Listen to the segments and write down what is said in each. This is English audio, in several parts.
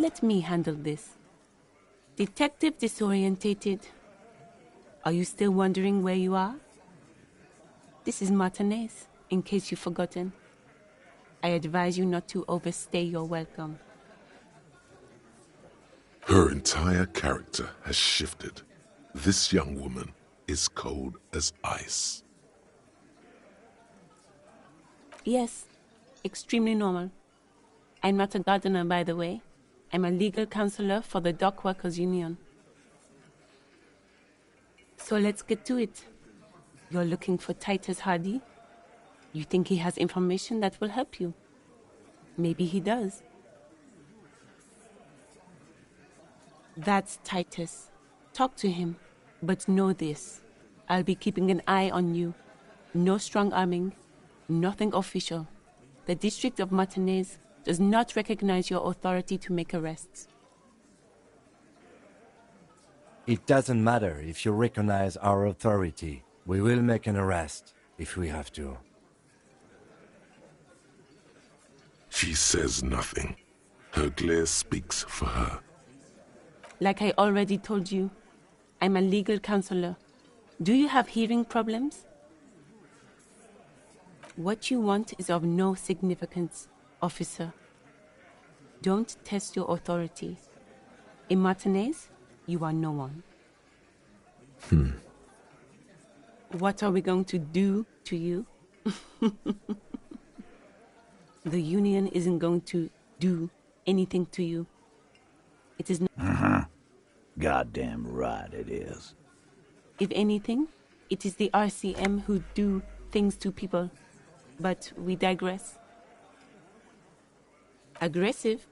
Let me handle this. Detective Disorientated. Are you still wondering where you are? This is Martinez, in case you've forgotten. I advise you not to overstay your welcome. Her entire character has shifted. This young woman is cold as ice. Yes, extremely normal. I'm not a gardener, by the way. I'm a legal counselor for the Dock Workers Union. So let's get to it. You're looking for Titus Hardy? You think he has information that will help you? Maybe he does. That's Titus. Talk to him, but know this. I'll be keeping an eye on you. No strong-arming, nothing official. The District of Martinez does not recognize your authority to make arrests. It doesn't matter if you recognize our authority. We will make an arrest, if we have to. She says nothing. Her glare speaks for her. Like I already told you, I'm a legal counselor. Do you have hearing problems? What you want is of no significance, officer. Don't test your authority. In Martinez, you are no one. What are we going to do to you? The Union isn't going to do anything to you. It is not. Goddamn right it is. If anything, it is the RCM who do things to people. But we digress. Aggressive,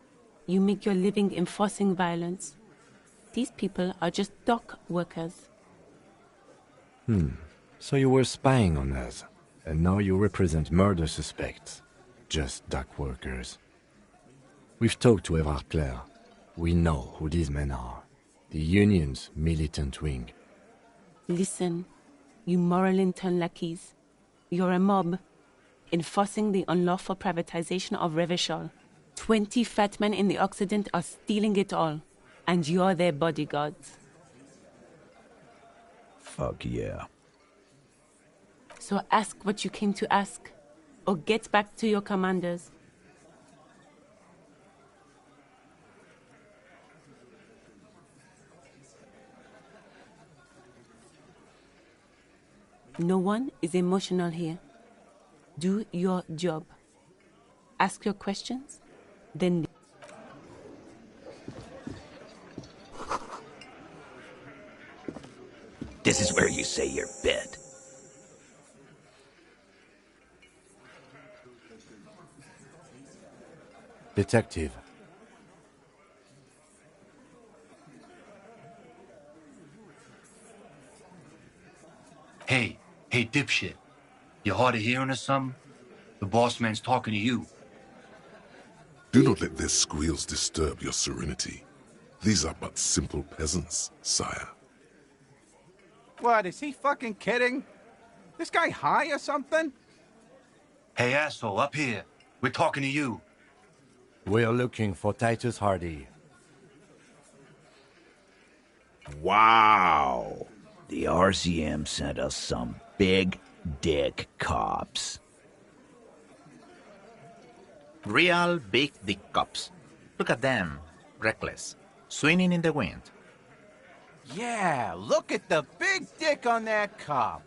you make your living enforcing violence. These people are just dock workers. So you were spying on us, and now you represent murder suspects. Just dock workers. We've talked to Everard Clare. We know who these men are. The Union's militant wing. Listen, you moral intern lackeys. You're a mob, enforcing the unlawful privatization of Revachol. 20 fat men in the Occident are stealing it all, and you're their bodyguards. Fuck yeah. So ask what you came to ask, or get back to your commanders. No one is emotional here. Do your job. Ask your questions, then... This is where you say your bit. Detective. Hey, dipshit. You hard of hearing or something? The boss man's talking to you. Do not let their squeals disturb your serenity. These are but simple peasants, sire. What, is he fucking kidding? This guy high or something? Hey, asshole, up here. We're talking to you. We're looking for Titus Hardy. Wow. The RCM sent us some big dick cops. Real big dick cops. Look at them. Reckless. Swinging in the wind. Yeah, look at the big dick on that cop.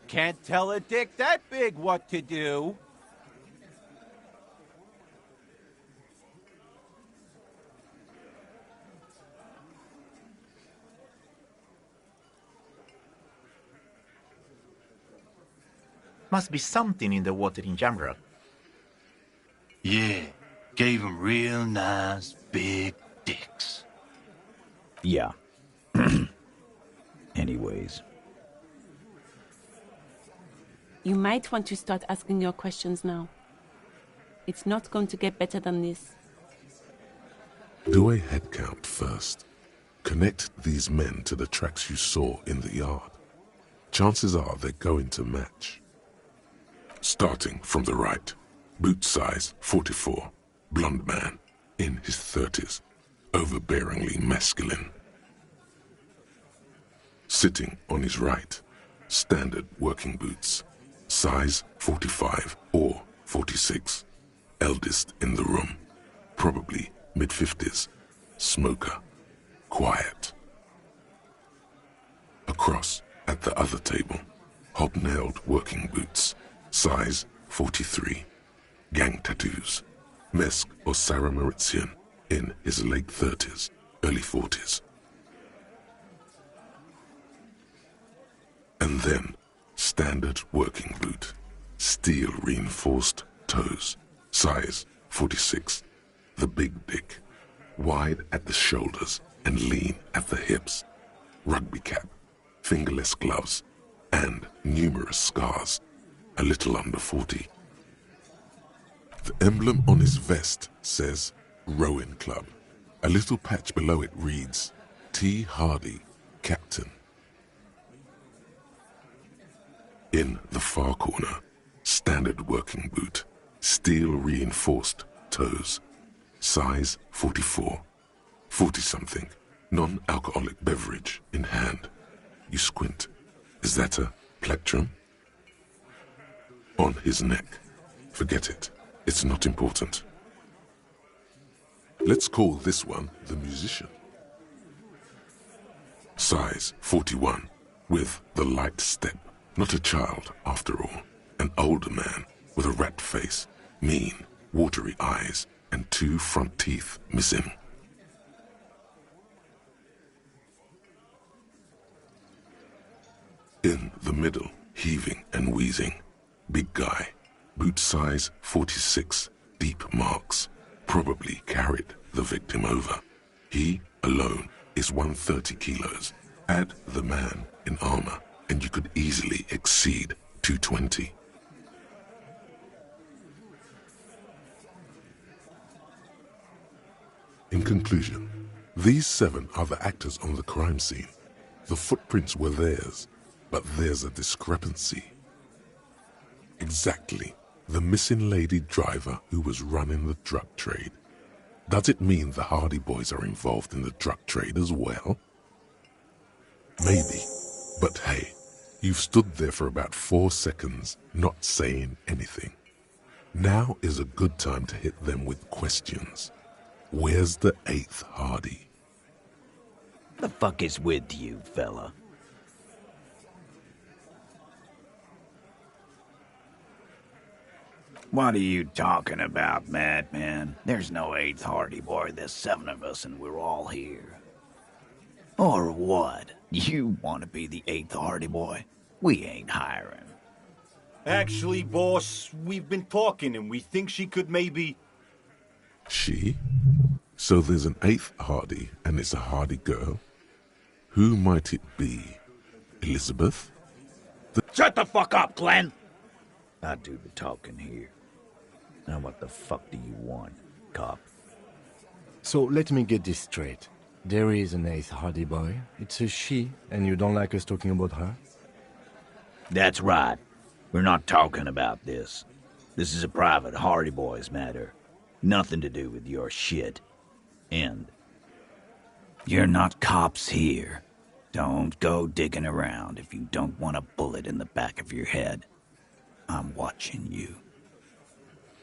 Can't tell a dick that big what to do. Must be something in the water in Jamrock. Yeah, gave him real nice big dicks. Yeah. Anyways. You might want to start asking your questions now. It's not going to get better than this. Do a head count first. Connect these men to the tracks you saw in the yard. Chances are they're going to match. Starting from the right. Boot size 44. Blonde man. In his 30s. overbearingly masculine. Sitting on his right, standard working boots, size 45 or 46, eldest in the room, probably mid-50s, smoker, quiet. Across, at the other table, hobnailed working boots, size 43, gang tattoos, Mesk or Sarah Mauritian, in his late 30s, early 40s. And then, standard working boot, steel reinforced toes, size 46, the big dick, wide at the shoulders and lean at the hips, rugby cap, fingerless gloves, and numerous scars, a little under 40. The emblem on his vest says Rowing Club. A little patch below it reads T. Hardy, Captain. In the far corner, standard working boot, steel reinforced toes, size 44, 40-something, non-alcoholic beverage in hand. You squint. Is that a plectrum? On his neck. Forget it. It's not important. Let's call this one the musician. Size 41, with the light step. Not a child, after all. An older man with a rat face, mean, watery eyes, and 2 front teeth missing. In the middle, heaving and wheezing, big guy, boot size 46, deep marks, probably carried the victim over. He, alone, is 130 kilos. Add the man in armor, and you could easily exceed 220. In conclusion, these 7 are the actors on the crime scene. The footprints were theirs, but there's a discrepancy. Exactly the missing lady driver who was running the drug trade. Does it mean the Hardy Boys are involved in the drug trade as well? Maybe, but hey, you've stood there for about 4 seconds not saying anything. Now is a good time to hit them with questions. Where's the 8th Hardy? The fuck is with you, fella? What are you talking about, madman? There's no 8th Hardy Boy. There's 7 of us and we're all here. Or what? You want to be the 8th Hardy Boy? We ain't hiring. Actually, boss, we've been talking and we think she could maybe... She? So there's an 8th Hardy and it's a Hardy girl? Who might it be? Elizabeth? Shut the fuck up, Glenn! I do the talking here. Now what the fuck do you want, cop? So let me get this straight. There is an 8th Hardy Boy. It's a she, and you don't like us talking about her? That's right. We're not talking about this. This is a private Hardy Boys matter. Nothing to do with your shit. End. You're not cops here. Don't go digging around if you don't want a bullet in the back of your head. I'm watching you.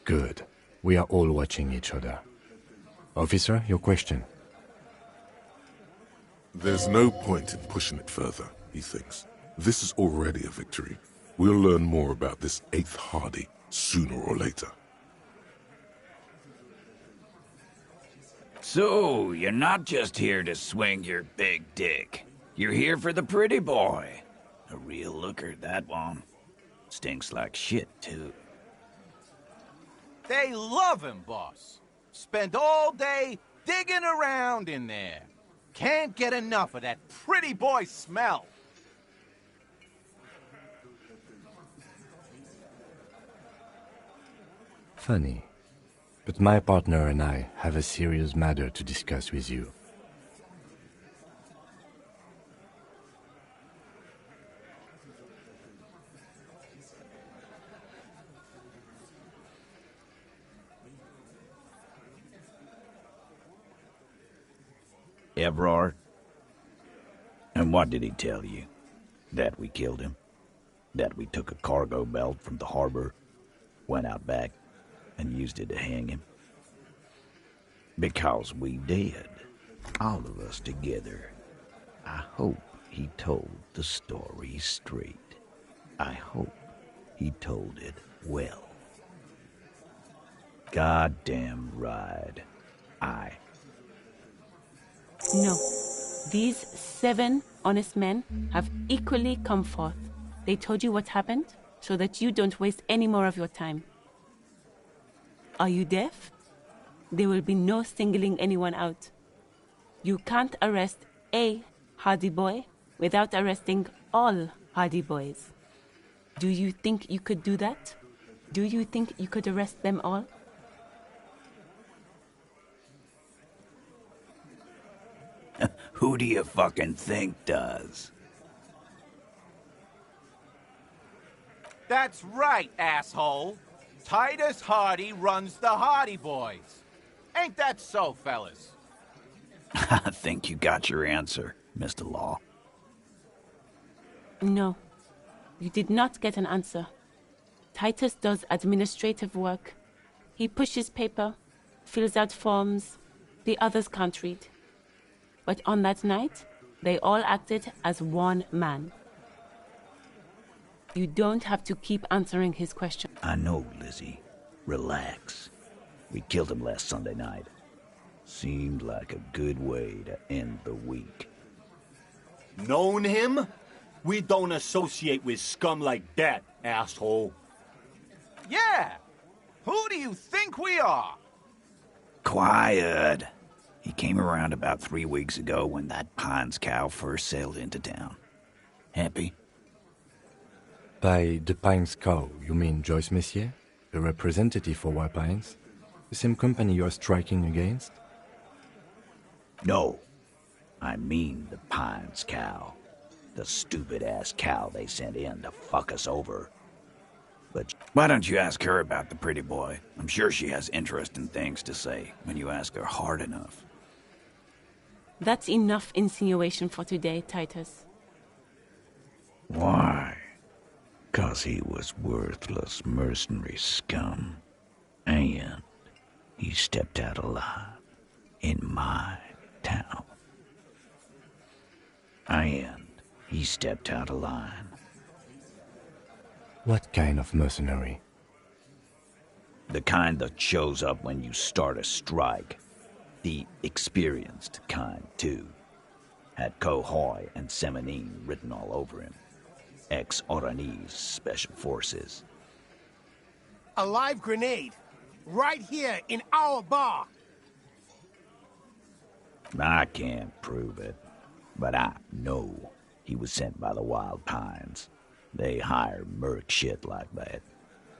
Good. We are all watching each other. Officer, your question. There's no point in pushing it further, he thinks. This is already a victory. We'll learn more about this 8th Hardy sooner or later. So, you're not just here to swing your big dick. You're here for the pretty boy. A real looker, that one. Stinks like shit, too. They love him, boss. Spend all day digging around in there. Can't get enough of that pretty boy smell. Funny. But my partner and I have a serious matter to discuss with you. Everard? And what did he tell you? That we killed him? That we took a cargo belt from the harbor, went out back, and used it to hang him? Because we did. All of us together. I hope he told the story straight. I hope he told it well. Goddamn right. No. These 7 honest men have equally come forth. They told you what happened so that you don't waste any more of your time. Are you deaf? There will be no singling anyone out. You can't arrest a hardy boy without arresting all hardy boys. Do you think you could do that? Do you think you could arrest them all? Who do you fucking think does? That's right, asshole. Titus Hardy runs the Hardy Boys. Ain't that so, fellas? I think you got your answer, Mr. Law. No, you did not get an answer. Titus does administrative work. He pushes paper, fills out forms. The others can't read. But on that night, they all acted as one man. You don't have to keep answering his question. I know, Lizzie. Relax. We killed him last Sunday night. Seemed like a good way to end the week. Known him? We don't associate with scum like that, asshole. Yeah! Who do you think we are? Quiet. He came around about 3 weeks ago when that Pines cow first sailed into town. Happy? By the Pines cow, you mean Joyce Messier, the representative for White Pines? The same company you are striking against? No. I mean the Pines cow. The stupid-ass cow they sent in to fuck us over. But why don't you ask her about the pretty boy? I'm sure she has interesting things to say when you ask her hard enough. That's enough insinuation for today, Titus. Why? 'Cause he was worthless mercenary scum. And he stepped out alive in my town. And he stepped out of line. What kind of mercenary? The kind that shows up when you start a strike. The experienced kind, too. Had Cohoy and Semenine written all over him. Ex-Oranese Special Forces. A live grenade. Right here in our bar. I can't prove it, but I know he was sent by the Wild Pines. They hire merc shit like that.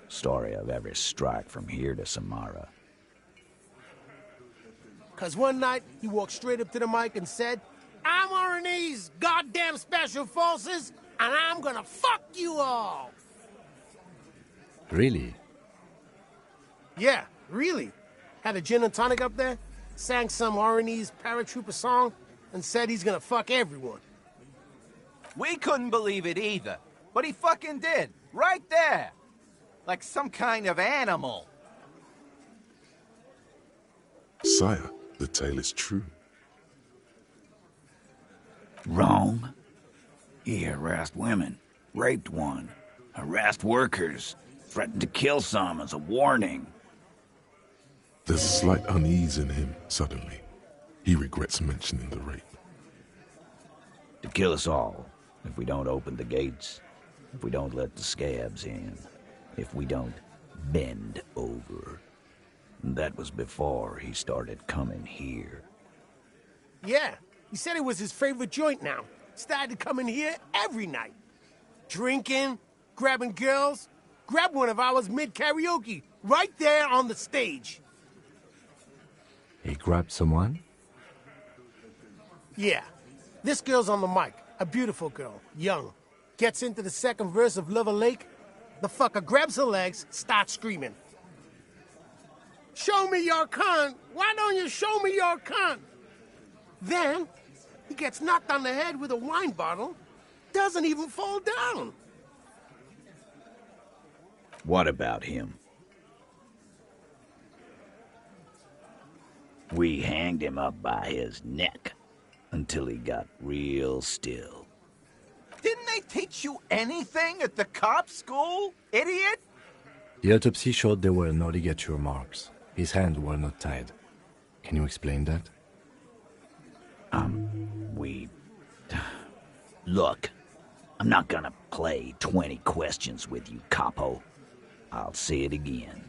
Story of every strike from here to Samara. 'Cause one night, he walked straight up to the mic and said, I'm Oranese goddamn Special Forces, and I'm gonna fuck you all! Really? Yeah, really. Had a gin and tonic up there, sang some Oranese paratrooper song, and said he's gonna fuck everyone. We couldn't believe it either, but he fucking did. Right there. Like some kind of animal. Sire, the tale is true. Wrong. He harassed women, raped one, harassed workers, threatened to kill some as a warning. There's a slight unease in him, suddenly. He regrets mentioning the rape. To kill us all, if we don't open the gates, if we don't let the scabs in, if we don't bend over. That was before he started coming here. Yeah, he said it was his favorite joint now. Started coming here every night. Drinking, grabbing girls. Grabbed one of ours mid-karaoke, right there on the stage. He grabbed someone? Yeah. This girl's on the mic. A beautiful girl, young. Gets into the second verse of Lover Lake. The fucker grabs her legs, starts screaming. Show me your cunt! Why don't you show me your cunt? Then, he gets knocked on the head with a wine bottle, doesn't even fall down. What about him? We hanged him up by his neck until he got real still. Didn't they teach you anything at the cop school, idiot? The autopsy showed there were no ligature marks. His hands were not tied. Can you explain that? Look, I'm not gonna play 20 questions with you, capo. I'll say it again.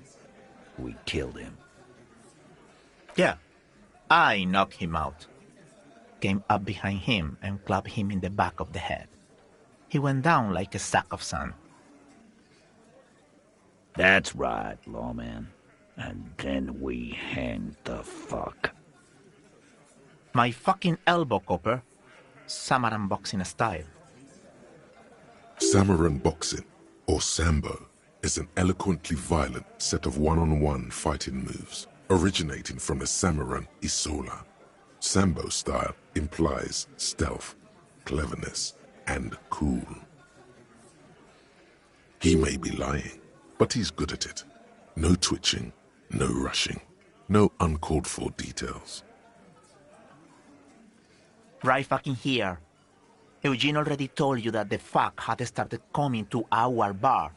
We killed him. Yeah, I knocked him out. Came up behind him and clapped him in the back of the head. He went down like a sack of sand. That's right, lawman. And then we hanged the fuck. My fucking elbow, Copper. Samaran boxing style. Samaran boxing, or Sambo, is an eloquently violent set of one-on-one fighting moves, originating from the Samaran Isola. Sambo style implies stealth, cleverness, and cool. He may be lying, but he's good at it. No twitching, no rushing, no uncalled for details. Right fucking here. Eugene already told you that the fuck had started coming to our bar.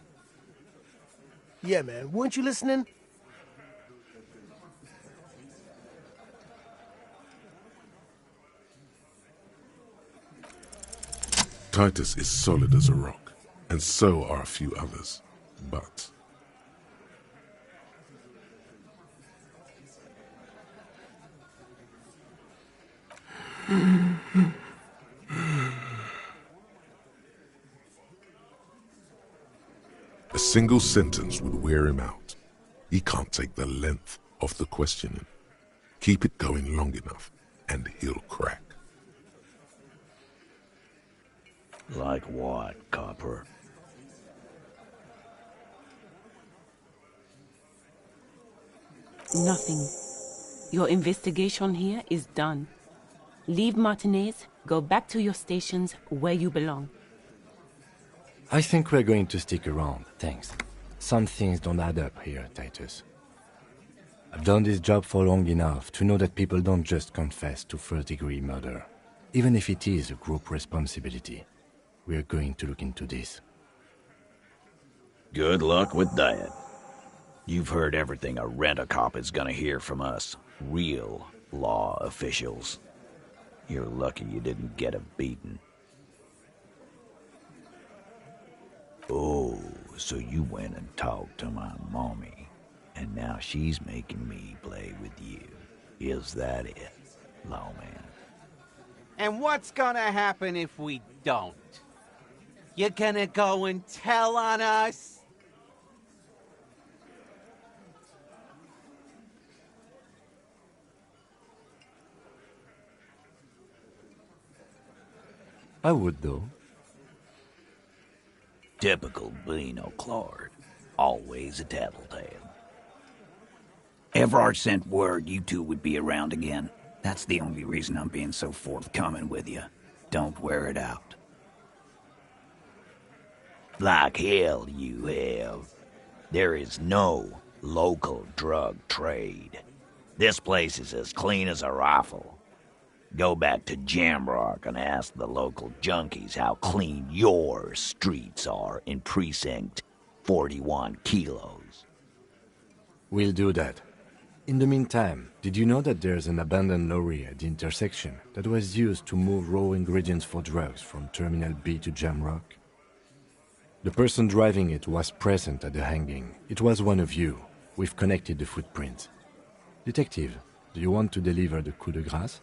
Yeah, man, weren't you listening? Titus is solid as a rock, and so are a few others, but... A single sentence would wear him out. He can't take the length of the questioning. Keep it going long enough, and he'll crack. Like what, Copper? Nothing. Your investigation here is done. Leave Martinez, go back to your stations where you belong. I think we're going to stick around, thanks. Some things don't add up here, Titus. I've done this job for long enough to know that people don't just confess to first-degree murder. Even if it is a group responsibility, we're going to look into this. Good luck with that. You've heard everything a rent-a-cop is gonna hear from us, real law officials. You're lucky you didn't get a beating. Oh, so you went and talked to my mommy, and now she's making me play with you. Is that it, lawman? And what's gonna happen if we don't? You gonna go and tell on us? I would, though. Typical Bino Claude. Always a tattletale. Everard sent word you two would be around again. That's the only reason I'm being so forthcoming with you. Don't wear it out. Like hell you have. There is no local drug trade. This place is as clean as a rifle. Go back to Jamrock and ask the local junkies how clean your streets are in Precinct 41 Kilos. We'll do that. In the meantime, did you know that there's an abandoned lorry at the intersection that was used to move raw ingredients for drugs from Terminal B to Jamrock? The person driving it was present at the hanging. It was one of you. We've connected the footprint. Detective, do you want to deliver the coup de grâce?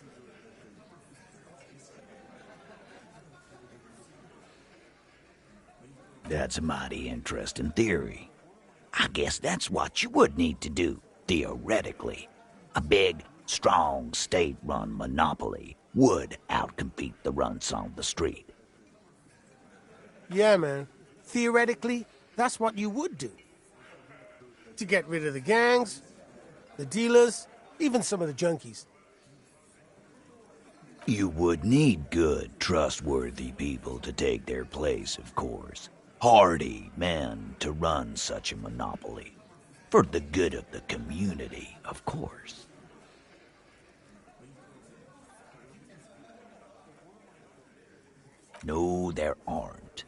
That's a mighty interesting theory. I guess that's what you would need to do, theoretically. A big, strong, state-run monopoly would outcompete the runts on the street. Yeah, man. Theoretically, that's what you would do. To get rid of the gangs, the dealers, even some of the junkies. You would need good, trustworthy people to take their place, of course. Hardy men to run such a monopoly. For the good of the community, of course. No, there aren't.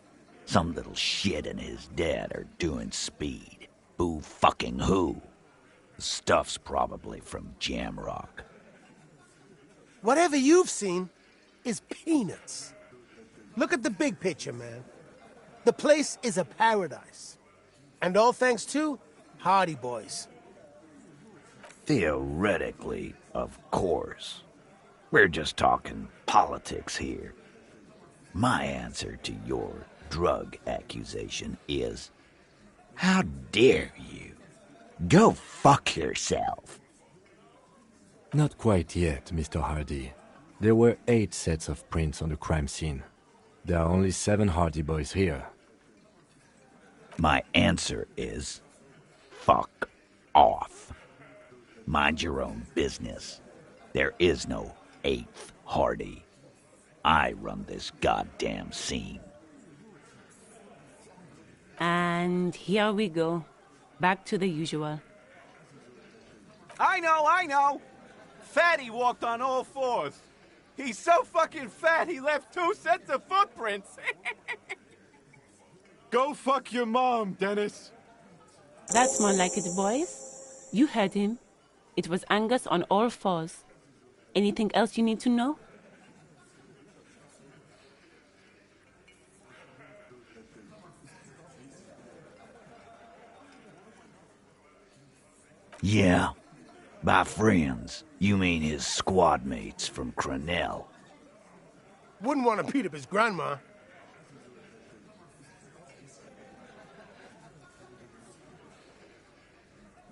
Some little shit and his dad are doing speed. Who fucking who? The stuff's probably from Jamrock. Whatever you've seen is peanuts. Look at the big picture, man. The place is a paradise. And all thanks to Hardy Boys. Theoretically, of course. We're just talking politics here. My answer to your drug accusation is, how dare you? Go fuck yourself. Not quite yet, Mr. Hardy. There were 8 sets of prints on the crime scene. There are only 7 Hardy Boys here. My answer is, fuck off. Mind your own business. There is no 8th Hardy. I run this goddamn scene. And here we go. Back to the usual. I know! Fatty walked on all 4s. He's so fucking fat he left 2 sets of footprints. Go fuck your mom, Dennis. That's more like it, boys. You heard him. It was Angus on all 4s. Anything else you need to know? Yeah. By friends, you mean his squad mates from Crenell. Wouldn't want to beat up his grandma.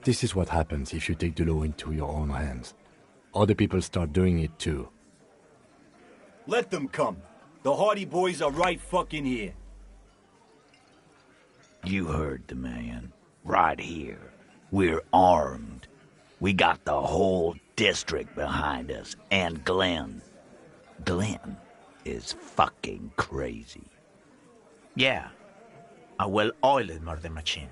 This is what happens if you take the law into your own hands. Other people start doing it too. Let them come. The Hardy Boys are right fucking here. You heard the man. Right here. We're armed. We got the whole district behind us, and Glenn. Glenn is fucking crazy. Yeah, a well-oiled murder machine.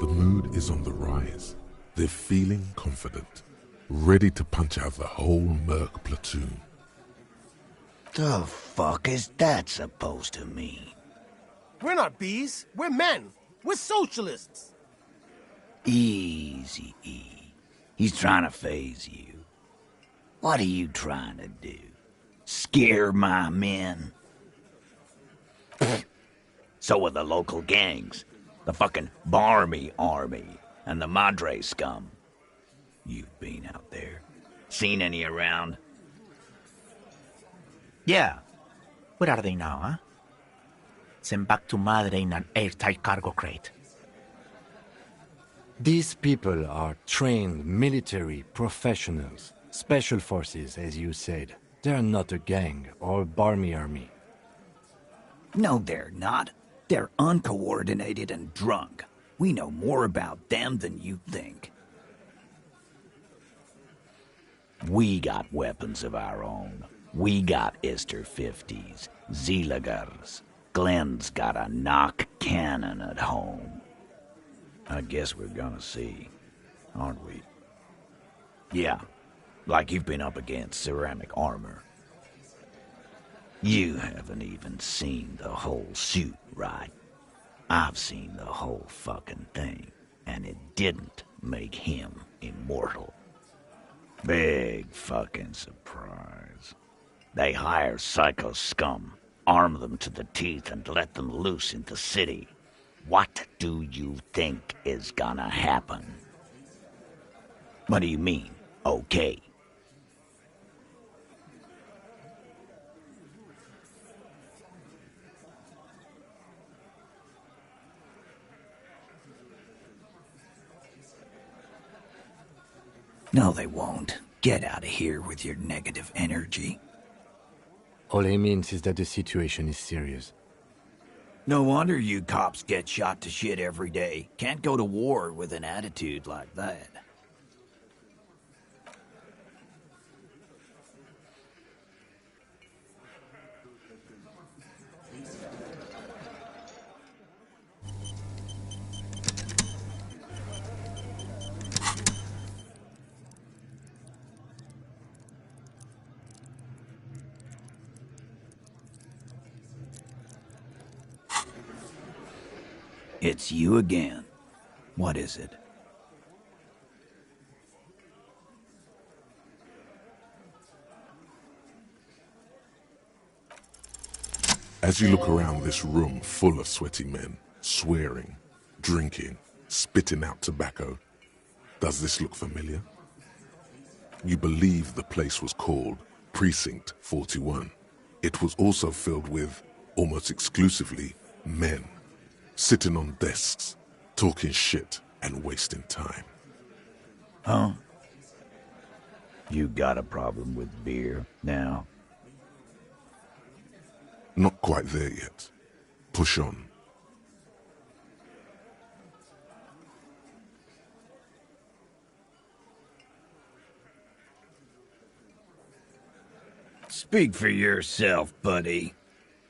The mood is on the rise. They're feeling confident, ready to punch out the whole Merc platoon. The fuck is that supposed to mean? We're not bees. We're men. We're socialists. Easy, E. He's trying to phase you. What are you trying to do? Scare my men? So are the local gangs. The fucking Barmy Army and the Madre scum. You've been out there. Seen any around? Yeah. Where are they now, huh? Sent back to Madre in an airtight cargo crate. These people are trained military professionals, special forces, as you said. They're not a gang or a Barmy army. No, they're not. They're uncoordinated and drunk. We know more about them than you think. We got weapons of our own. We got Ister 50s, Zeelagers. Glenn's got a knock cannon at home. I guess we're gonna see, aren't we? Yeah, like you've been up against ceramic armor. You haven't even seen the whole suit, right? I've seen the whole fucking thing, and it didn't make him immortal. Big fucking surprise. They hire psycho scum, arm them to the teeth, and let them loose in the city. What do you think is gonna happen? What do you mean, okay? No, they won't. Get out of here with your negative energy. All he means is that the situation is serious. No wonder you cops get shot to shit every day. Can't go to war with an attitude like that. It's you again. What is it? As you look around this room full of sweaty men, swearing, drinking, spitting out tobacco, does this look familiar? You believe the place was called Precinct 41. It was also filled with, almost exclusively, men, sitting on desks, talking shit and wasting time. Huh? You got a problem with beer now? Not quite there yet. Push on. Speak for yourself, buddy.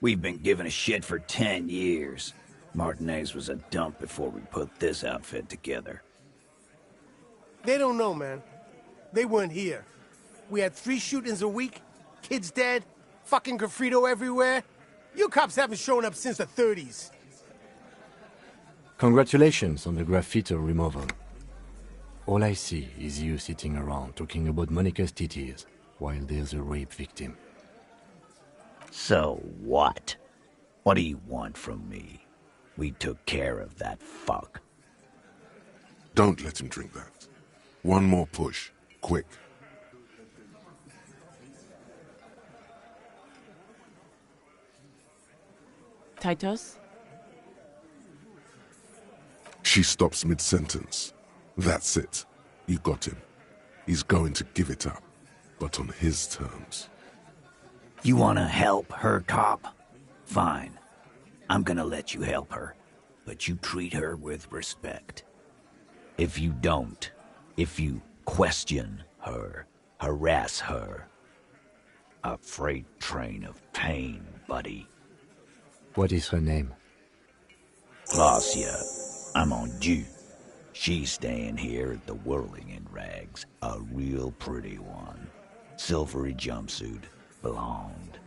We've been giving a shit for 10 years. Martinez was a dump before we put this outfit together. They don't know, man. They weren't here. We had 3 shootings a week, kids dead, fucking graffito everywhere. You cops haven't shown up since the 30s. Congratulations on the graffito removal. All I see is you sitting around talking about Monica's titties while there's a rape victim. So what? What do you want from me? We took care of that fuck. Don't let him drink that. One more push. Quick. Titus? She stops mid-sentence. That's it. You got him. He's going to give it up, but on his terms. You wanna help her, cop? Fine. I'm gonna let you help her, but you treat her with respect. If you don't, if you question her, harass her, a freight train of pain, buddy. What is her name? Glacia, I'm on due. She's staying here at the Whirling in Rags, a real pretty one. Silvery jumpsuit, blonde.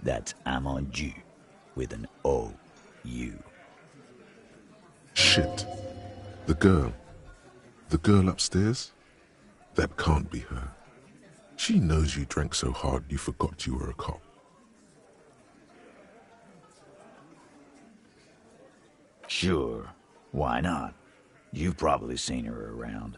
That's Amonju, with an O-U. Shit. The girl upstairs? That can't be her. She knows you drank so hard you forgot you were a cop. Sure, why not? You've probably seen her around.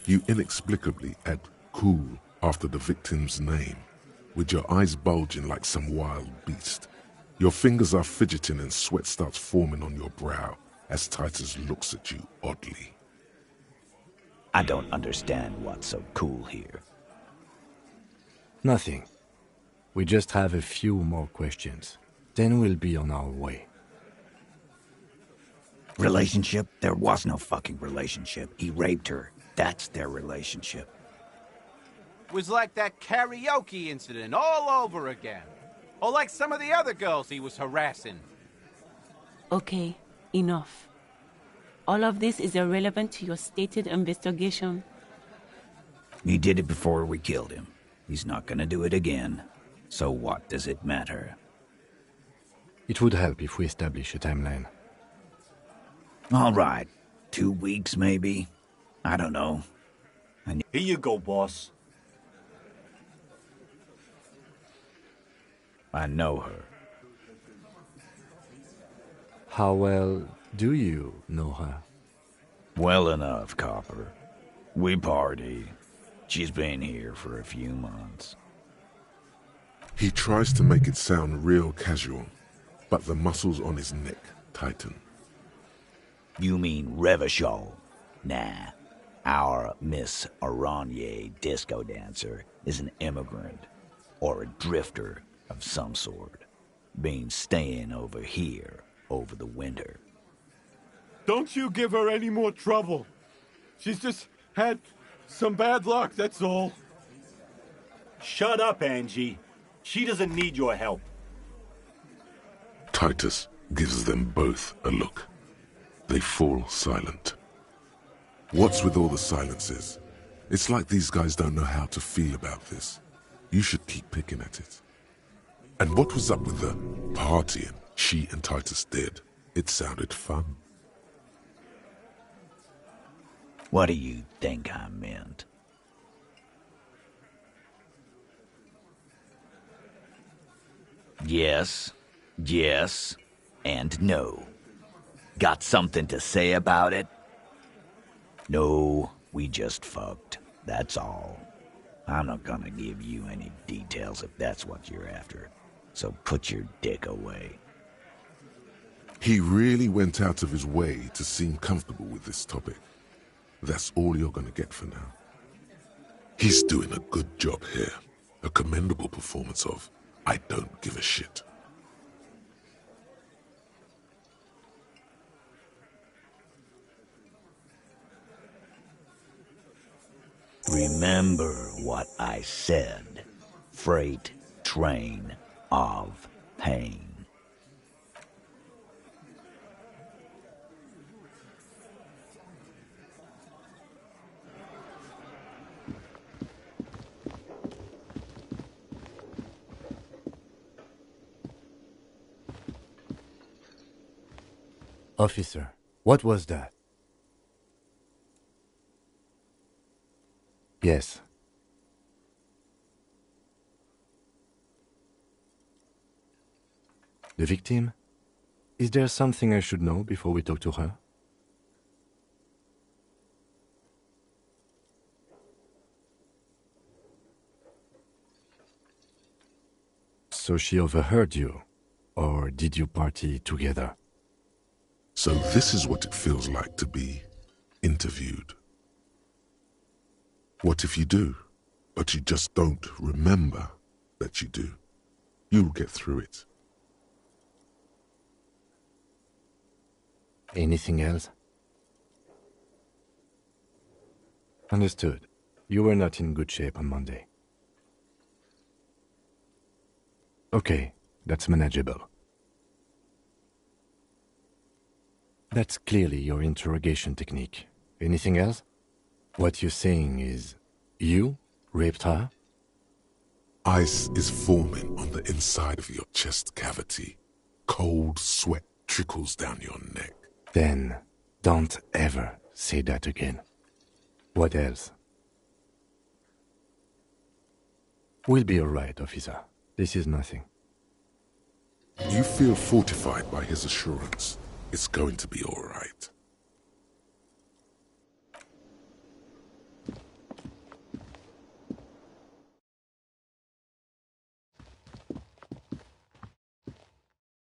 You inexplicably add cool after the victim's name, with your eyes bulging like some wild beast. Your fingers are fidgeting and sweat starts forming on your brow as Titus looks at you oddly. I don't understand what's so cool here. Nothing. We just have a few more questions. Then we'll be on our way. Relationship? There was no fucking relationship. He raped her. That's their relationship. Was like that karaoke incident all over again. Or like some of the other girls he was harassing. Okay, enough. All of this is irrelevant to your stated investigation. He did it before we killed him. He's not gonna do it again. So what does it matter? It would help if we establish a timeline. All right. 2 weeks, maybe? I don't know. Here you go, boss. I know her. How well do you know her? Well enough, Copper. We party. She's been here for a few months. He tries to make it sound real casual, but the muscles on his neck tighten. You mean Revachol? Nah. Our Miss Aranye disco dancer is an immigrant, or a drifter of some sort, been staying over here over the winter. Don't you give her any more trouble. She's just had some bad luck, that's all. Shut up, Angie. She doesn't need your help. Titus gives them both a look. They fall silent. What's with all the silences? It's like these guys don't know how to feel about this. You should keep picking at it. And what was up with the partying she and Titus did? It sounded fun. What do you think I meant? Yes, yes, and no. Got something to say about it? No, we just fucked. That's all. I'm not gonna give you any details if that's what you're after. So put your dick away. He really went out of his way to seem comfortable with this topic. That's all you're gonna get for now. He's doing a good job here. A commendable performance of, I don't give a shit. Remember what I said. Freight train of pain. Officer, what was that? Yes. The victim? Is there something I should know before we talk to her? So she overheard you, or did you party together? So this is what it feels like to be interviewed. What if you do, but you just don't remember that you do? You'll get through it. Anything else? Understood. You were not in good shape on Monday. Okay, that's manageable. That's clearly your interrogation technique. Anything else? What you're saying is, you raped her? Ice is forming on the inside of your chest cavity. Cold sweat trickles down your neck. Then, don't ever say that again. What else? We'll be all right, officer. This is nothing. You feel fortified by his assurance. It's going to be all right.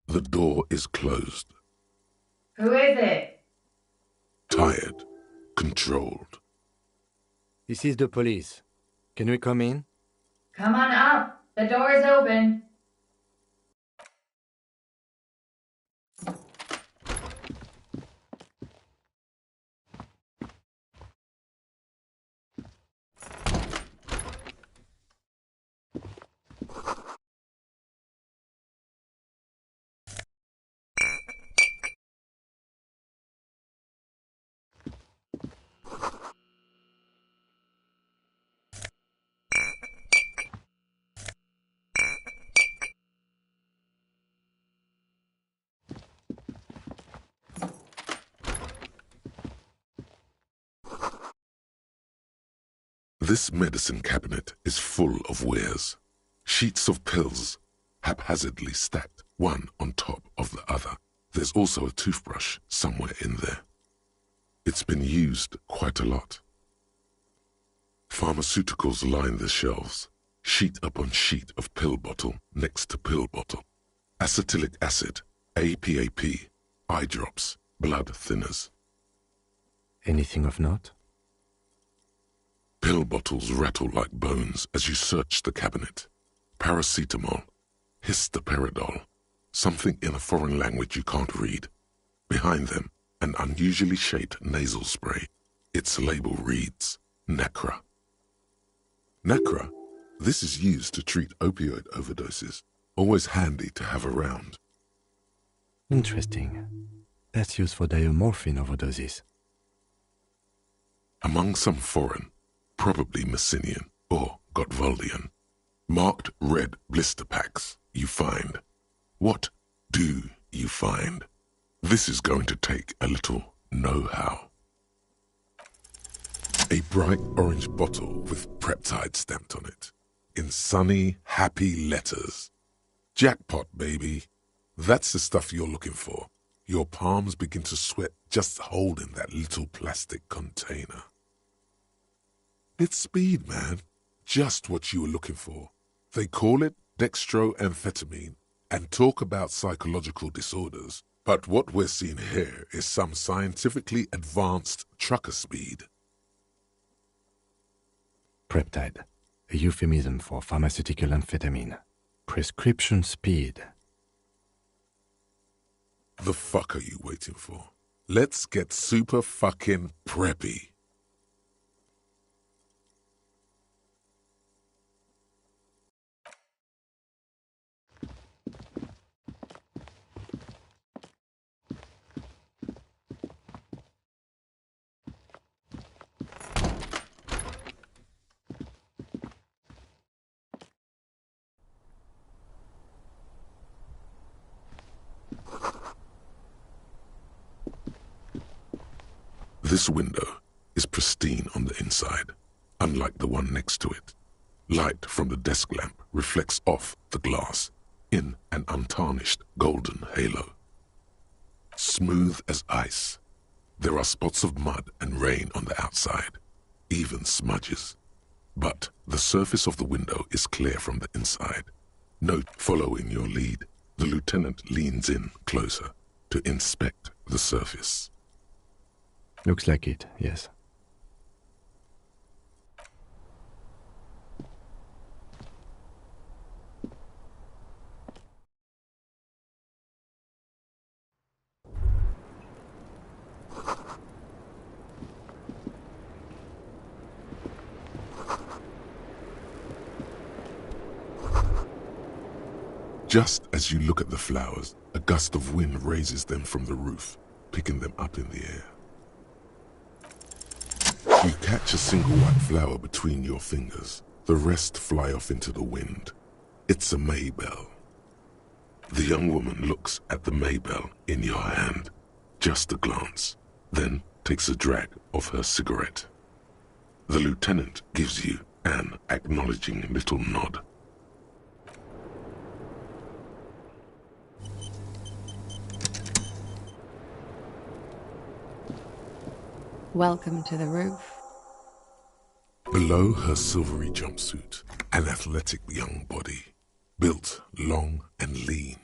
The door is closed. Who is it? Tired. Controlled. This is the police. Can we come in? Come on up. The door is open. This medicine cabinet is full of wares. Sheets of pills, haphazardly stacked, one on top of the other. There's also a toothbrush somewhere in there. It's been used quite a lot. Pharmaceuticals line the shelves, sheet upon sheet of pill bottle next to pill bottle. Acetylic acid, APAP, eye drops, blood thinners. Anything of note? Pill bottles rattle like bones as you search the cabinet. Paracetamol, histoperidol, something in a foreign language you can't read. Behind them, an unusually shaped nasal spray. Its label reads, Nacra. Nacra? This is used to treat opioid overdoses. Always handy to have around. Interesting. That's used for diamorphine overdoses. Among some foreign, probably Messinian or Gotwaldian, marked red blister packs you find. What do you find? This is going to take a little know-how. A bright orange bottle with Preptide stamped on it, in sunny, happy letters. Jackpot, baby. That's the stuff you're looking for. Your palms begin to sweat just holding that little plastic container. It's speed, man. Just what you were looking for. They call it dextroamphetamine and talk about psychological disorders. But what we're seeing here is some scientifically advanced trucker speed. Preptide, a euphemism for pharmaceutical amphetamine. Prescription speed. The fuck are you waiting for? Let's get super fucking preppy. This window is pristine on the inside, unlike the one next to it. Light from the desk lamp reflects off the glass in an untarnished golden halo. Smooth as ice. There are spots of mud and rain on the outside, even smudges. But the surface of the window is clear from the inside. Note, following your lead, the lieutenant leans in closer to inspect the surface. Looks like it, yes. Just as you look at the flowers, a gust of wind raises them from the roof, picking them up in the air. You catch a single white flower between your fingers. The rest fly off into the wind. It's a maybell. The young woman looks at the maybell in your hand, just a glance, then takes a drag of her cigarette. The lieutenant gives you an acknowledging little nod. Welcome to the roof. Below her silvery jumpsuit, an athletic young body, built long and lean.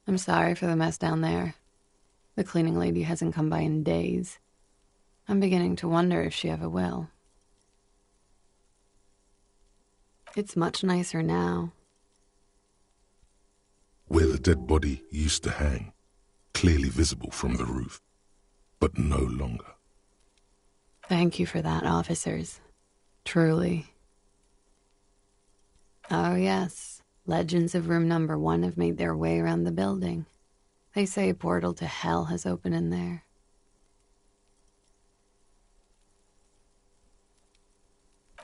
I'm sorry for the mess down there. The cleaning lady hasn't come by in days. I'm beginning to wonder if she ever will. It's much nicer now. Where the dead body used to hang, clearly visible from the roof, but no longer. Thank you for that, officers. Truly. Oh yes, legends of room number 1 have made their way around the building. They say a portal to hell has opened in there.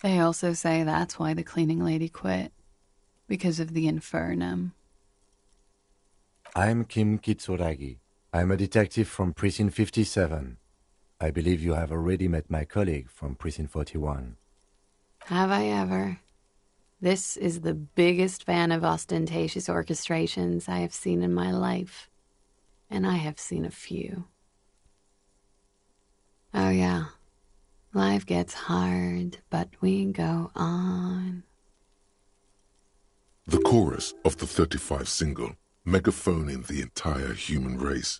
They also say that's why the cleaning lady quit. Because of the infernum. I'm Kim Kitsuragi. I'm a detective from Precinct 57. I believe you have already met my colleague from Precinct 41. Have I ever? This is the biggest fan of ostentatious orchestrations I have seen in my life. And I have seen a few. Oh yeah. Life gets hard, but we go on. The chorus of the 35 single, megaphoning the entire human race,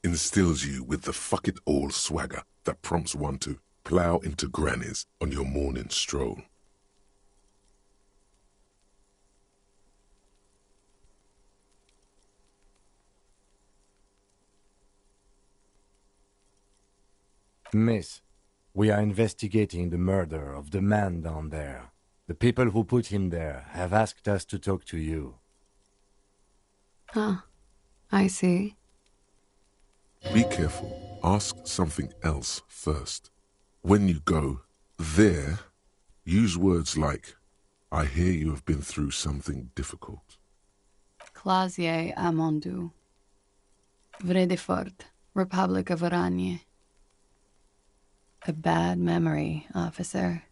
instills you with the fuck it all swagger that prompts one to plow into grannies on your morning stroll. Miss, we are investigating the murder of the man down there. The people who put him there have asked us to talk to you. Huh. I see. Be careful. Ask something else first. When you go there, use words like, I hear you have been through something difficult. Clasier Amondu. Vredefort, Republic of Oranje. A bad memory, officer.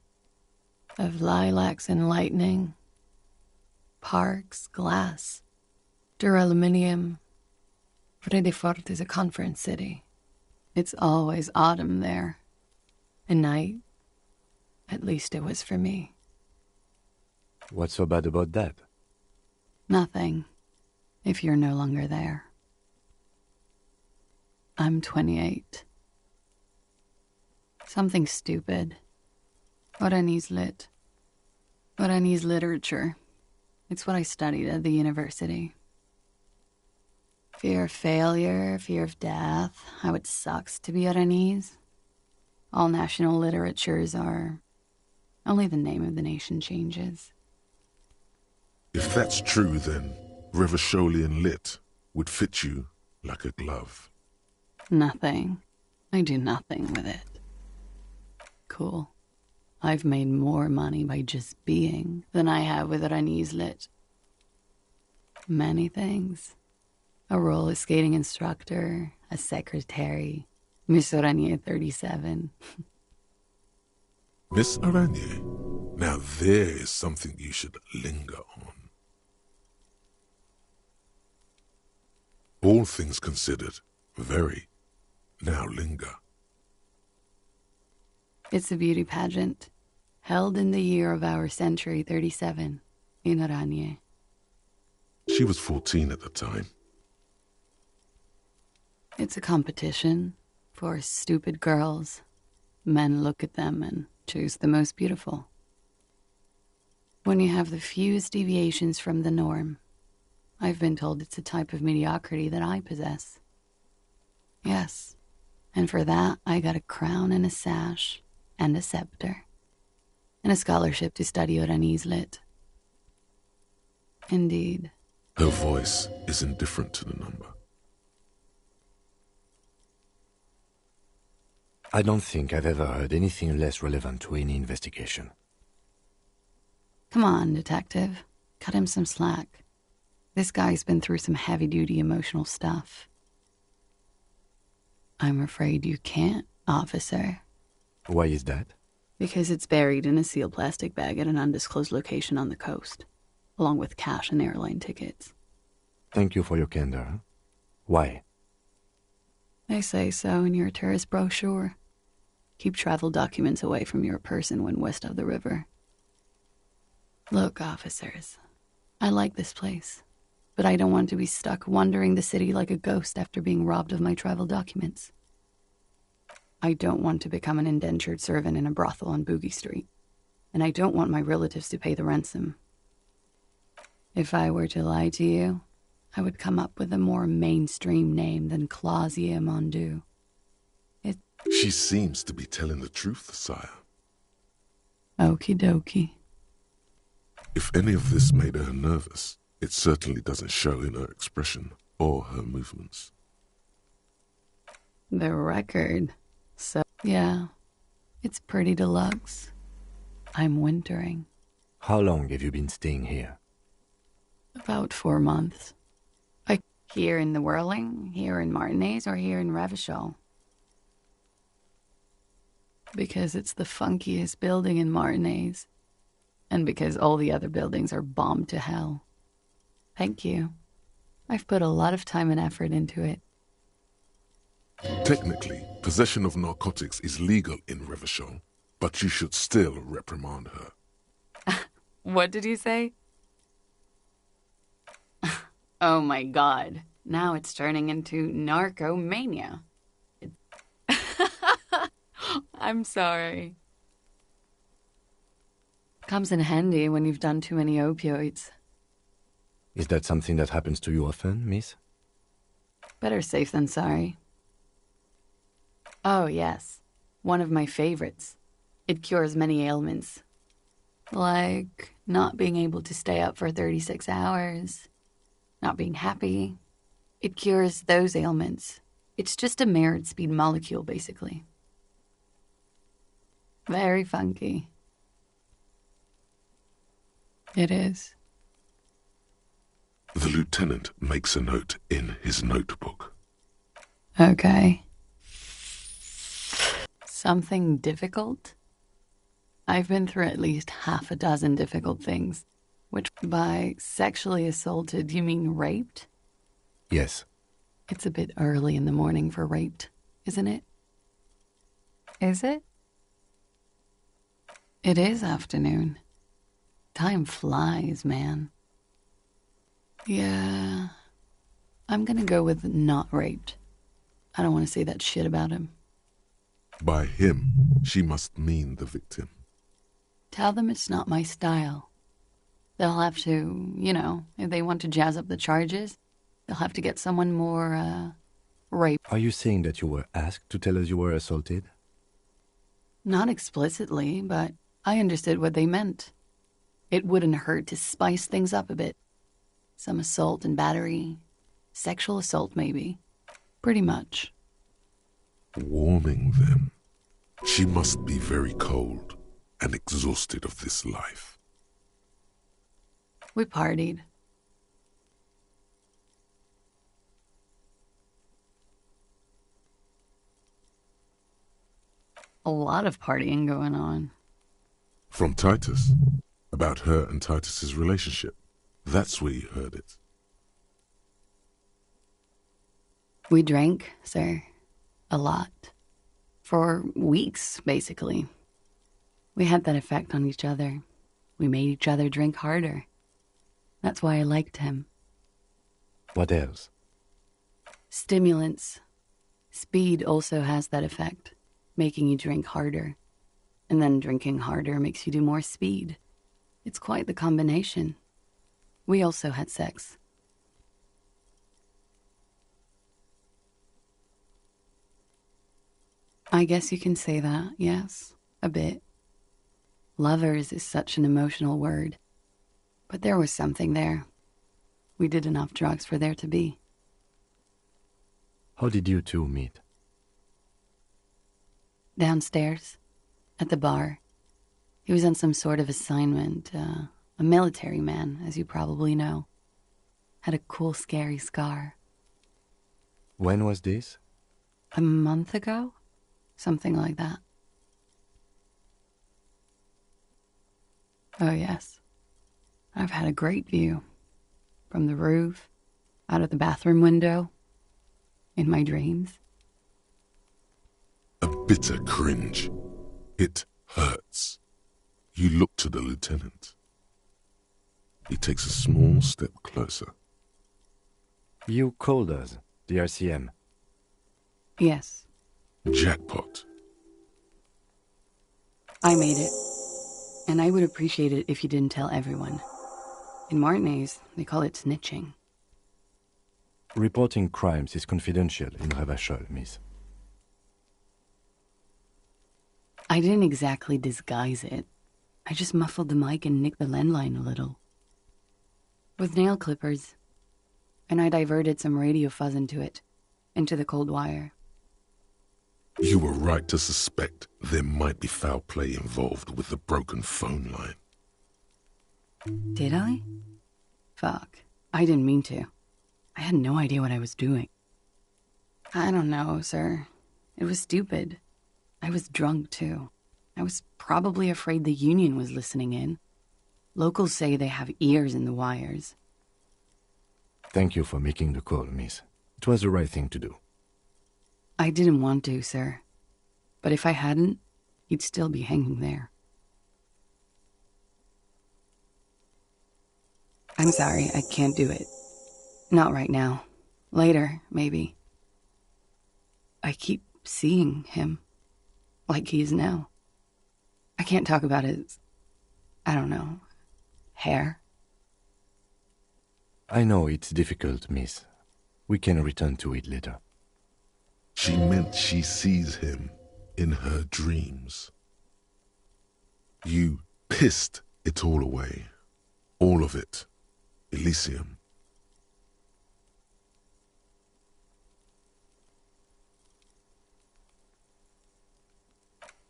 Of lilacs and lightning. Parks, glass. Duraluminium. Vredefort is a conference city. It's always autumn there. A night. At least it was for me. What's so bad about that? Nothing. If you're no longer there. I'm 28. Something stupid. Oranese lit. Oranese literature. It's what I studied at the university. Fear of failure, fear of death, how it sucks to be Oranese. All national literatures are... Only the name of the nation changes. If that's true, then Revacholian lit would fit you like a glove. Nothing. I do nothing with it. Cool. I've made more money by just being than I have with Oranese lit. Many things. A roller skating instructor, a secretary, Miss Oranje 37. Miss Oranje, now there is something you should linger on. All things considered, very. Now linger. It's a beauty pageant, held in the year of our century 37, in Oranje. She was 14 at the time. It's a competition for stupid girls. Men look at them and choose the most beautiful. When you have the fewest deviations from the norm, I've been told it's a type of mediocrity that I possess. Yes, and for that I got a crown and a sash and a scepter and a scholarship to study Oranese lit. Indeed. Her voice is indifferent to the number. I don't think I've ever heard anything less relevant to any investigation. Come on, detective. Cut him some slack. This guy's been through some heavy-duty emotional stuff. I'm afraid you can't, officer. Why is that? Because it's buried in a sealed plastic bag at an undisclosed location on the coast, along with cash and airline tickets. Thank you for your candor. Why? They say so in your tourist brochure. Keep travel documents away from your person when west of the river. Look, officers, I like this place, but I don't want to be stuck wandering the city like a ghost after being robbed of my travel documents. I don't want to become an indentured servant in a brothel on Boogie Street, and I don't want my relatives to pay the ransom. If I were to lie to you, I would come up with a more mainstream name than Clausia Mondu. She seems to be telling the truth, sire. Okie dokie. If any of this made her nervous, it certainly doesn't show in her expression or her movements. The record. So, yeah, it's pretty deluxe. I'm wintering. How long have you been staying here? About 4 months. Here in the Whirling, here in Martinez, or here in Revachol? Because it's the funkiest building in Martinez. And because all the other buildings are bombed to hell. Thank you. I've put a lot of time and effort into it. Technically, possession of narcotics is legal in Revachol, but you should still reprimand her. What did you say? Oh my god. Now it's turning into narcomania. I'm sorry. Comes in handy when you've done too many opioids. Is that something that happens to you often, miss? Better safe than sorry. Oh, yes. One of my favorites. It cures many ailments. Like not being able to stay up for 36 hours, not being happy, It cures those ailments. It's just a merit speed molecule, basically. Very funky. It is. The lieutenant makes a note in his notebook. Okay. Something difficult? I've been through at least half a dozen difficult things. Which, by sexually assaulted, you mean raped? Yes. It's a bit early in the morning for raped, isn't it? Is it? It is afternoon. Time flies, man. Yeah, I'm gonna go with not raped. I don't want to say that shit about him. By him, she must mean the victim. Tell them it's not my style. They'll have to, if they want to jazz up the charges, they'll have to get someone more, rape. Are you saying that you were asked to tell us you were assaulted? Not explicitly, but I understood what they meant. It wouldn't hurt to spice things up a bit. Some assault and battery. Sexual assault, maybe. Pretty much. Warming them. She must be very cold and exhausted of this life. We partied. A lot of partying going on. From Titus? About her and Titus's relationship. That's where you heard it. We drank, sir. A lot. For weeks, basically. We had that effect on each other. We made each other drink harder. That's why I liked him. What else? Stimulants. Speed also has that effect, making you drink harder. And then drinking harder makes you do more speed. It's quite the combination. We also had sex. I guess you can say that, yes, a bit. Lovers is such an emotional word. But there was something there. We did enough drugs for there to be. How did you two meet? Downstairs, at the bar. He was on some sort of assignment, a military man, as you probably know. Had a cool, scary scar. When was this? A month ago? Something like that. Oh, yes. I've had a great view. From the roof, out of the bathroom window, in my dreams. A bitter cringe. It hurts. You look to the lieutenant. He takes a small step closer. You called us, the RCM. Yes. Jackpot. I made it. And I would appreciate it if you didn't tell everyone. In Martinez, they call it snitching. Reporting crimes is confidential in Revachol, miss. I didn't exactly disguise it. I just muffled the mic and nicked the landline a little. With nail clippers. And I diverted some radio fuzz into it. Into the cold wire. You were right to suspect there might be foul play involved with the broken phone line. Did I? Fuck. I didn't mean to. I had no idea what I was doing. I don't know, sir. It was stupid. I was drunk, too. I was probably afraid the union was listening in. Locals say they have ears in the wires. Thank you for making the call, miss. It was the right thing to do. I didn't want to, sir. But if I hadn't, he'd still be hanging there. I'm sorry, I can't do it. Not right now. Later, maybe. I keep seeing him. Like he is now. I can't talk about his... I don't know... hair. I know it's difficult, miss. We can return to it later. She meant she sees him in her dreams. You pissed it all away. All of it. Elysium.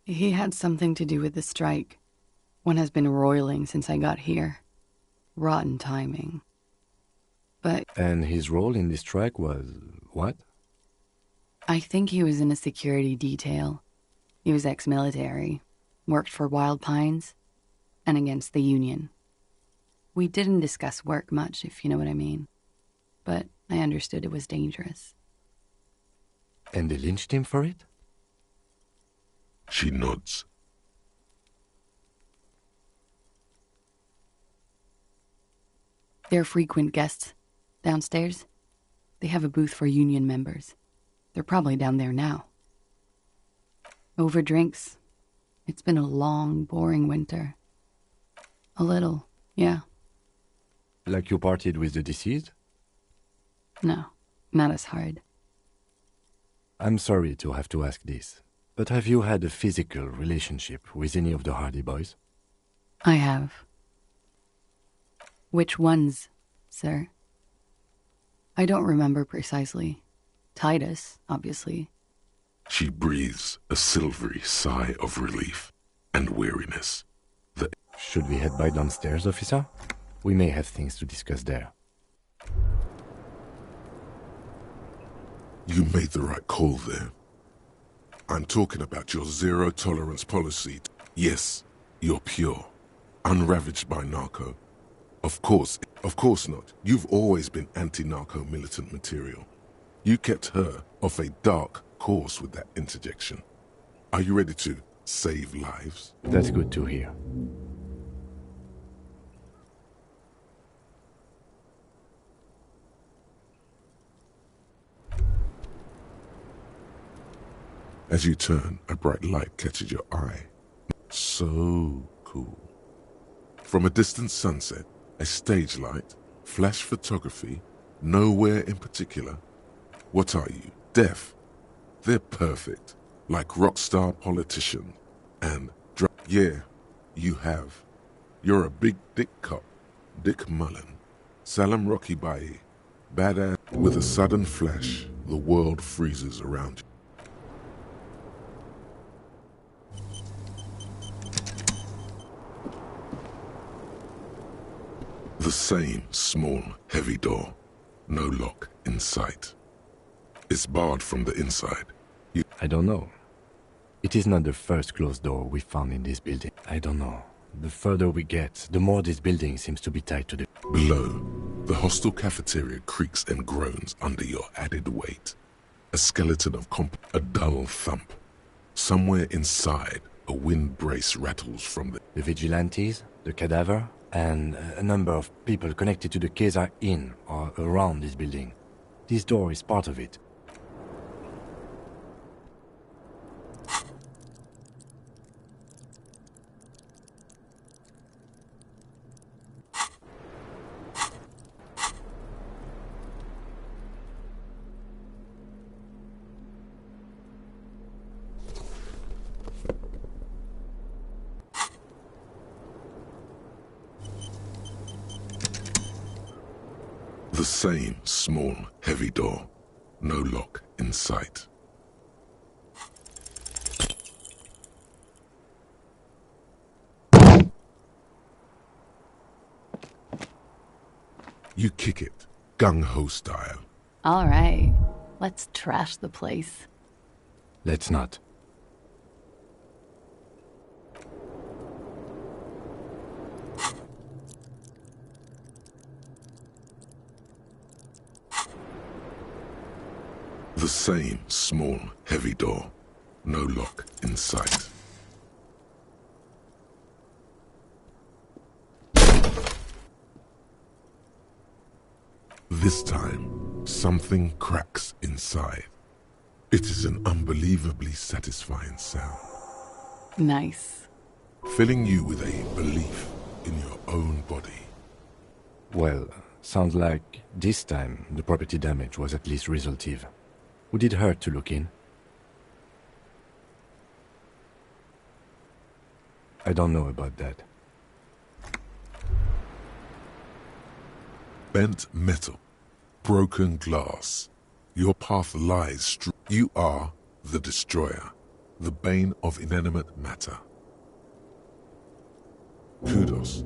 He had something to do with the strike. One has been roiling since I got here. Rotten timing. But... And his role in this strike was... what? I think he was in a security detail. He was ex-military, worked for Wild Pines, and against the Union. We didn't discuss work much, if you know what I mean. But I understood it was dangerous. And they lynched him for it? She nods. They're frequent guests downstairs. They have a booth for Union members. They're probably down there now. Over drinks. It's been a long, boring winter. A little, yeah. Like you partied with the deceased? No, not as hard. I'm sorry to have to ask this, but have you had a physical relationship with any of the Hardy Boys? I have. Which ones, sir? I don't remember precisely. Titus, obviously. She breathes a silvery sigh of relief and weariness. Should we head by downstairs, officer? We may have things to discuss there. You made the right call there. I'm talking about your zero-tolerance policy. Yes, you're pure, unravaged by narco. Of course not. You've always been anti-narco militant material. You kept her off a dark course with that interjection. Are you ready to save lives? That's good to hear. As you turn, a bright light catches your eye. So cool. From a distant sunset, a stage light, flash photography, nowhere in particular. What are you, deaf? They're perfect, like rock star politician. And, yeah, you have. You're a big dick cop, Dick Mullen. Salam Rocky Bayi, badass. With a sudden flash, the world freezes around you. The same small, heavy door. No lock in sight. It's barred from the inside. I don't know. It is not the first closed door we found in this building. I don't know. The further we get, the more this building seems to be tied to the... Below, the hostel cafeteria creaks and groans under your added weight. A skeleton of a dull thump. Somewhere inside, a wind brace rattles from the vigilantes, the cadaver, and a number of people connected to the case are in or around this building. This door is part of it. The same small, heavy door. No lock in sight. You kick it, gung-ho style. All right, let's trash the place. Let's not. The same small, heavy door. No lock in sight. This time, something cracks inside. It is an unbelievably satisfying sound. Nice. Filling you with a belief in your own body. Well, sounds like this time the property damage was at least resolutive. Would it hurt to look in? I don't know about that. Bent metal, broken glass. Your path lies. You are the destroyer. the bane of inanimate matter. Kudos.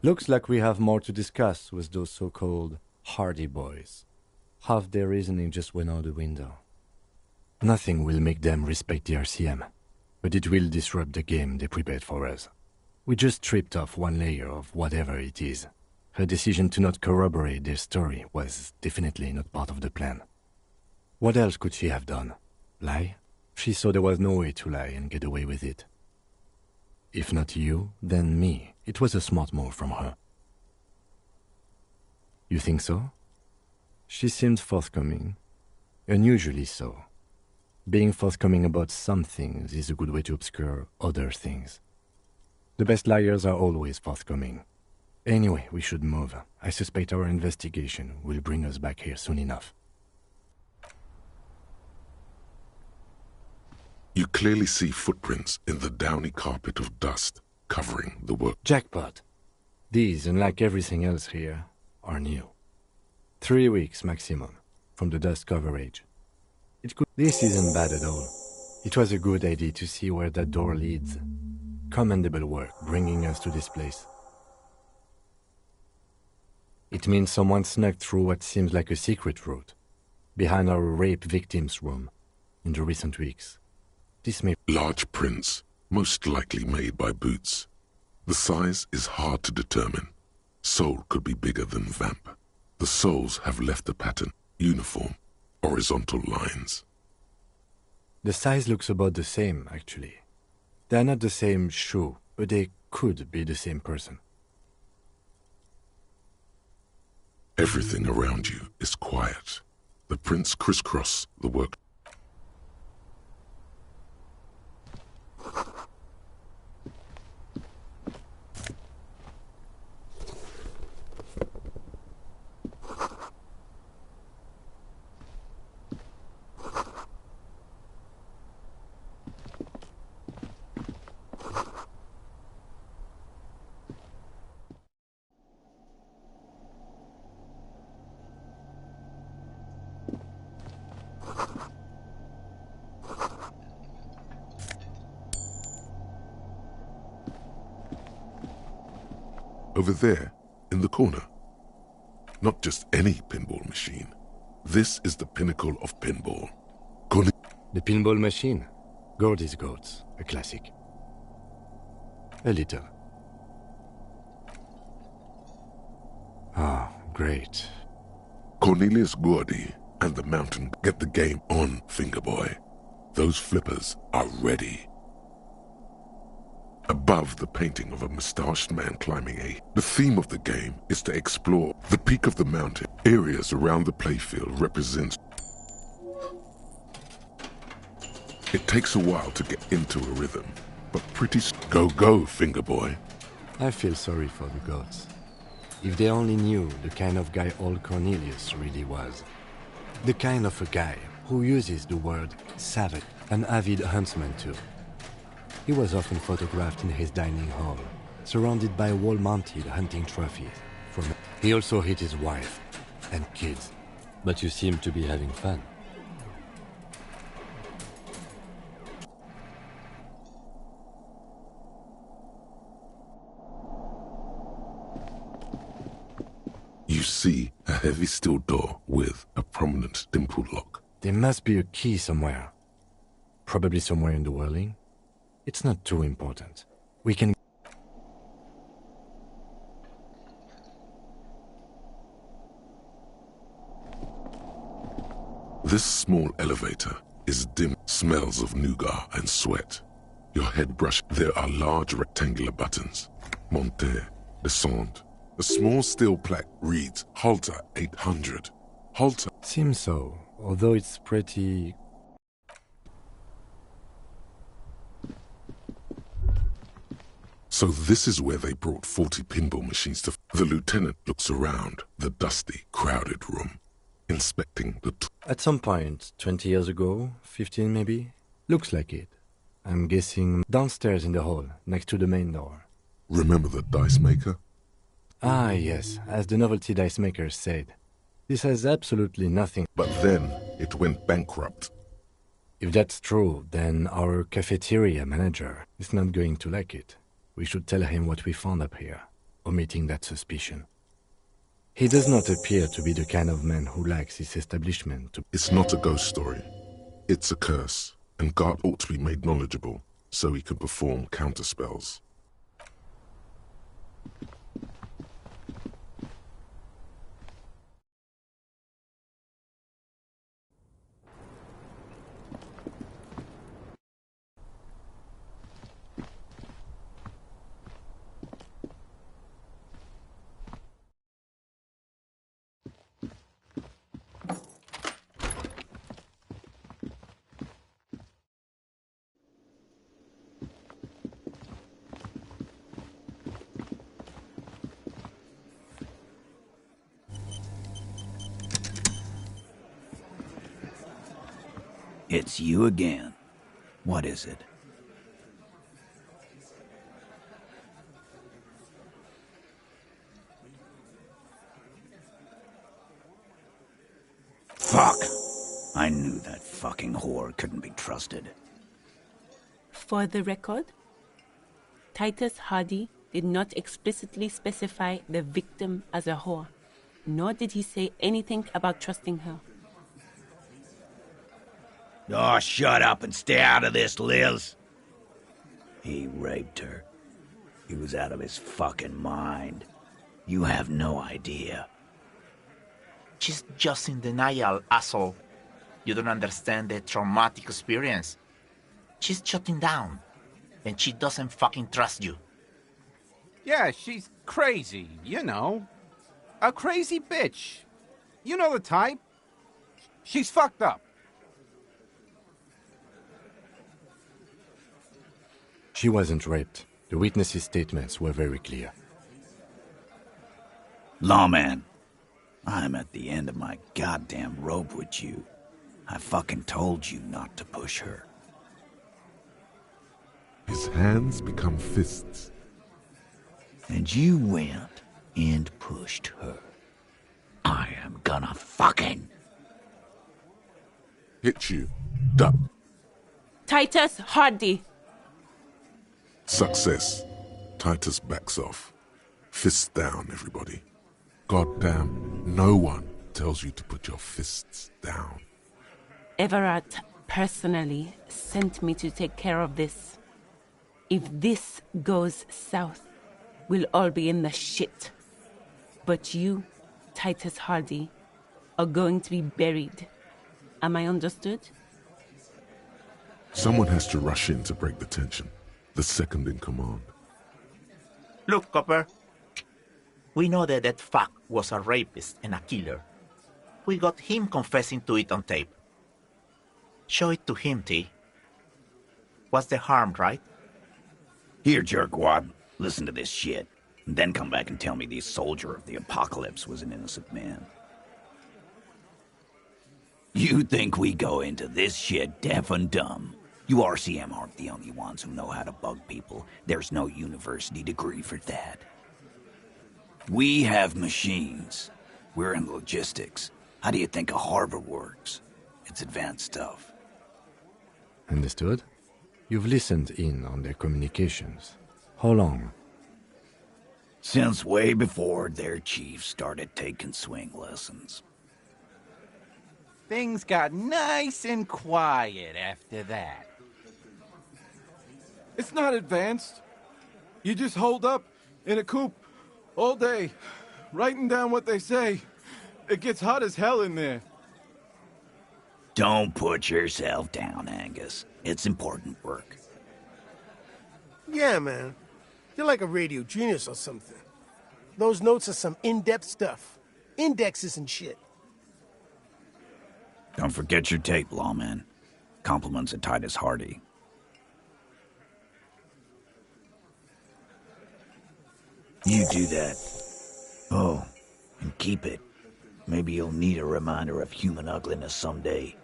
Looks like we have more to discuss with those so-called Hardy Boys. Half their reasoning just went out the window. Nothing will make them respect the RCM, but it will disrupt the game they prepared for us. We just stripped off one layer of whatever it is. Her decision to not corroborate their story was definitely not part of the plan. What else could she have done? Lie? She saw there was no way to lie and get away with it. If not you, then me. It was a smart move from her. You think so? She seemed forthcoming. Unusually so. Being forthcoming about some things is a good way to obscure other things. The best liars are always forthcoming. Anyway, we should move. I suspect our investigation will bring us back here soon enough. You clearly see footprints in the downy carpet of dust covering the work. Jackpot. These, unlike everything else here, are new. 3 weeks maximum from the dust coverage. This isn't bad at all. It was a good idea to see where that door leads. Commendable work bringing us to this place. It means someone snuck through what seems like a secret route, behind our rape victim's room, in the recent weeks. This may... Large prints, most likely made by boots. The size is hard to determine. Sole could be bigger than vamp. The soles have left a pattern, uniform, horizontal lines. The size looks about the same, actually. They're not the same shoe, but they could be the same person. Everything around you is quiet. The prints crisscross the work. Over there, in the corner. Not just any pinball machine. This is the pinnacle of pinball. The pinball machine. Gordy's Goats, a classic. A little. Ah, great. Cornelius Gordy and the Mountain get the game on, Fingerboy. Those flippers are ready. Above the painting of a mustached man climbing the theme of the game is to explore the peak of the mountain. Areas around the playfield represent. It takes a while to get into a rhythm, but pretty go, Fingerboy. I feel sorry for the goats. If they only knew the kind of guy old Cornelius really was. The kind of a guy who uses the word savage, an avid huntsman too. He was often photographed in his dining hall, surrounded by wall-mounted hunting trophies. He also hit his wife and kids. But you seem to be having fun. You see a heavy steel door with a prominent dimple lock. There must be a key somewhere. Probably somewhere in the whirling. It's not too important. We can... This small elevator is dim, smells of nougat and sweat. Your head brush. There are large rectangular buttons. Monter, descend. A small steel plaque reads Halter 800. Halter. Seems so, although it's pretty... So this is where they brought 40 pinball machines to... The lieutenant looks around the dusty, crowded room. inspecting the At some point, 20 years ago, 15 maybe? Looks like it. I'm guessing downstairs in the hall, next to the main door. Remember the dice maker? Ah, yes, as the novelty dice makers said. This has absolutely nothing. But then it went bankrupt. If that's true, then our cafeteria manager is not going to like it. We should tell him what we found up here, omitting that suspicion. He does not appear to be the kind of man who likes his establishment to... It's not a ghost story. It's a curse, and Gart ought to be made knowledgeable so he can perform counterspells. It's you again. What is it? Fuck! I knew that fucking whore couldn't be trusted. For the record, Titus Hardy did not explicitly specify the victim as a whore, nor did he say anything about trusting her. Oh, shut up and stay out of this, Liz. He raped her. He was out of his fucking mind. You have no idea. She's just in denial, asshole. You don't understand the traumatic experience. She's shutting down, and she doesn't fucking trust you. Yeah, she's crazy, you know. A crazy bitch. You know the type. She's fucked up. She wasn't raped. The witnesses' statements were very clear. Lawman, I'm at the end of my goddamn rope with you. I fucking told you not to push her. His hands become fists. And you went and pushed her. I am gonna fucking... Hit you. Duck. Titus Hardy! Success. Titus backs off. Fists down, everybody. Goddamn, no one tells you to put your fists down. Everard personally sent me to take care of this. If this goes south, we'll all be in the shit. But you, Titus Hardy, are going to be buried. Am I understood? Someone has to rush in to break the tension. The second in command. Look, Copper. We know that that fuck was a rapist and a killer. We got him confessing to it on tape. Show it to him, T. What's the harm, right? Here, jerkwad, listen to this shit, and then come back and tell me the soldier of the apocalypse was an innocent man. You think we go into this shit deaf and dumb? You RCM aren't the only ones who know how to bug people. There's no university degree for that. We have machines. We're in logistics. How do you think a harbor works? It's advanced stuff. Understood? You've listened in on their communications. How long? Since way before their chief started taking swing lessons. Things got nice and quiet after that. It's not advanced. You just hold up in a coop all day, writing down what they say. It gets hot as hell in there. Don't put yourself down, Angus. It's important work. Yeah, man. You're like a radio genius or something. Those notes are some in-depth stuff. Indexes and shit. Don't forget your tape, lawman. Compliments of Titus Hardy. You do that. Oh, and keep it. Maybe you'll need a reminder of human ugliness someday.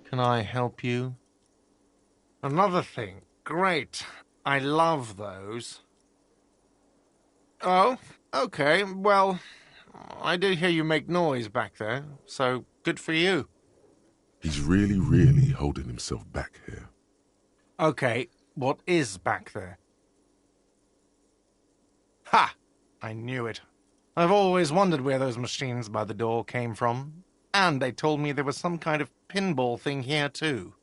Can I help you? Another thing. Great. I love those. Oh, okay. Well, I did hear you make noise back there, so good for you. He's really holding himself back here. Okay, what is back there? Ha! I knew it. I've always wondered where those machines by the door came from. And they told me there was some kind of pinball thing here, too.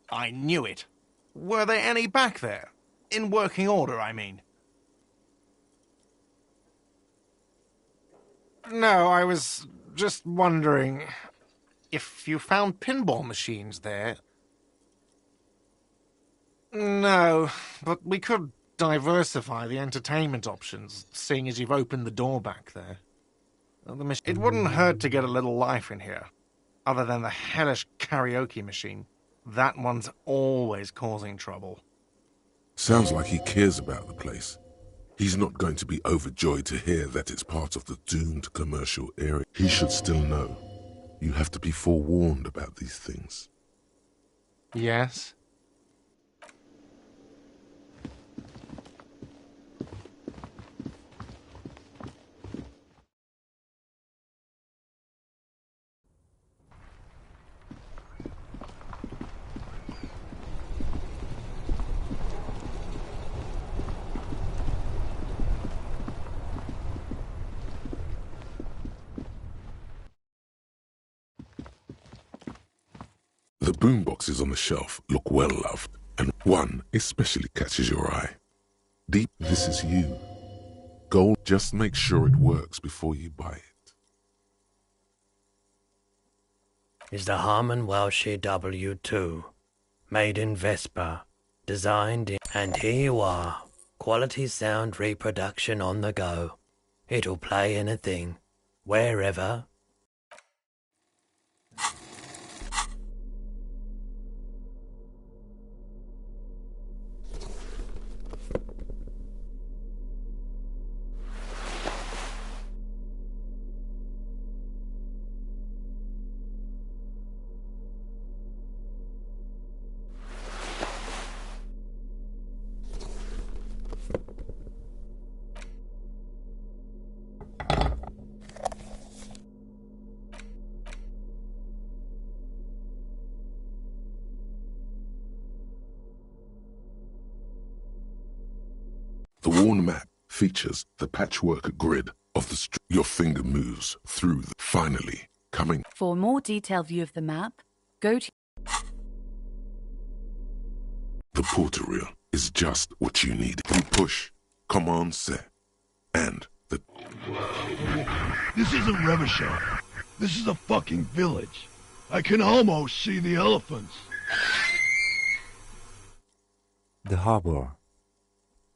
I knew it. Were there any back there? In working order, I mean. No, I was just wondering if you found pinball machines there. No, but we could diversify the entertainment options, seeing as you've opened the door back there. It wouldn't hurt to get a little life in here, other than the hellish karaoke machine. That one's always causing trouble. Sounds like he cares about the place. He's not going to be overjoyed to hear that it's part of the doomed commercial area. He should still know. You have to be forewarned about these things. Yes? The boomboxes on the shelf look well loved, and one especially catches your eye. Deep, this is you. Gold, just make sure it works before you buy it. Is the Harman Welshie W2, made in Vespa, designed in... And here you are, quality sound reproduction on the go. It'll play anything, wherever. The worn map features the patchwork grid of the street. Your finger moves through the... Finally, coming... For a more detailed view of the map, go to... The porter reel is just what you need. You push, command set, and the... This isn't Revachol. This is a fucking village. I can almost see the elephants. The harbor.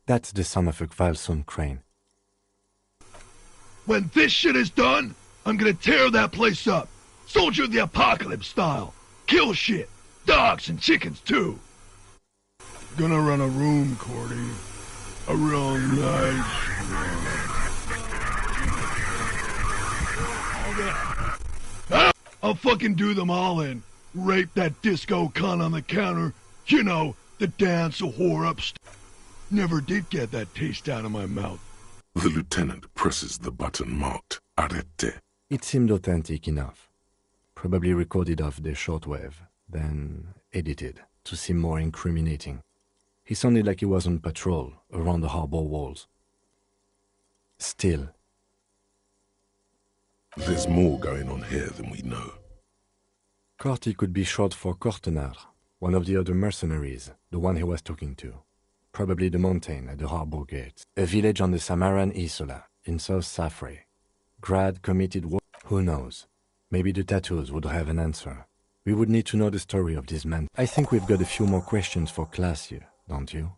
That's the son of a Kvalson crane. When this shit is done, I'm gonna tear that place up. Soldier of the Apocalypse style. Kill shit. Dogs and chickens too. Gonna run a room, Cordy. A real nice one. I'll fucking do them all in. Rape that disco cunt on the counter. You know, the dance a whore up Never did get that taste out of my mouth. The lieutenant presses the button marked Arrête. It seemed authentic enough. Probably recorded off the shortwave, then edited to seem more incriminating. He sounded like he was on patrol around the harbor walls. Still. There's more going on here than we know. Corty could be short for Cortenard, one of the other mercenaries, the one he was talking to. Probably the mountain at the harbor gate. A village on the Samaran Isola, in South Safre. Grad committed war. Who knows? Maybe the tattoos would have an answer. We would need to know the story of this man. I think we've got a few more questions for class here, don't you?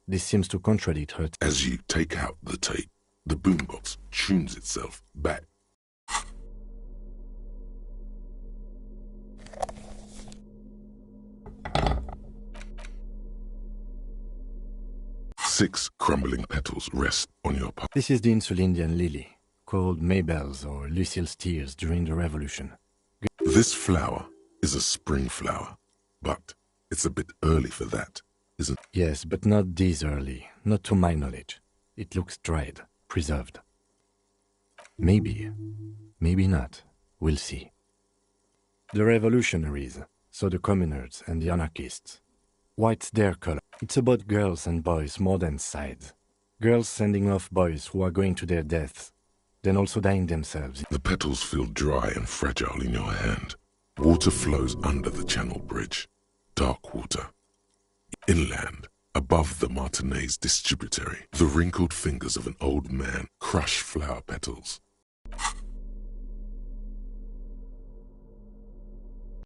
This seems to contradict her. As you take out the tape, the boombox tunes itself back. 6 crumbling petals rest on your palm. This is the Insulindian lily, called Mabel's or Lucille's tears during the Revolution. This flower is a spring flower, but it's a bit early for that, isn't it? Yes, but not this early, not to my knowledge. It looks dried, preserved. Maybe, maybe not. We'll see. The revolutionaries, so the communards and the anarchists. White's their color. It's about girls and boys more than sides. Girls sending off boys who are going to their deaths, then also dying themselves. The petals feel dry and fragile in your hand. Water flows under the channel bridge. Dark water. Inland, above the Martinez distributary, the wrinkled fingers of an old man crush flower petals.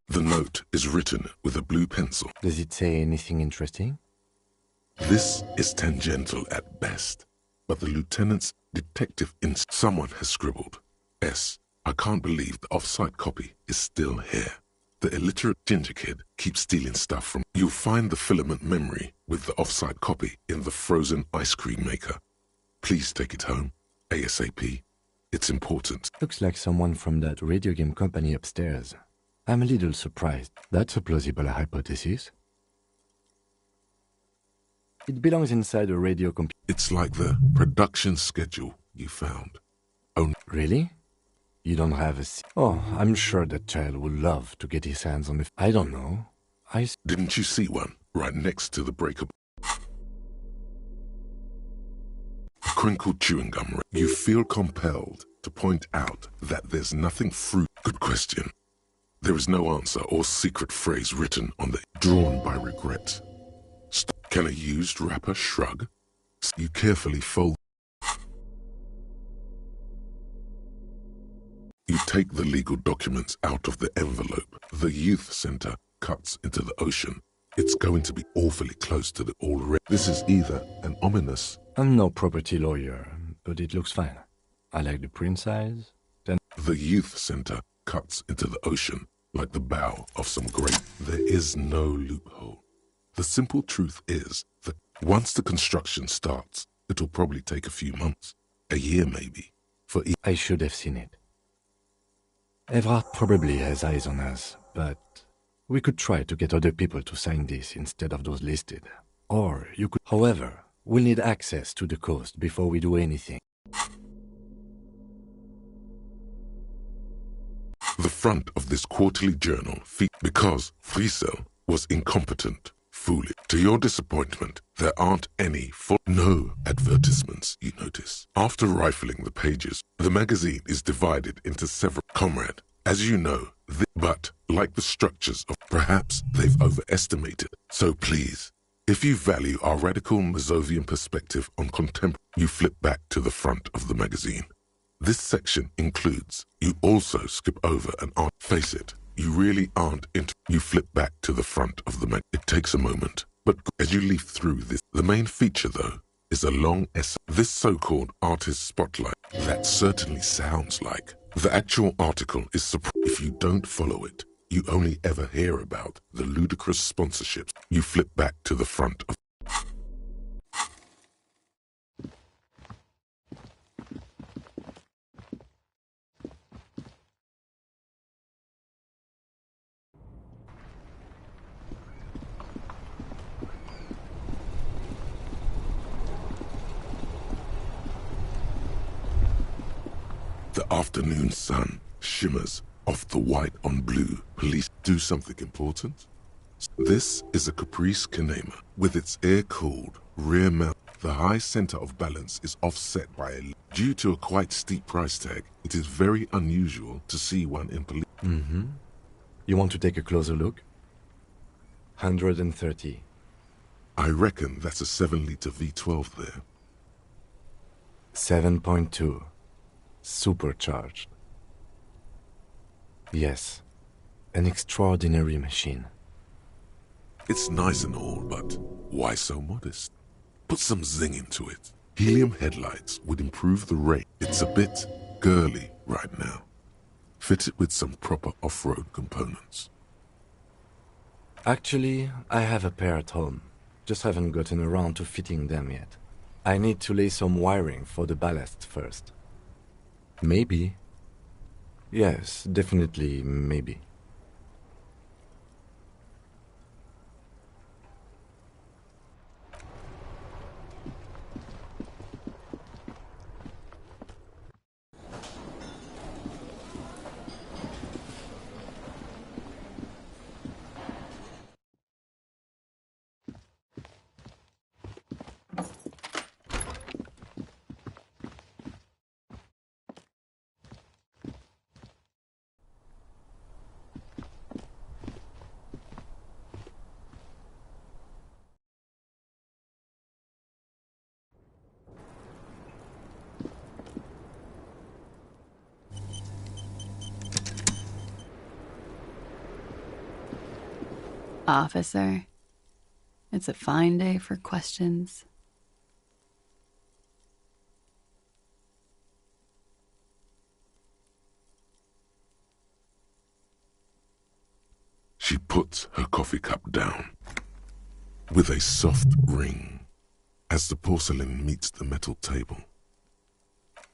The note is written with a blue pencil. Does it say anything interesting? This is tangential at best, but the lieutenant's detective instinct. Someone has scribbled, S. I can't believe the off-site copy is still here. The illiterate ginger kid keeps stealing stuff from. You'll find the filament memory with the off-site copy in the frozen ice cream maker. Please take it home, ASAP. It's important. Looks like someone from that radio game company upstairs. I'm a little surprised. That's a plausible hypothesis. It belongs inside a radio computer. It's like the production schedule you found. Oh, really? You don't have a... Oh, I'm sure that child would love to get his hands on it. I don't know. Didn't you see one right next to the breakable? Crinkled chewing gum. You feel compelled to point out that there's nothing fruit. Good question. There is no answer or secret phrase written on the drawn by regret. Can a used wrapper shrug? You carefully fold. You take the legal documents out of the envelope. The youth center cuts into the ocean. It's going to be awfully close to the already. This is either an ominous... I'm no property lawyer, but it looks fine. I like the print size. Then the youth center cuts into the ocean like the bow of some great... There is no loophole. The simple truth is that once the construction starts, it'll probably take a few months, a year maybe, for... I should have seen it. Everard probably has eyes on us, but we could try to get other people to sign this instead of those listed. Or you could... However, we'll need access to the coast before we do anything. The front of this quarterly journal because Friesel was incompetent, foolish. To your disappointment, there aren't any no advertisements, you notice. After rifling the pages, the magazine is divided into several. Comrade, as you know, but like the structures of perhaps they've overestimated. So please, if you value our radical Mazovian perspective on contemporary, you flip back to the front of the magazine. This section includes, you also skip over an art. Face it, you really aren't into. You flip back to the front of the magazine. It takes a moment, but as you leaf through this, the main feature though is a long essay. This so-called artist spotlight, that certainly sounds like. The actual article is if you don't follow it, you only ever hear about the ludicrous sponsorships. You flip back to the front of. The afternoon sun shimmers off the white on blue. Police do something important. This is a Caprice Canema with its air-cooled rear mount. The high center of balance is offset by a... Due to a quite steep price tag, it is very unusual to see one in police. You want to take a closer look? 130. I reckon that's a 7-liter V12 there. 7.2. Supercharged. Yes, an extraordinary machine. It's nice and all, but why so modest? Put some zing into it. Helium headlights would improve the range. It's a bit girly right now. Fit it with some proper off-road components. Actually, I have a pair at home. Just haven't gotten around to fitting them yet. I need to lay some wiring for the ballast first. Maybe. Yes, definitely maybe. Officer, it's a fine day for questions. She puts her coffee cup down with a soft ring as the porcelain meets the metal table.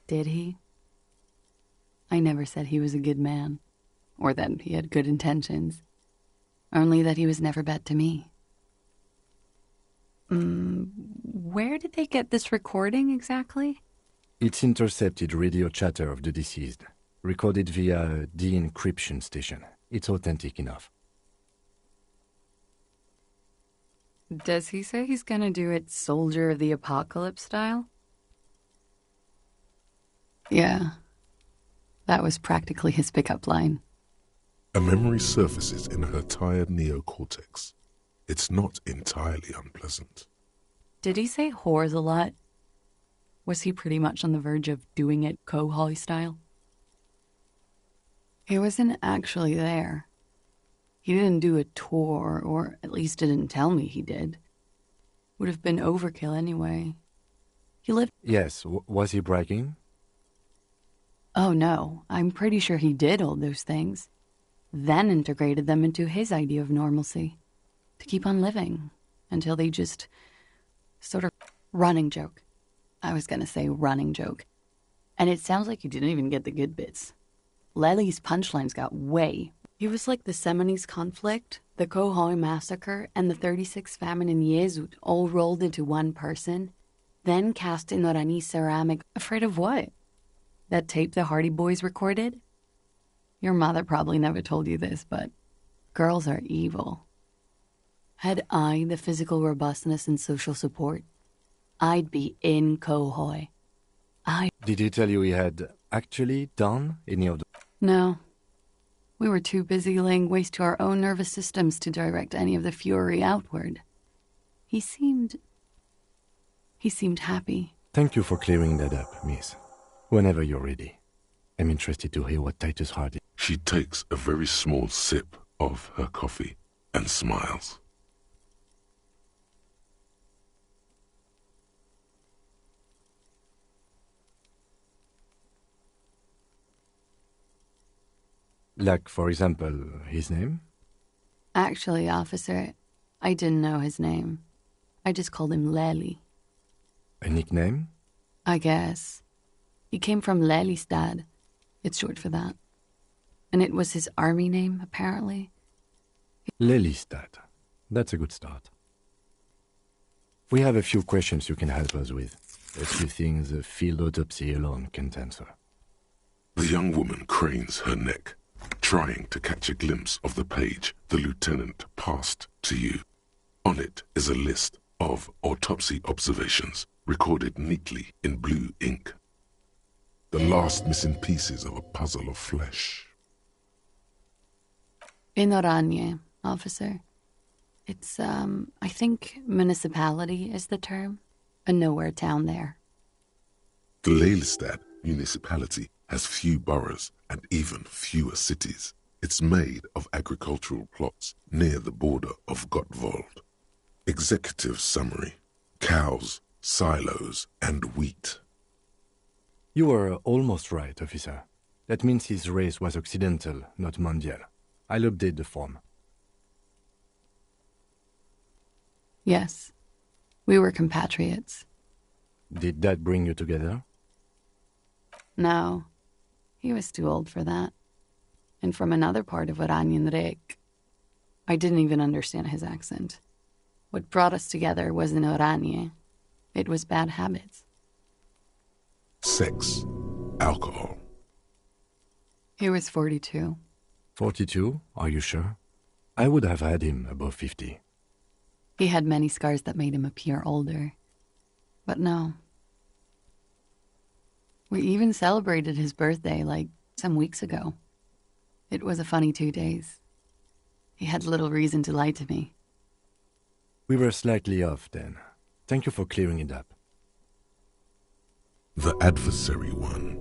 Did he? I never said he was a good man, or that he had good intentions. Only that he was never bad to me. Where did they get this recording exactly? It's intercepted radio chatter of the deceased, recorded via a de-encryption station. It's authentic enough. Does he say he's gonna do it Soldier of the Apocalypse style? Yeah. That was practically his pickup line. A memory surfaces in her tired neocortex. It's not entirely unpleasant. Did he say whores a lot? Was he pretty much on the verge of doing it Kohoi style? He wasn't actually there. He didn't do a tour, or at least didn't tell me he did. Would have been overkill anyway. He lived... Yes, was he bragging? Oh no, I'm pretty sure he did all those things. Then integrated them into his idea of normalcy. To keep on living. Until they just... sort of... running joke. I was gonna say running joke. And it sounds like you didn't even get the good bits. Lely's punchlines got way... He was like the Seminoles conflict, the Kohoi massacre, and the 36 famine in Yezut all rolled into one person, then cast in Orani ceramic. Afraid of what? That tape the Hardy Boys recorded? Your mother probably never told you this, but girls are evil. Had I the physical robustness and social support, I'd be in Kohoi. Did he tell you he had actually done any of the... No. We were too busy laying waste to our own nervous systems to direct any of the fury outward. He seemed happy. Thank you for clearing that up, miss. Whenever you're ready. I'm interested to hear what Titus Hardy... She takes a very small sip of her coffee and smiles. Like, for example, his name? Actually, officer, I didn't know his name. I just called him Lely. A nickname? I guess. He came from Lelystad. It's short for that. And it was his army name, apparently. Lelystad. That's a good start. We have a few questions you can help us with. A few things a field autopsy alone can't answer. The young woman cranes her neck, trying to catch a glimpse of the page the lieutenant passed to you. On it is a list of autopsy observations recorded neatly in blue ink. The last missing pieces of a puzzle of flesh. In Oranje, officer. It's, I think municipality is the term. A nowhere town there. The Lelystad municipality has few boroughs and even fewer cities. It's made of agricultural plots near the border of Gottwald. Executive summary: cows, silos, and wheat. You were almost right, officer. That means his race was occidental, not mondial. I'll update the form. Yes, We were compatriots. Did that bring you together? No. He was too old for that. And from another part of Oranien. I didn't even understand his accent. What brought us together wasn't Oranje. It was bad habits. Sex. Alcohol. He was 42. 42? Are you sure? I would have had him above 50. He had many scars that made him appear older. But no. We even celebrated his birthday, like, some weeks ago. It was a funny 2 days. He had little reason to lie to me. We were slightly off then. Thank you for clearing it up. The adversary one.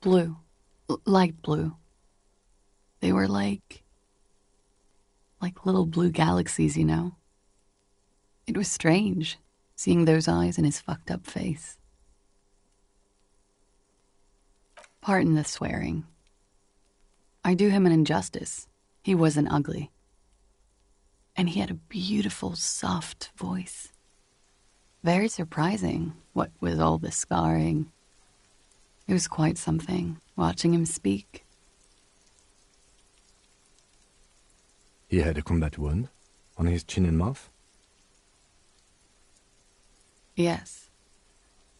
Blue. Light blue. They were like little blue galaxies, you know? It was strange, seeing those eyes in his fucked up face. Pardon the swearing. I do him an injustice. He wasn't ugly. And he had a beautiful, soft voice. Very surprising, what with all the scarring. It was quite something, watching him speak. He had a combat wound on his chin and mouth? Yes.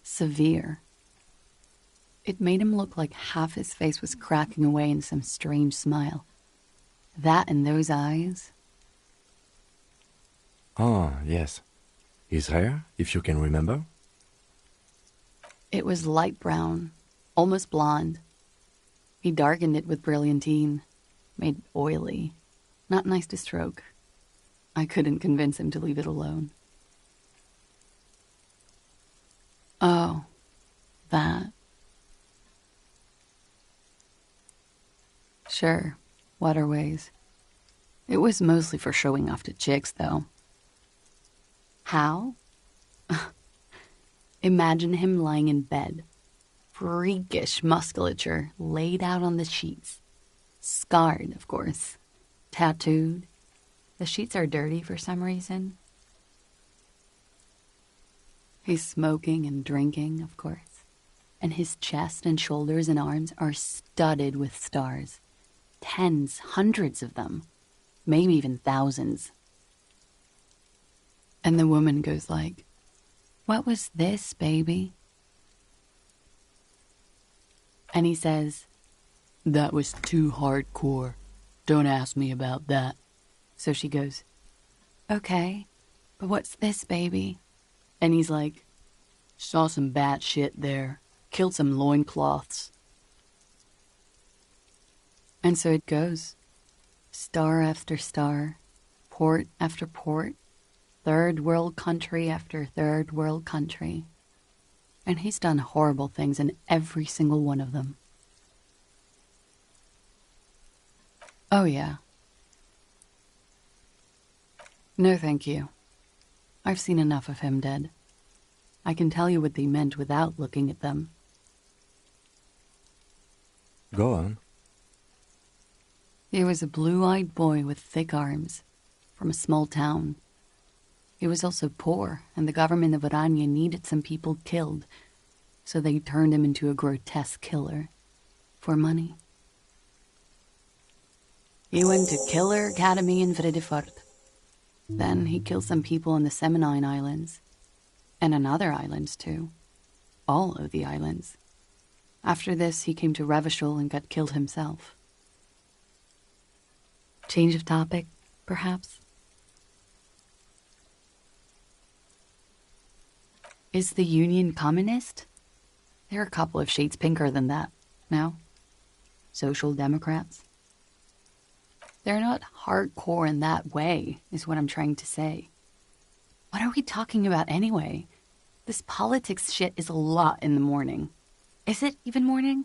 Severe. It made him look like half his face was cracking away in some strange smile. That and those eyes. Ah, yes. His hair, if you can remember? It was light brown, almost blonde. He darkened it with brilliantine, made it oily. Not nice to stroke. I couldn't convince him to leave it alone. Oh, that. Sure, waterways. It was mostly for showing off to chicks, though. How? Imagine him lying in bed. Freakish musculature laid out on the sheets. Scarred, of course. Tattooed. The sheets are dirty for some reason. He's smoking and drinking, of course. And his chest and shoulders and arms are studded with stars. Tens, hundreds of them. Maybe even thousands. And the woman goes like, "What was this, baby?" And he says, "That was too hardcore. Don't ask me about that." So she goes, "Okay, but what's this, baby?" And he's like, "Saw some bat shit there. Killed some loincloths." And so it goes. Star after star, port after port, third world country after third world country. And he's done horrible things in every single one of them. Oh, yeah. No, thank you. I've seen enough of him dead. I can tell you what they meant without looking at them. Go on. He was a blue-eyed boy with thick arms, from a small town. He was also poor, and the government of Oranje needed some people killed, so they turned him into a grotesque killer. For money. He went to Killer Academy in Vredefort. Then he killed some people on the Semenine Islands. And on other islands, too. All of the islands. After this, he came to Revachol and got killed himself. Change of topic, perhaps? Is the Union communist? They're a couple of shades pinker than that, no? Social Democrats? They're not hardcore in that way, is what I'm trying to say. What are we talking about anyway? This politics shit is a lot in the morning. Is it even morning?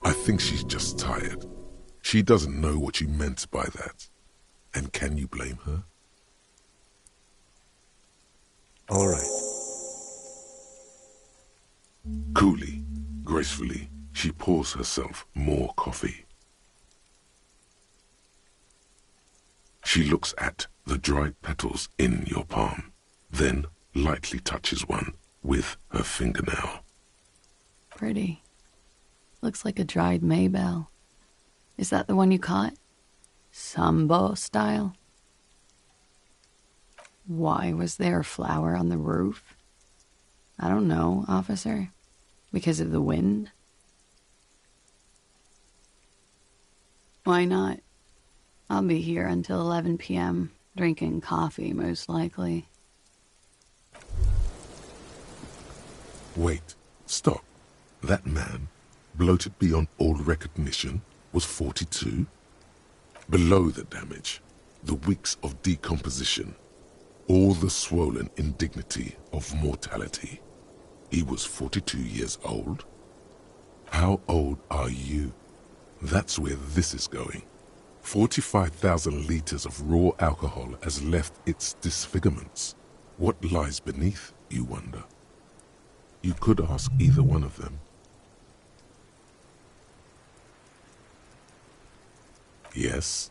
I think she's just tired. She doesn't know what you meant by that. And can you blame her? All right. Coolly, gracefully, she pours herself more coffee. She looks at the dried petals in your palm, then lightly touches one with her fingernail. Pretty. Looks like a dried maybell. Is that the one you caught? Sambo style? Why was there a flower on the roof? I don't know, officer. Because of the wind? Why not? I'll be here until 11 p.m., drinking coffee, most likely. Wait, stop. That man, bloated beyond all recognition, was 42? Below the damage, the weeks of decomposition, all the swollen indignity of mortality. He was 42 years old? How old are you? That's where this is going. 45,000 liters of raw alcohol has left its disfigurements. What lies beneath, you wonder? You could ask either one of them. Yes?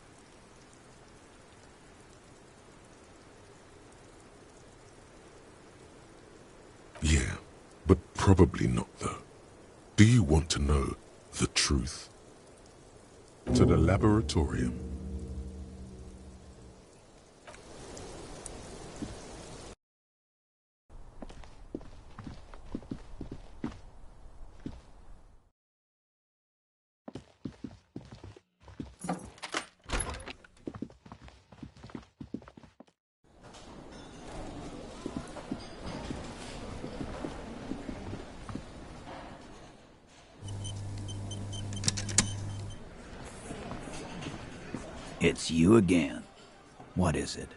Yeah, but probably not though. Do you want to know the truth? To the laboratorium. It's you again. What is it?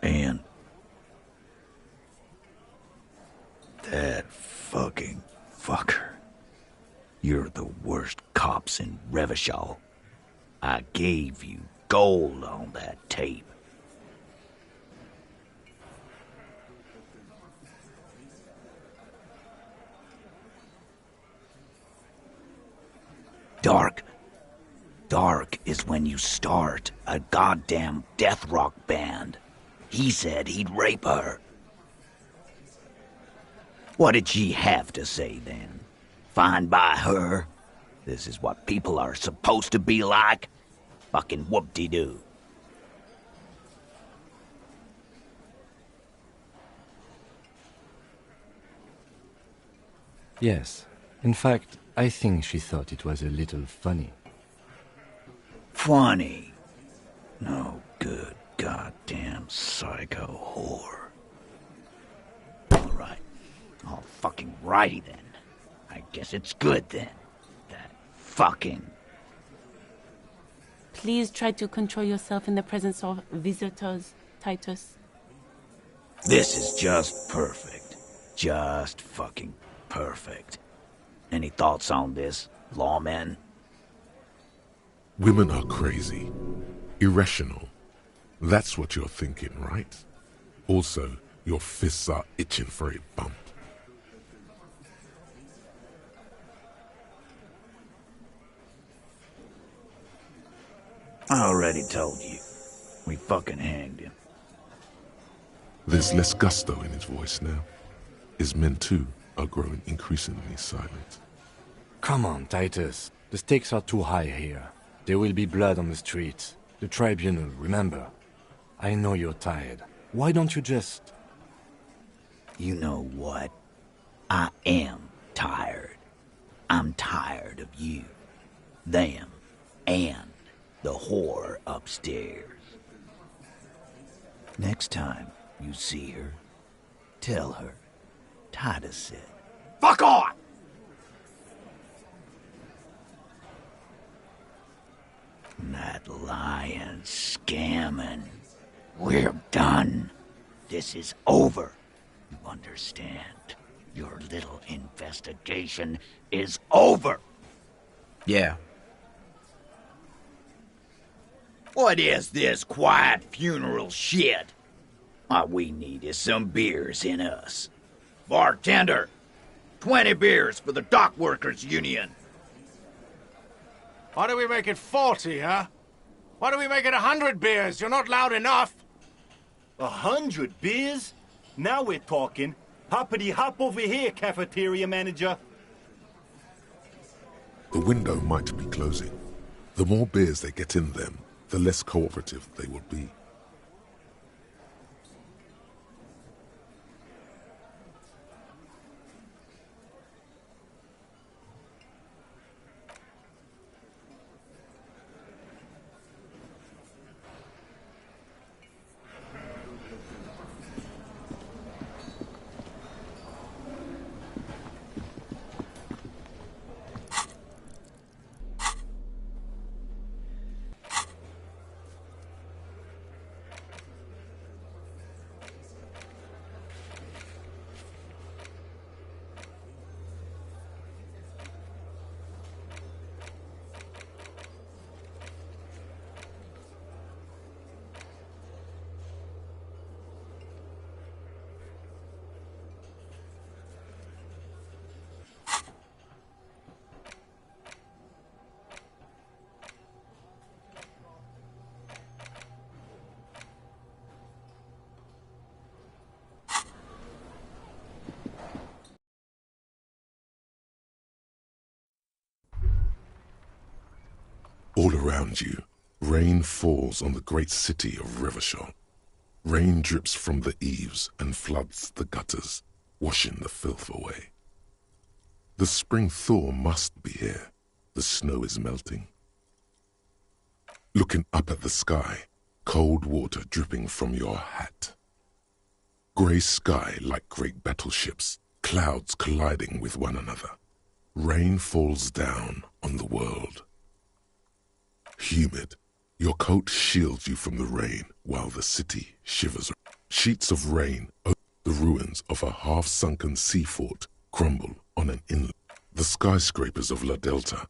And that fucking fucker. You're the worst cops in Revachol. I gave you gold on that tape. Dark is when you start a goddamn death rock band. He said he'd rape her. What did she have to say then? Fine by her? This is what people are supposed to be like? Fucking whoop-de-doo. Yes. In fact, I think she thought it was a little funny. Funny? No good goddamn psycho whore. Alright. All fucking righty then. I guess it's good then. That fucking... Please try to control yourself in the presence of visitors, Titus. This is just perfect. Just fucking perfect. Any thoughts on this, lawmen? Women are crazy. Irrational. That's what you're thinking, right? Also, your fists are itching for a bump. I already told you. We fucking hanged him. There's less gusto in his voice now. His men, too, are growing increasingly silent. Come on, Titus. The stakes are too high here. There will be blood on the streets. The tribunal, remember. I know you're tired. Why don't you just... You know what? I am tired. I'm tired of you, them, and the whore upstairs. Next time you see her, tell her Titus said, "Fuck on!" That lying, scamming. We're done. This is over. You understand? Your little investigation is over. Yeah. What is this quiet funeral shit? All we need is some beers in us. Bartender, 20 beers for the Dock Workers Union. Why do we make it 40, huh? Why do we make it 100 beers? You're not loud enough. 100 beers? Now we're talking. Hoppity hop over here, cafeteria manager. The window might be closing. The more beers they get in them, the less cooperative they will be. All around you, rain falls on the great city of Rivershore. Rain drips from the eaves and floods the gutters, washing the filth away. The spring thaw must be here. The snow is melting. Looking up at the sky, cold water dripping from your hat. Grey sky like great battleships, clouds colliding with one another. Rain falls down on the world. Humid, your coat shields you from the rain while the city shivers. Sheets of rain over the ruins of a half-sunken sea fort crumble on an inlet. The skyscrapers of La Delta.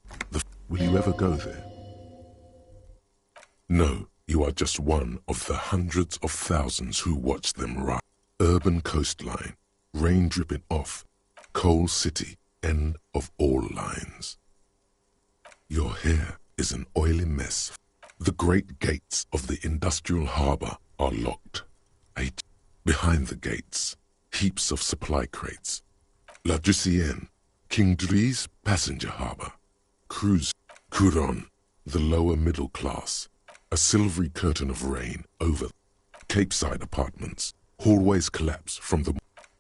Will you ever go there? No, you are just one of the hundreds of thousands who watch them rise. Urban coastline, rain dripping off, coal city, end of all lines. Your hair is an oily mess. The great gates of the industrial harbor are locked. Behind the gates, heaps of supply crates. La Drusienne, King Dries passenger harbor. Cruise, Couron, the lower middle class. A silvery curtain of rain over Capeside apartments. Hallways collapse from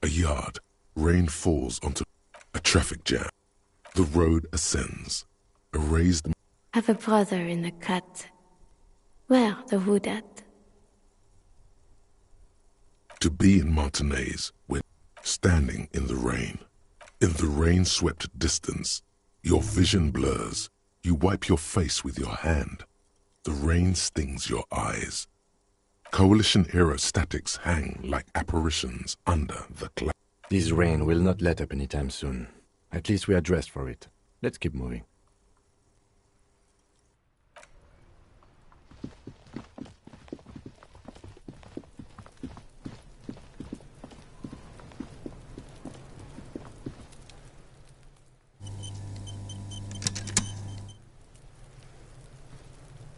a yard. Rain falls onto a traffic jam. The road ascends. A raised Have a brother in the cut. Where the wood at? To be in Martinez, when standing in the rain-swept distance, your vision blurs. You wipe your face with your hand. The rain stings your eyes. Coalition aerostatics hang like apparitions under the cloud. This rain will not let up anytime soon. At least we are dressed for it. Let's keep moving.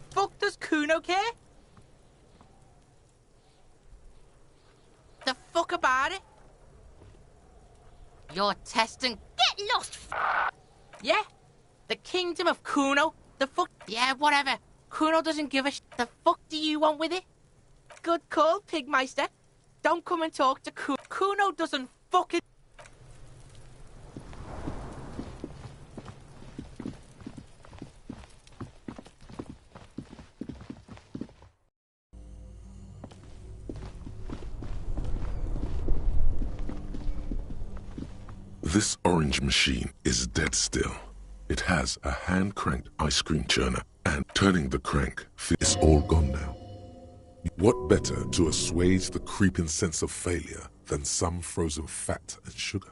Fuck does Kuno care? The fuck about it? You're testing. Get lost! Yeah? The kingdom of Kuno? The fuck? Yeah, whatever. Kuno doesn't give a The fuck do you want with it? Good call, Pigmeister. Don't come and talk to Kuno. Kuno doesn't fucking. This orange machine is dead still. It has a hand-cranked ice cream churner, and turning the crank is all gone now. What better to assuage the creeping sense of failure than some frozen fat and sugar?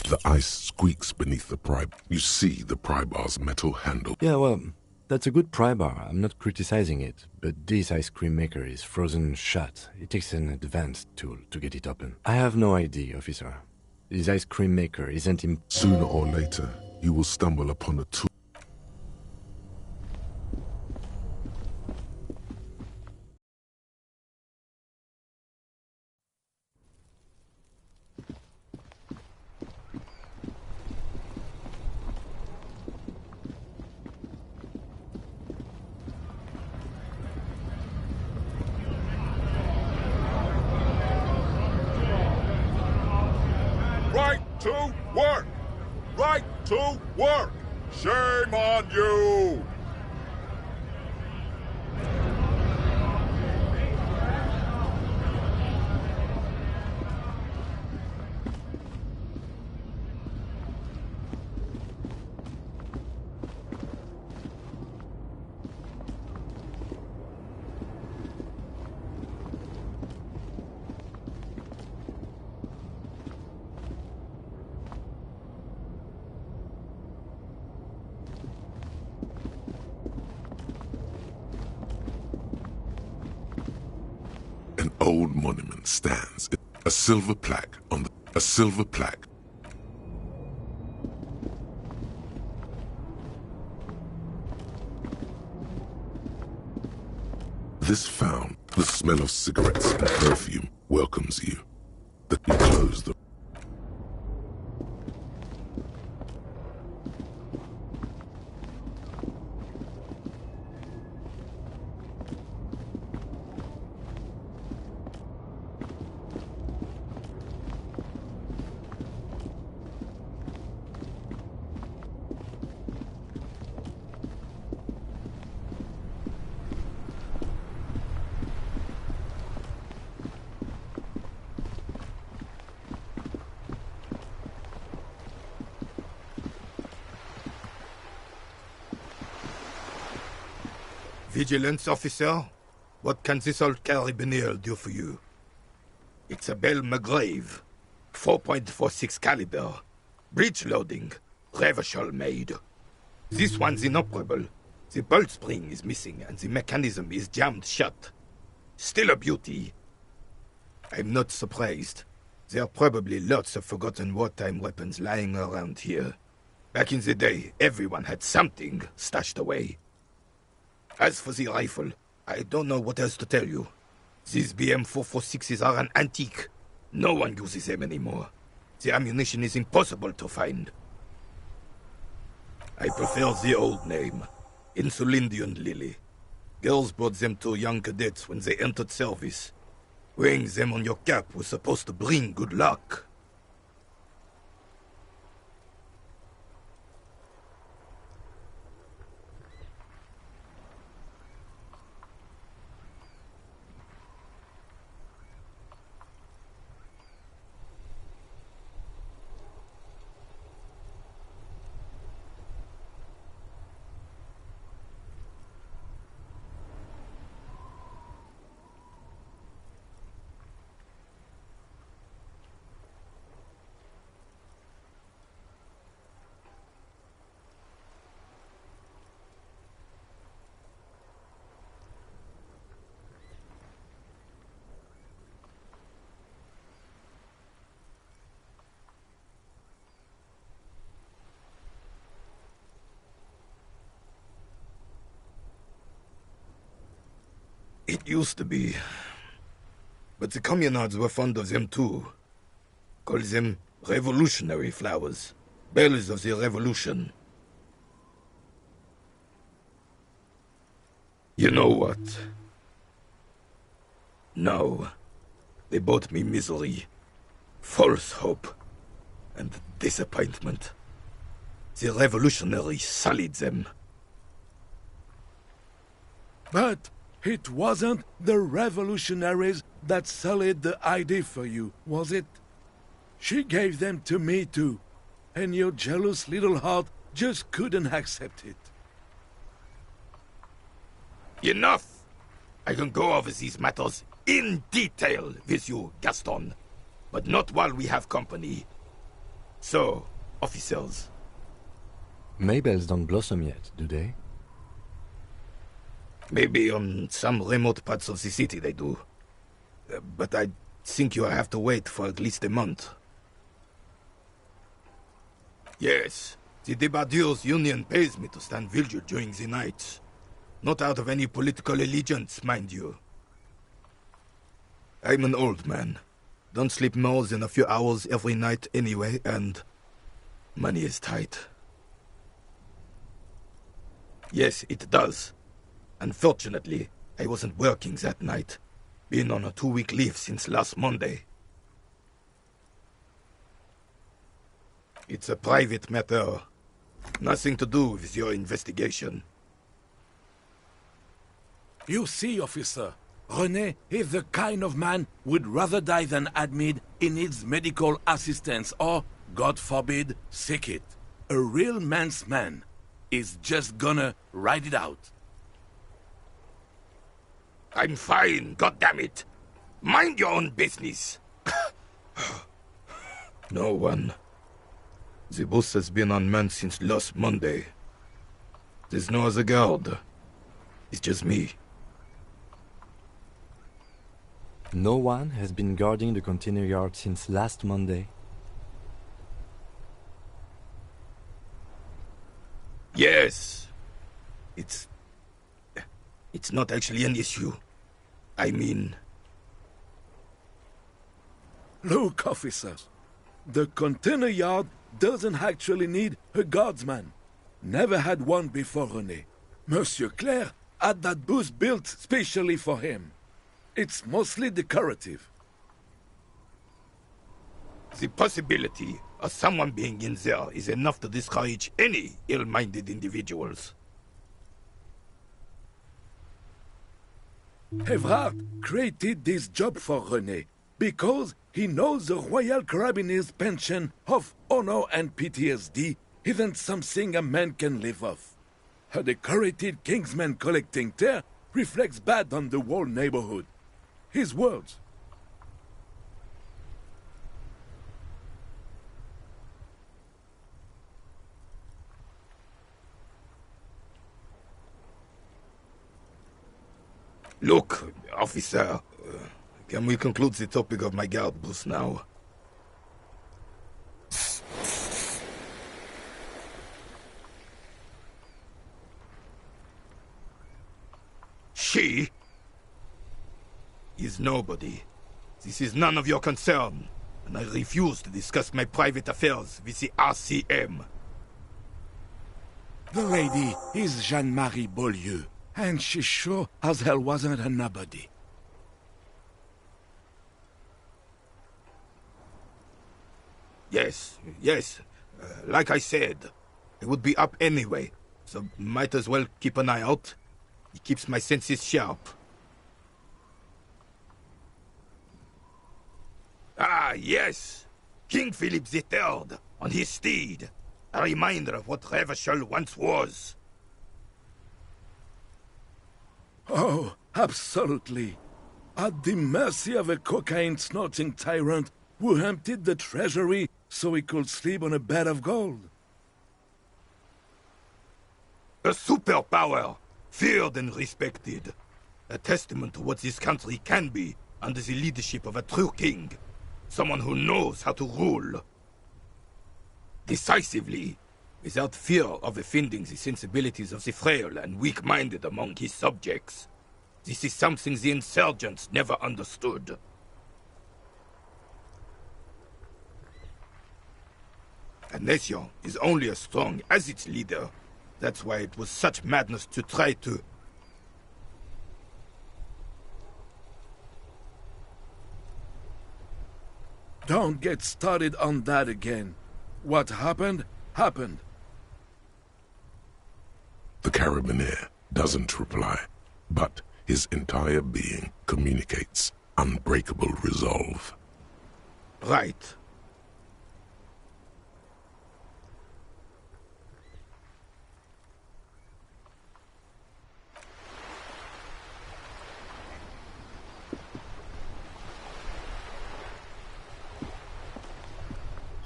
The ice squeaks beneath the pry. You see the pry bar's metal handle. Yeah, well, that's a good pry bar. I'm not criticizing it, but this ice cream maker is frozen shut. It takes an advanced tool to get it open. I have no idea, officer. His ice cream maker isn't him. Sooner or later, you will stumble upon a tool. Right to work! Right to work! Shame on you! An old monument stands. A silver plaque on the... A silver plaque. This found, the smell of cigarettes and perfume welcomes you. That you close the... Vigilance officer, what can this old carabiner do for you? It's a Bell McGrave, 4.46 caliber, breech loading, Revachol made. This one's inoperable. The bolt spring is missing and the mechanism is jammed shut. Still a beauty. I'm not surprised. There are probably lots of forgotten wartime weapons lying around here. Back in the day, everyone had something stashed away. As for the rifle, I don't know what else to tell you. These BM-446s are an antique. No one uses them anymore. The ammunition is impossible to find. I prefer the old name, Insulindian Lily. Girls bought them to young cadets when they entered service. Wearing them on your cap was supposed to bring good luck. It used to be. But the communards were fond of them too. Call them revolutionary flowers. Bells of the revolution. You know what? No. They brought me misery, false hope, and disappointment. The revolutionaries sullied them. But it wasn't the revolutionaries that sullied the ID for you, was it? She gave them to me too, and your jealous little heart just couldn't accept it. Enough! I can go over these matters in detail with you, Gaston, but not while we have company. So, officers. Maybells don't blossom yet, do they? Maybe on some remote parts of the city they do. But I think you'll have to wait for at least a month. Yes, the Debardeurs Union pays me to stand vigil during the nights. Not out of any political allegiance, mind you. I'm an old man. Don't sleep more than a few hours every night anyway, and money is tight. Yes, it does. Unfortunately, I wasn't working that night. Been on a 2-week leave since last Monday. It's a private matter. Nothing to do with your investigation. You see, officer, René is the kind of man who'd rather die than admit he needs medical assistance or, God forbid, seek it. A real man's man is just gonna ride it out. I'm fine, goddammit. Mind your own business. No one. The boss has been unmanned since last Monday. There's no other guard. It's just me. No one has been guarding the container yard since last Monday. Yes. It's not actually an issue. I mean... Look, officers. The container yard doesn't actually need a guardsman. Never had one before René. Monsieur Claire had that booth built specially for him. It's mostly decorative. The possibility of someone being in there is enough to discourage any ill-minded individuals. Evrard created this job for René because he knows the Royal Carabiniers' pension of honor and PTSD isn't something a man can live off. A decorated Kingsman collecting tear reflects bad on the whole neighborhood. His words. Look, officer, can we conclude the topic of my guard booth now? She is nobody. This is none of your concern, and I refuse to discuss my private affairs with the RCM. The lady is Jeanne-Marie Beaulieu, and she sure as hell wasn't a nobody. Yes, like I said, I would be up anyway, so might as well keep an eye out. It keeps my senses sharp. Ah, yes! King Philip III, on his steed. A reminder of what Revachol once was. Oh, absolutely. At the mercy of a cocaine-snorting tyrant who emptied the treasury so he could sleep on a bed of gold. A superpower, feared and respected. A testament to what this country can be under the leadership of a true king. Someone who knows how to rule. Decisively, without fear of offending the sensibilities of the frail and weak-minded among his subjects. This is something the insurgents never understood. A nation is only as strong as its leader. That's why it was such madness to try to... Don't get started on that again. What happened, happened. The Carabinier doesn't reply, but his entire being communicates unbreakable resolve. Right.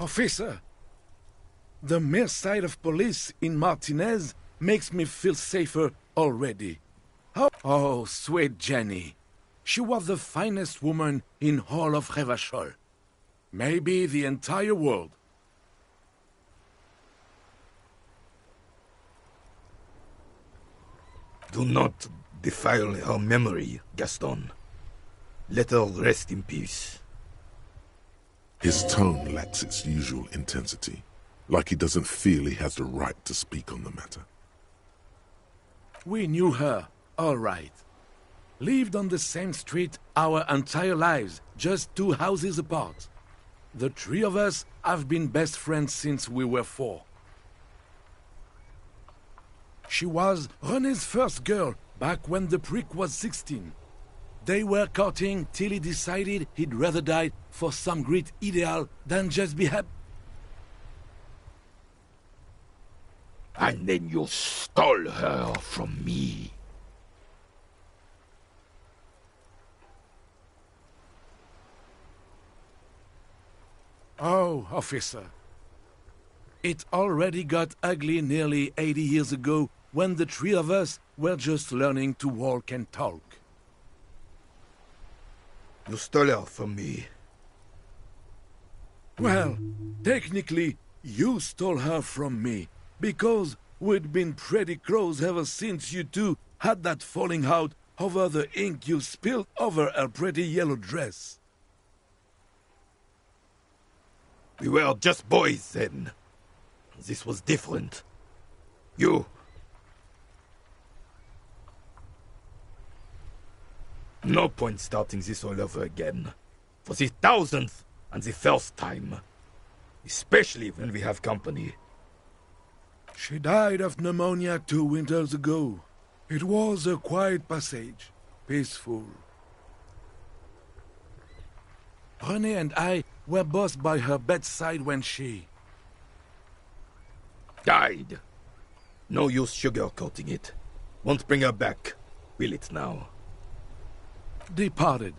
Officer, the mere sight of police in Martinez makes me feel safer already. Oh, sweet Jenny. She was the finest woman in all of Revachol. Maybe the entire world. Do not defile her memory, Gaston. Let her rest in peace. His tone lacks its usual intensity, like he doesn't feel he has the right to speak on the matter. We knew her, all right. Lived on the same street our entire lives, just 2 houses apart. The 3 of us have been best friends since we were 4. She was René's first girl, back when the prick was 16. They were courting till he decided he'd rather die for some great ideal than just be happy. And then you stole her from me. Oh, officer. It already got ugly nearly 80 years ago when the 3 of us were just learning to walk and talk. You stole her from me. Well, technically, you stole her from me, because we'd been pretty close ever since you two had that falling out over the ink you spilled over her pretty yellow dress. We were just boys then. This was different. You... No point starting this all over again. For the 1000th and the first time. Especially when we have company. She died of pneumonia 2 winters ago. It was a quiet passage, peaceful. René and I were both by her bedside when she... died. No use sugarcoating it. Won't bring her back, will it now? Departed.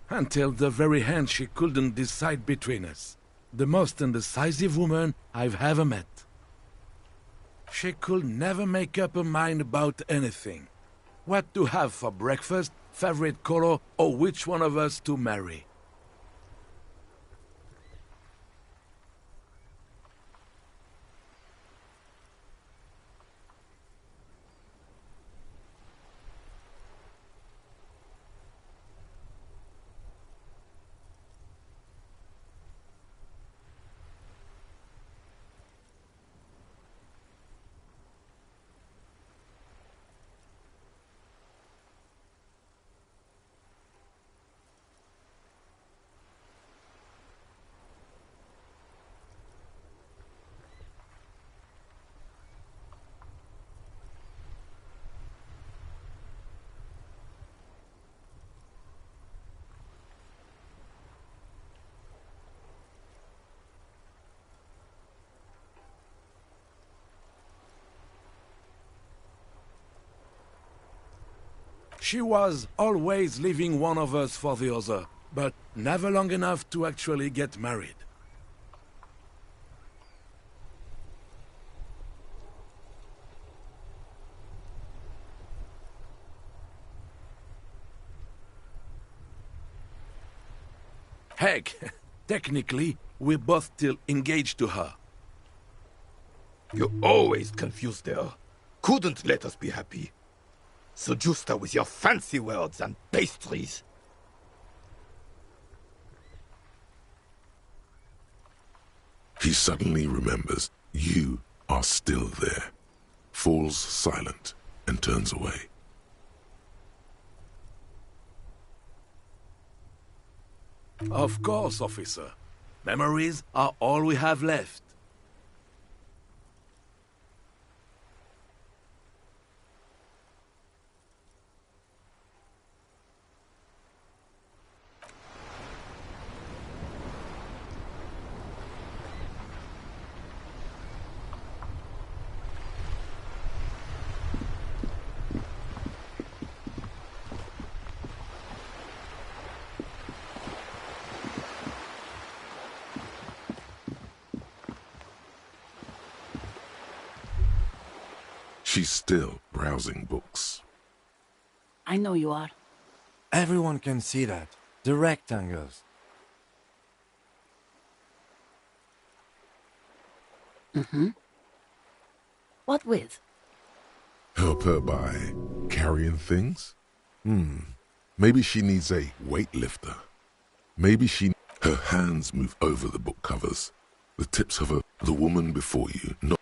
Until the very end she couldn't decide between us. The most indecisive woman I've ever met. She could never make up her mind about anything. What to have for breakfast, favorite color, or which one of us to marry. She was always leaving one of us for the other, but never long enough to actually get married. Heck, technically, we're both still engaged to her. You always confused her. Couldn't let us be happy. Seduced her with your fancy words and pastries. He suddenly remembers you are still there, falls silent, and turns away. Of course, officer. Memories are all we have left. She's still browsing books. I know you are. Everyone can see that. The rectangles. Mm-hmm. What with? Help her by carrying things? Maybe she needs a weightlifter. Maybe her hands move over the book covers. The tips of the woman before you, not...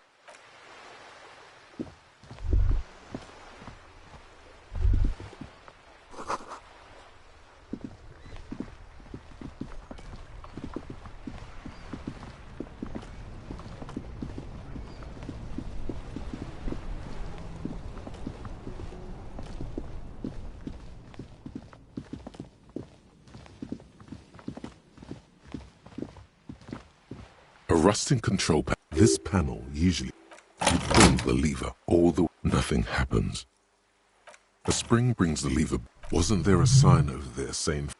A rusting control panel. This panel, usually, you pull the lever all the way. Nothing happens. A spring brings the lever. Wasn't there a sign over there saying...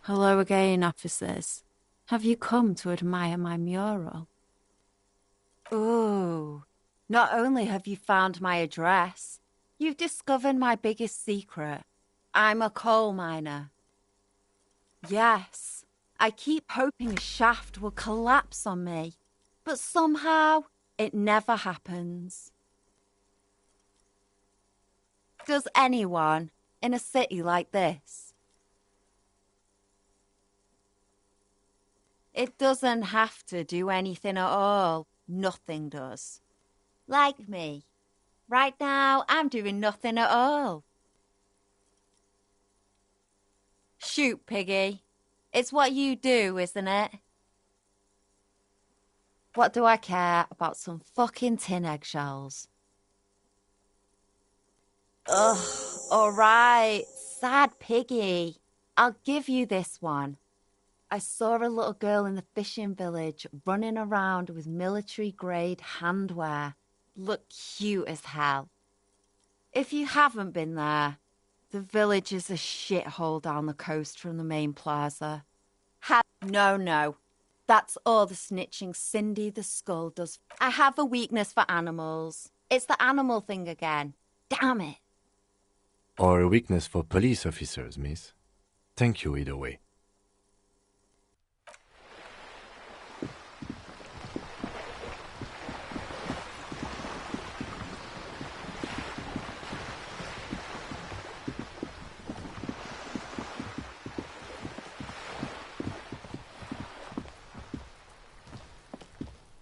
Hello again, officers. Have you come to admire my mural? Ooh, not only have you found my address, you've discovered my biggest secret. I'm a coal miner. Yes, I keep hoping a shaft will collapse on me, but somehow it never happens. Does anyone in a city like this? It doesn't have to do anything at all. Nothing does. Like me. Right now, I'm doing nothing at all. Shoot, Piggy. It's what you do, isn't it? What do I care about some fucking tin eggshells? Ugh, alright. Sad Piggy. I'll give you this one. I saw a little girl in the fishing village running around with military-grade handwear. Looked cute as hell. If you haven't been there, the village is a shithole down the coast from the main plaza. No. That's all the snitching Cindy the Skull does. I have a weakness for animals. It's the animal thing again. Damn it. Or a weakness for police officers, miss. Thank you either way.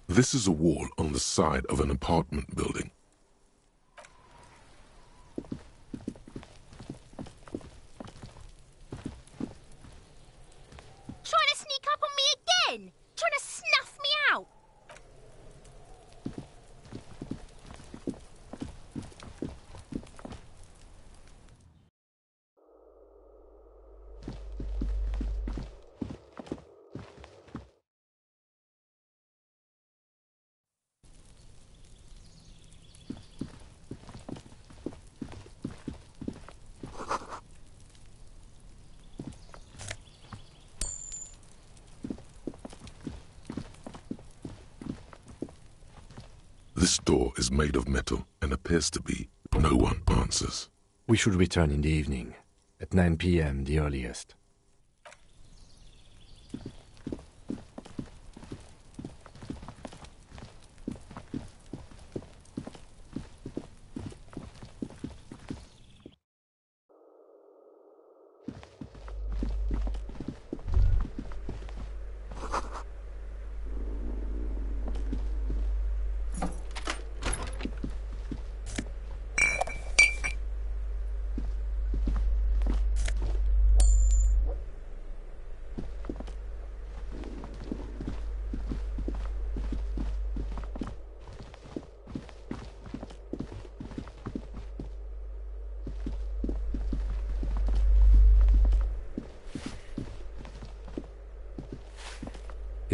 This is a wall on the side of an apartment building. Trying to sneak up on me again? Trying to snuff me out? This door is made of metal and appears to be. No one answers. We should return in the evening, at 9 p.m. the earliest.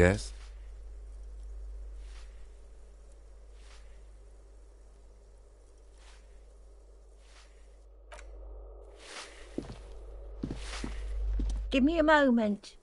Yes? Give me a moment.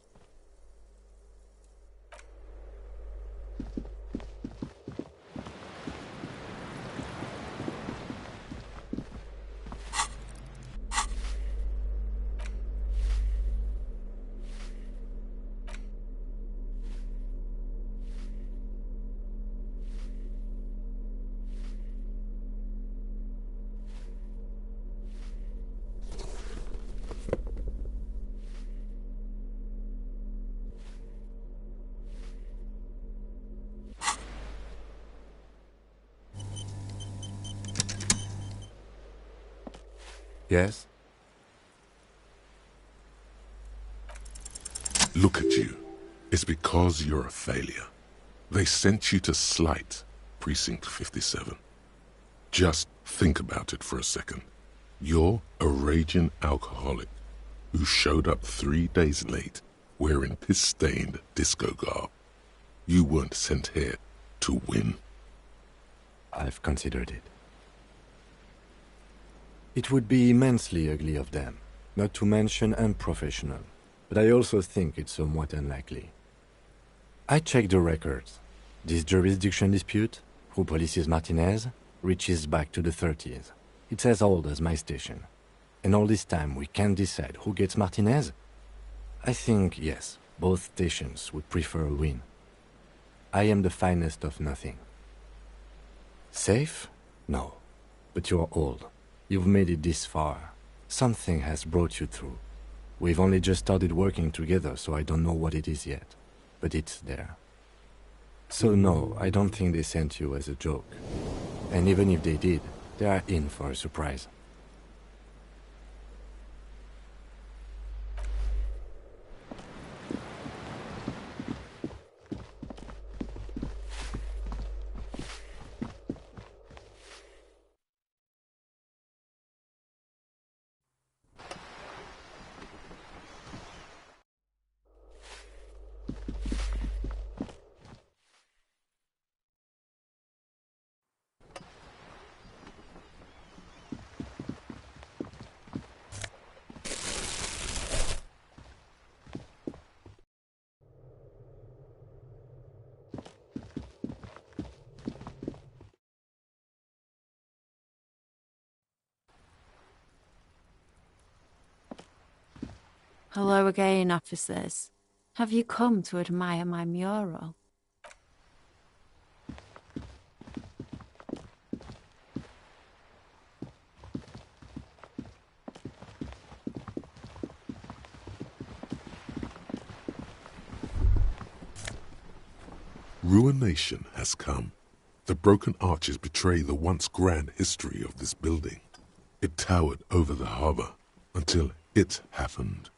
Yes? Look at you. It's because you're a failure. They sent you to Slight, Precinct 57. Just think about it for a second. You're a raging alcoholic who showed up 3 days late wearing piss-stained disco garb. You weren't sent here to win. I've considered it. It would be immensely ugly of them, not to mention unprofessional, but I also think it's somewhat unlikely. I checked the records. This jurisdiction dispute, who polices Martinez, reaches back to the 30s. It's as old as my station. And all this time we can't decide who gets Martinez? I think, yes, both stations would prefer a win. I am the finest of nothing. Safe? No. But you're old. You've made it this far. Something has brought you through. We've only just started working together, so I don't know what it is yet. But it's there. So no, I don't think they sent you as a joke. And even if they did, they are in for a surprise. Hello again, officers. Have you come to admire my mural? Ruination has come. The broken arches betray the once grand history of this building. It towered over the harbor until it happened.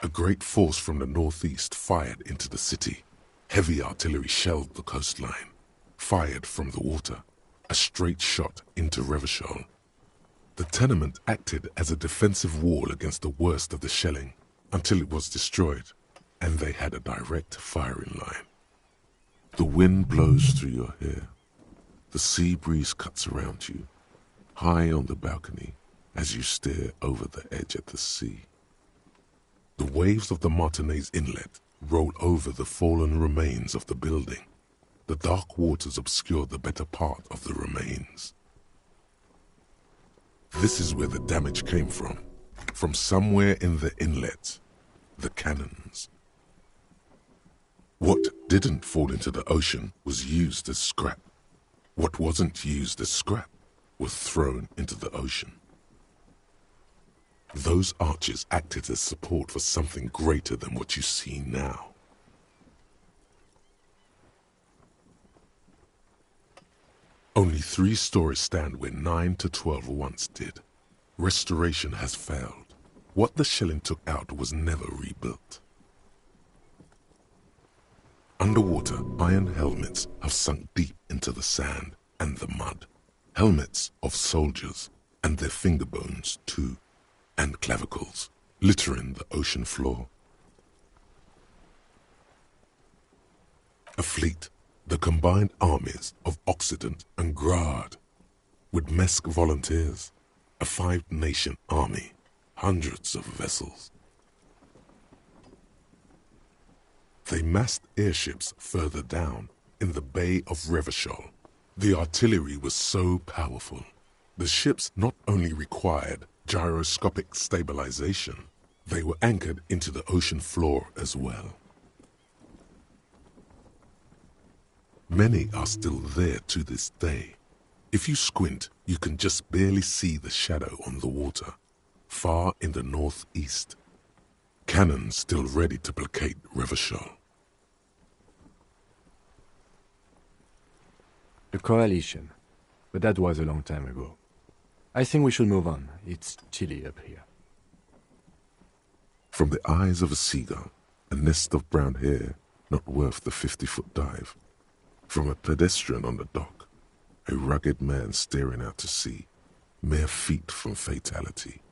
A great force from the northeast fired into the city. Heavy artillery shelled the coastline. Fired from the water, a straight shot into Revachol. The tenement acted as a defensive wall against the worst of the shelling until it was destroyed, and they had a direct firing line. The wind blows through your hair. The sea breeze cuts around you, high on the balcony as you stare over the edge at the sea. The waves of the Martinez Inlet roll over the fallen remains of the building. The dark waters obscure the better part of the remains. This is where the damage came from somewhere in the inlet, the cannons. What didn't fall into the ocean was used as scrap. What wasn't used as scrap was thrown into the ocean. Those arches acted as support for something greater than what you see now. Only 3 stories stand where 9 to 12 once did. Restoration has failed. What the shelling took out was never rebuilt. Underwater, iron helmets have sunk deep into the sand and the mud. Helmets of soldiers, and their finger bones too, and clavicles, littering the ocean floor. A fleet, the combined armies of Occident and Grad, with Mesk volunteers, a 5-nation army, hundreds of vessels. They massed airships further down in the Bay of Revachol. The artillery was so powerful. The ships not only required gyroscopic stabilization, they were anchored into the ocean floor as well. Many are still there to this day. If you squint, you can just barely see the shadow on the water, far in the northeast. Cannons still ready to placate Revachol. The Coalition. But that was a long time ago. I think we should move on. It's chilly up here. From the eyes of a seagull, a nest of brown hair not worth the 50-foot dive. From a pedestrian on the dock, a rugged man staring out to sea, mere feet from fatality.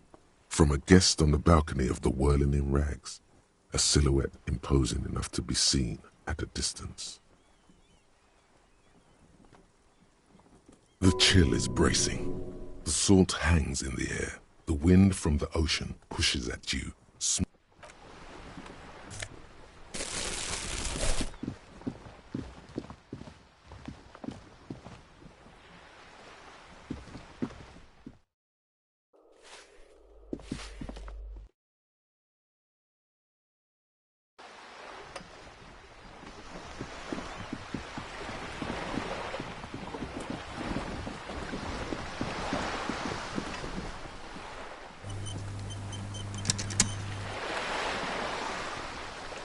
From a guest on the balcony of the Whirling in Rags, a silhouette imposing enough to be seen at a distance. The chill is bracing. The salt hangs in the air. The wind from the ocean pushes at you.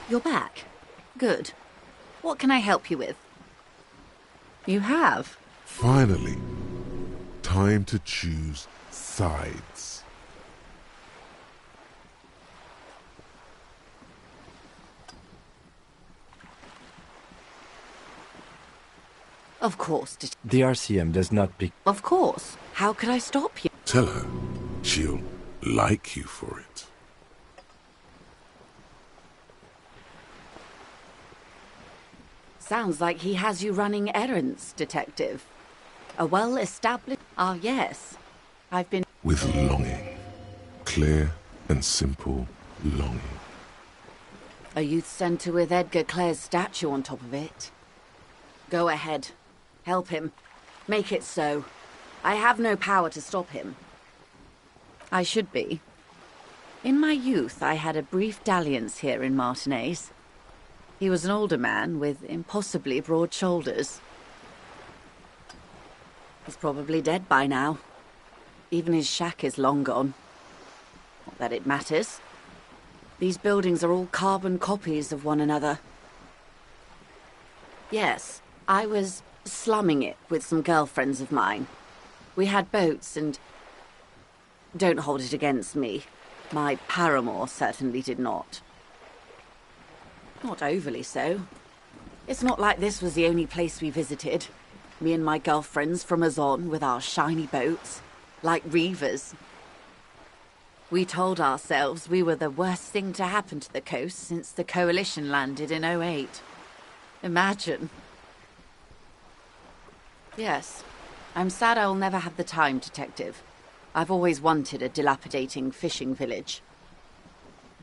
You're back. Good. What can I help you with? You have? Finally. Time to choose sides. Of course. The RCM does not pick. Of course. How could I stop you? Tell her she'll like you for it. Sounds like he has you running errands, Detective. A well-established... Ah, yes. I've been... With longing. Clear and simple longing. A youth centre with Edgar Clare's statue on top of it. Go ahead. Help him. Make it so. I have no power to stop him. I should be. In my youth, I had a brief dalliance here in Martinez. He was an older man with impossibly broad shoulders. He's probably dead by now. Even his shack is long gone. Not that it matters. These buildings are all carbon copies of one another. Yes, I was slumming it with some girlfriends of mine. We had boats and... Don't hold it against me. My paramour certainly did not. Not overly so. It's not like this was the only place we visited. Me and my girlfriends from Azon with our shiny boats, like reavers. We told ourselves we were the worst thing to happen to the coast since the Coalition landed in 08. Imagine. Yes, I'm sad I'll never have the time, Detective. I've always wanted a dilapidating fishing village.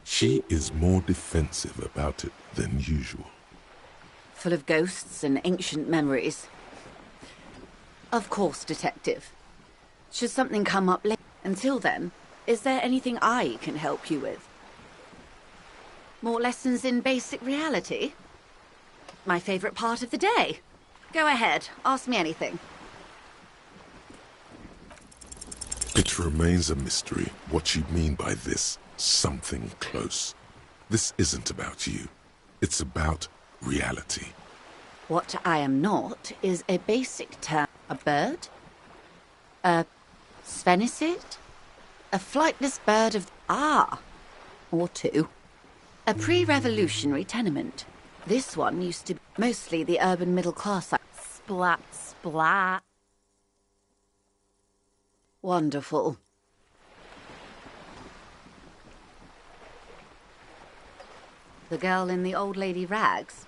She is more defensive about it than usual. Full of ghosts and ancient memories. Of course, Detective. Should something come up later? Until then, is there anything I can help you with? More lessons in basic reality? My favourite part of the day. Go ahead, ask me anything. It remains a mystery what you mean by this something close. This isn't about you. It's about reality. What I am not is a basic term. A bird? A sphenicid? A flightless bird of... Ah! Or two. A pre-revolutionary tenement. This one used to be mostly the urban middle class. Splat, splat. Wonderful. The girl in the old lady rags?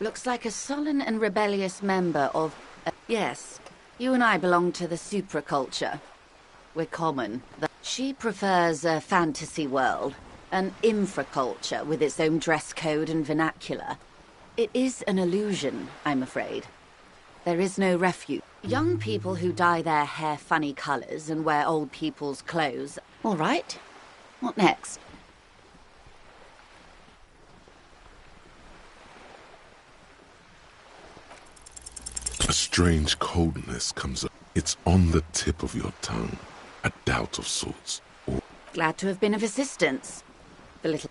Looks like a sullen and rebellious member of... yes, you and I belong to the supraculture. We're common. She prefers a fantasy world, an infraculture with its own dress code and vernacular. It is an illusion, I'm afraid. There is no refuge. Young people who dye their hair funny colours and wear old people's clothes. All right. What next? A strange coldness comes up. It's on the tip of your tongue. A doubt of sorts. Or... Glad to have been of assistance. The little...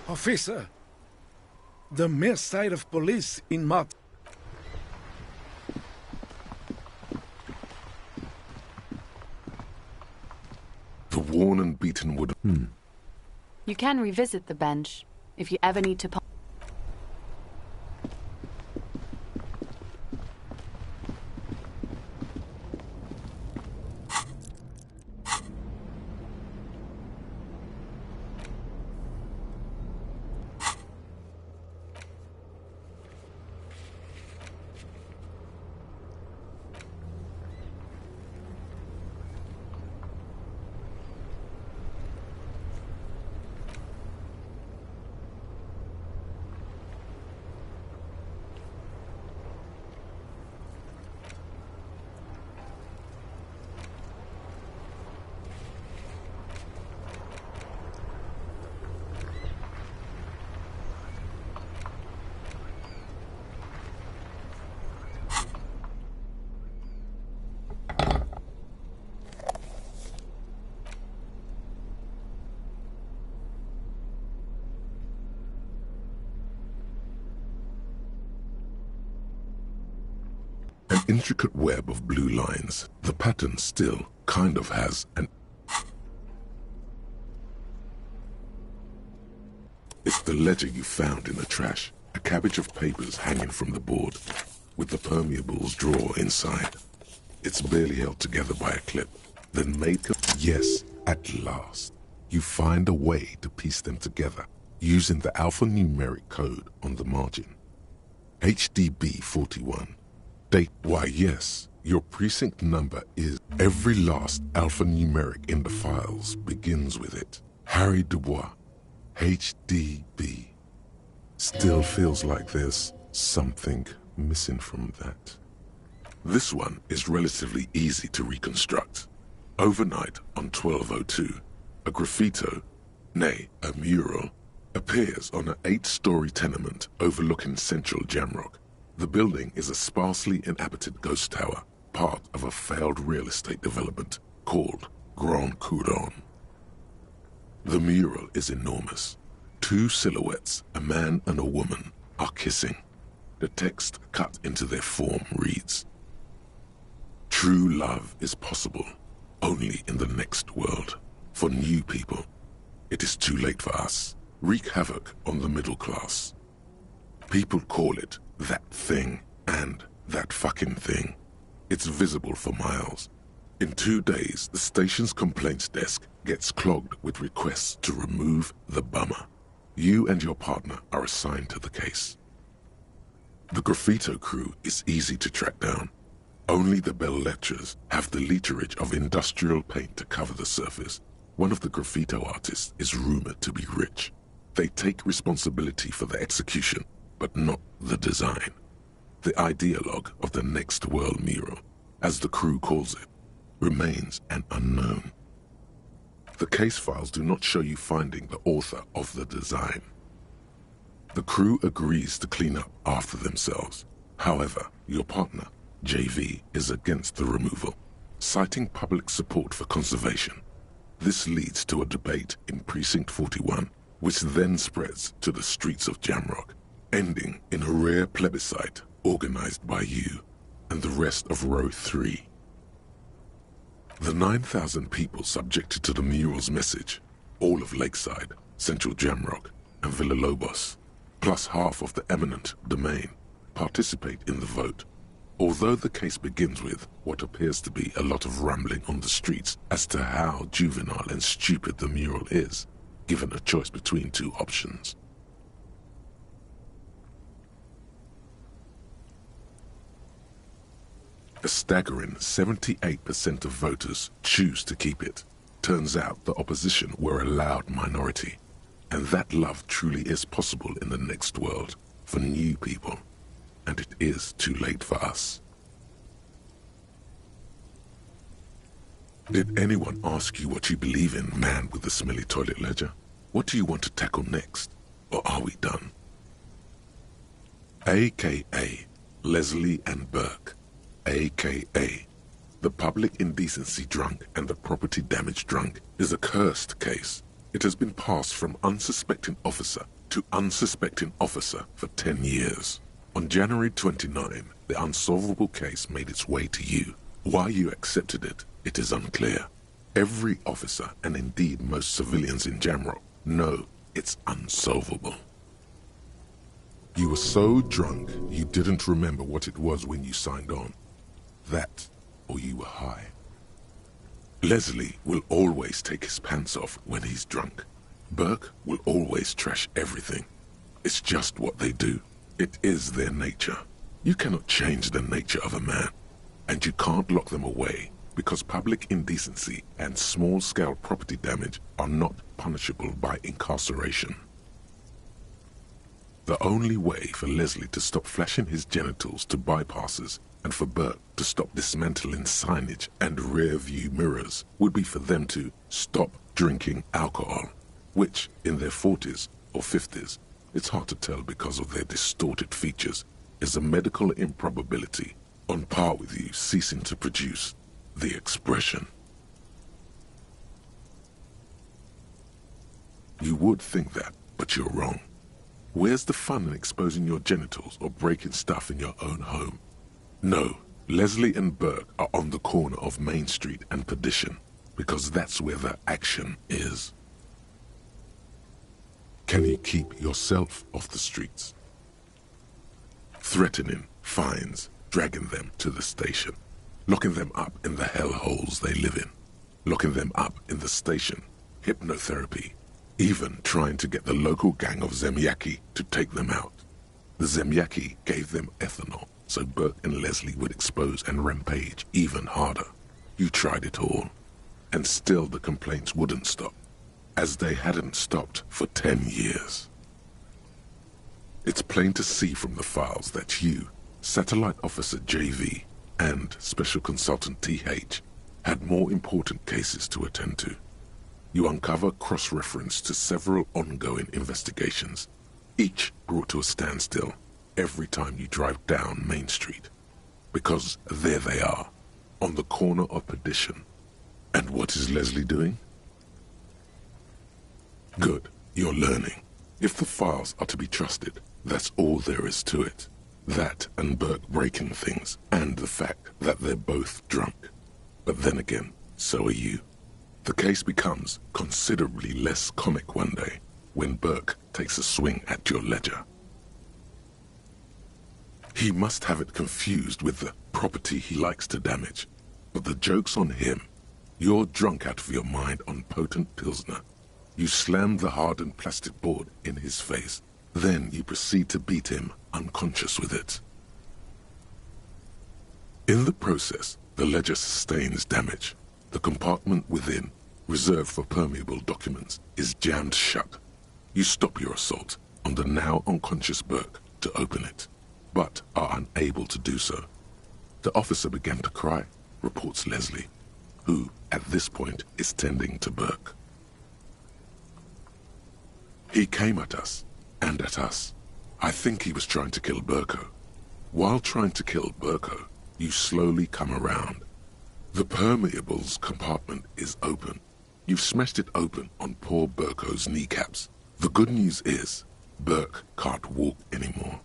Officer, the mere sight of police in Mott. The worn and beaten wood. You can revisit the bench if you ever need to... An intricate web of blue lines. The pattern still kind of has an... It's the ledger you found in the trash. A cabbage of papers hanging from the board, with the permeables drawer inside. It's barely held together by a clip. Then made... Yes, at last. You find a way to piece them together, using the alphanumeric code on the margin. HDB 41. Date, why yes, your precinct number is... Every last alphanumeric in the files begins with it. Harry Dubois, HDB. Still feels like there's something missing from that. This one is relatively easy to reconstruct. Overnight on 1202, a graffito, nay, a mural, appears on an 8-story tenement overlooking central Jamrock. The building is a sparsely inhabited ghost tower, part of a failed real estate development called Grand Couronne. The mural is enormous. 2 silhouettes, a man and a woman, are kissing. The text cut into their form reads, "True love is possible only in the next world. For new people, it is too late for us. Wreak havoc on the middle class." People call it that thing and that fucking thing. It's visible for miles. In 2 days, the station's complaints desk gets clogged with requests to remove the bummer. You and your partner are assigned to the case. The graffito crew is easy to track down. Only the bell lectures have the literage of industrial paint to cover the surface. One of the graffito artists is rumored to be rich. They take responsibility for the execution, but not the design. The ideologue of the next world mural, as the crew calls it, remains an unknown. The case files do not show you finding the author of the design. The crew agrees to clean up after themselves. However, your partner, JV, is against the removal, citing public support for conservation. This leads to a debate in Precinct 41, which then spreads to the streets of Jamrock, ending in a rare plebiscite organized by you and the rest of Row 3. The 9,000 people subjected to the mural's message, all of Lakeside, Central Jamrock, and Villalobos, plus half of the eminent domain, participate in the vote. Although the case begins with what appears to be a lot of rambling on the streets as to how juvenile and stupid the mural is, given a choice between two options. A staggering 78% of voters choose to keep it. Turns out the opposition were a loud minority, and that love truly is possible in the next world for new people, and it is too late for us. Did anyone ask you what you believe in, man with the smelly toilet ledger? What do you want to tackle next, or are we done? AKA Leslie and Burke, AKA the public indecency drunk and the property damage drunk, is a cursed case. It has been passed from unsuspecting officer to unsuspecting officer for 10 years. On January 29, the unsolvable case made its way to you. Why you accepted it, it is unclear. Every officer, and indeed most civilians in Jamrock, know it's unsolvable. You were so drunk you didn't remember what it was when you signed on. That, or you were high. Leslie will always take his pants off when he's drunk. Burke will always trash everything. It's just what they do. It is their nature. You cannot change the nature of a man, and you can't lock them away because public indecency and small-scale property damage are not punishable by incarceration. The only way for Leslie to stop flashing his genitals to bypassers and for Burke to stop dismantling signage and rear-view mirrors would be for them to stop drinking alcohol, which, in their 40s or 50s, it's hard to tell because of their distorted features, is a medical improbability on par with you ceasing to produce the expression. You would think that, but you're wrong. Where's the fun in exposing your genitals or breaking stuff in your own home? No, Leslie and Burke are on the corner of Main Street and Perdition, because that's where the action is. Can you keep yourself off the streets? Threatening fines, dragging them to the station, locking them up in the hellholes they live in, locking them up in the station, hypnotherapy, even trying to get the local gang of Zemyaki to take them out. The Zemyaki gave them ethanol, so Burke and Leslie would expose and rampage even harder. You tried it all, and still the complaints wouldn't stop, as they hadn't stopped for 10 years. It's plain to see from the files that you, Satellite Officer JV, and Special Consultant TH had more important cases to attend to. You uncover cross-reference to several ongoing investigations, each brought to a standstill every time you drive down Main Street, because there they are, on the corner of Perdition. And what is Leslie doing? Good, you're learning. If the files are to be trusted, that's all there is to it. That and Burke breaking things, and the fact that they're both drunk. But then again, so are you. The case becomes considerably less comic one day when Burke takes a swing at your ledger. He must have it confused with the property he likes to damage. But the joke's on him. You're drunk out of your mind on potent Pilsner. You slam the hardened plastic board in his face. Then you proceed to beat him unconscious with it. In the process, the ledger sustains damage. The compartment within, reserved for permeable documents, is jammed shut. You stop your assault on the now unconscious Burke to open it, but are unable to do so. The officer began to cry, reports Leslie, who, at this point, is tending to Burke. He came at us, and at us. I think he was trying to kill Burko. While trying to kill Burko, you slowly come around. The permeables compartment is open. You've smashed it open on poor Burko's kneecaps. The good news is, Burke can't walk anymore.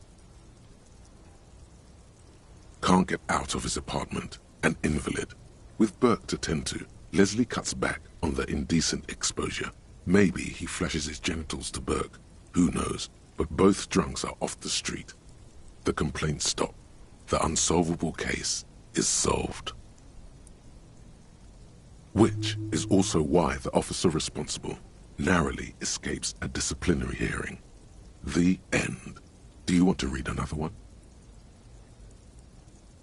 Can't get out of his apartment, an invalid. With Burke to tend to, Leslie cuts back on the indecent exposure. Maybe he flashes his genitals to Burke. Who knows? But both drunks are off the street. The complaints stop. The unsolvable case is solved. Which is also why the officer responsible narrowly escapes a disciplinary hearing. The end. Do you want to read another one?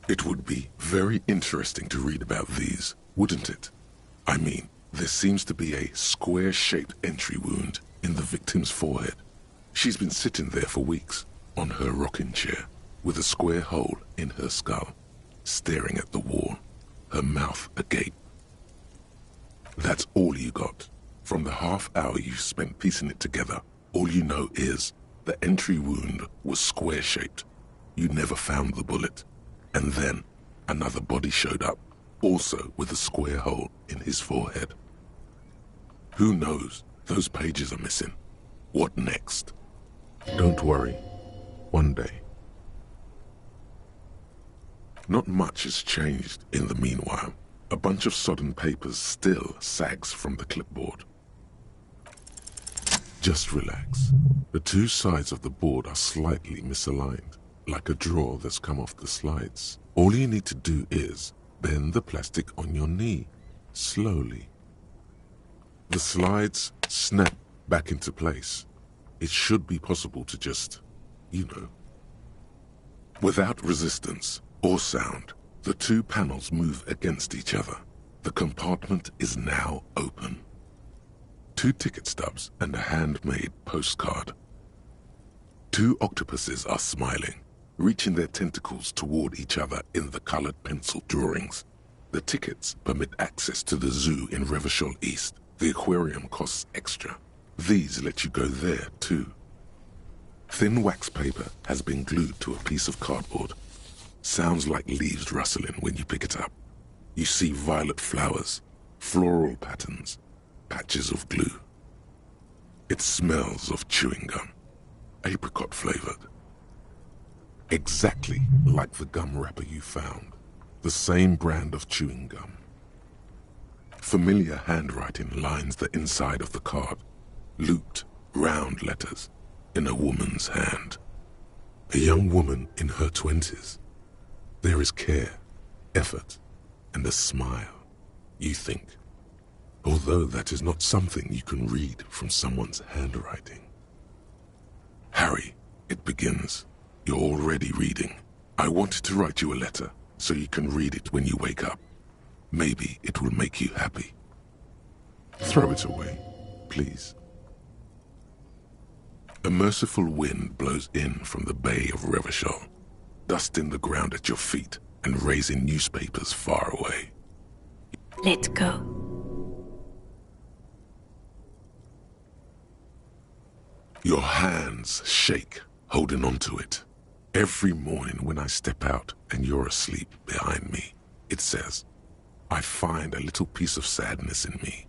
It would be very interesting to read about these, wouldn't it? I mean, there seems to be a square-shaped entry wound in the victim's forehead. She's been sitting there for weeks, on her rocking chair, with a square hole in her skull, staring at the wall, her mouth agape. That's all you got. From the half hour you spent piecing it together, all you know is the entry wound was square-shaped. You never found the bullet. And then another body showed up, also with a square hole in his forehead. Who knows? Those pages are missing. What next? Don't worry. One day. Not much has changed in the meanwhile. A bunch of sodden papers still sags from the clipboard. Just relax. The two sides of the board are slightly misaligned, like a drawer that's come off the slides. All you need to do is bend the plastic on your knee, slowly. The slides snap back into place. It should be possible to just, without resistance or sound, the two panels move against each other. The compartment is now open. 2 ticket stubs and a handmade postcard. 2 octopuses are smiling, reaching their tentacles toward each other in the colored pencil drawings. The tickets permit access to the zoo in Revachol East. The aquarium costs extra. These let you go there, too. Thin wax paper has been glued to a piece of cardboard. Sounds like leaves rustling when you pick it up. You see violet flowers, floral patterns, patches of glue. It smells of chewing gum, apricot flavored. Exactly like the gum wrapper you found, the same brand of chewing gum. Familiar handwriting lines the inside of the card, looped, round letters in a woman's hand. A young woman in her 20s. There is care, effort, and a smile, you think. Although that is not something you can read from someone's handwriting. Harry, it begins. You're already reading. I wanted to write you a letter so you can read it when you wake up. Maybe it will make you happy. Throw it away, please. A merciful wind blows in from the bay of Revachol, dusting the ground at your feet and raising newspapers far away. Let's go. Your hands shake, holding onto it. Every morning when I step out and you're asleep behind me, it says, I find a little piece of sadness in me.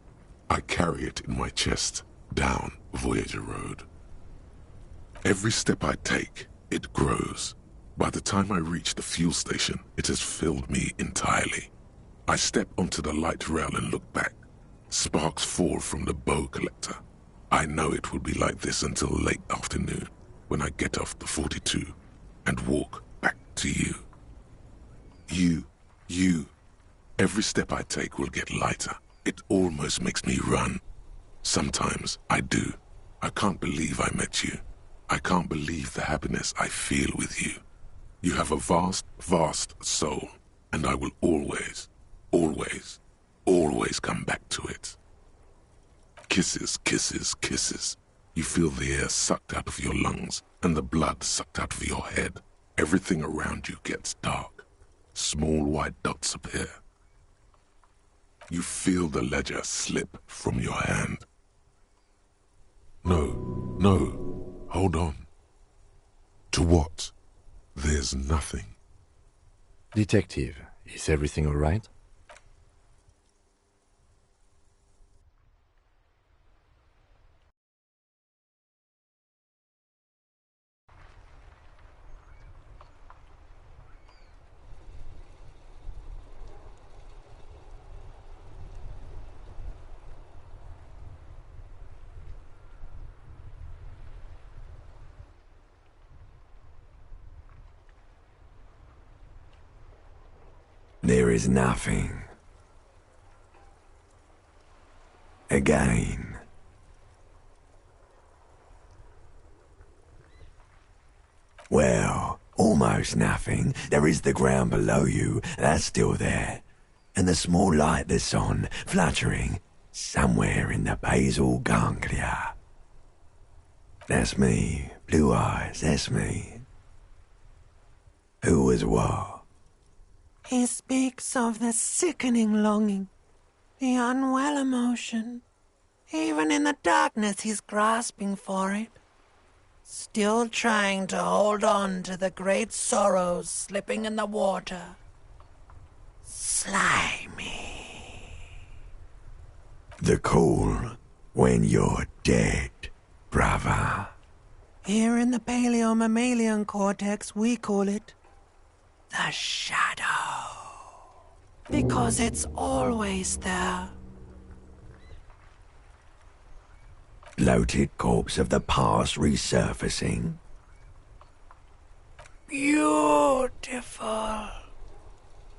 I carry it in my chest, down Voyager Road. Every step I take, it grows. By the time I reach the fuel station, it has filled me entirely. I step onto the light rail and look back. Sparks fall from the bow collector. I know it will be like this until late afternoon, when I get off the 42 and walk back to you. You. Every step I take will get lighter. It almost makes me run. Sometimes I do. I can't believe I met you. I can't believe the happiness I feel with you. You have a vast, vast soul, and I will always, always, always come back to it. Kisses, kisses, kisses. You feel the air sucked out of your lungs and the blood sucked out of your head. Everything around you gets dark. Small white dots appear. You feel the ledger slip from your hand. No. Hold on. To what? There's nothing. Detective, is everything all right? There is nothing. Again. Well, almost nothing. There is the ground below you, that's still there. And the small light that's on, fluttering, somewhere in the basal ganglia. That's me. Blue eyes, that's me. Who was what? He speaks of the sickening longing, the unwell emotion. Even in the darkness he's grasping for it. Still trying to hold on to the great sorrows slipping in the water. Slimy. The call when you're dead, brother. Here in the paleo-mammalian cortex we call it the shadow. Because it's always there. Bloated corpse of the past resurfacing. Beautiful.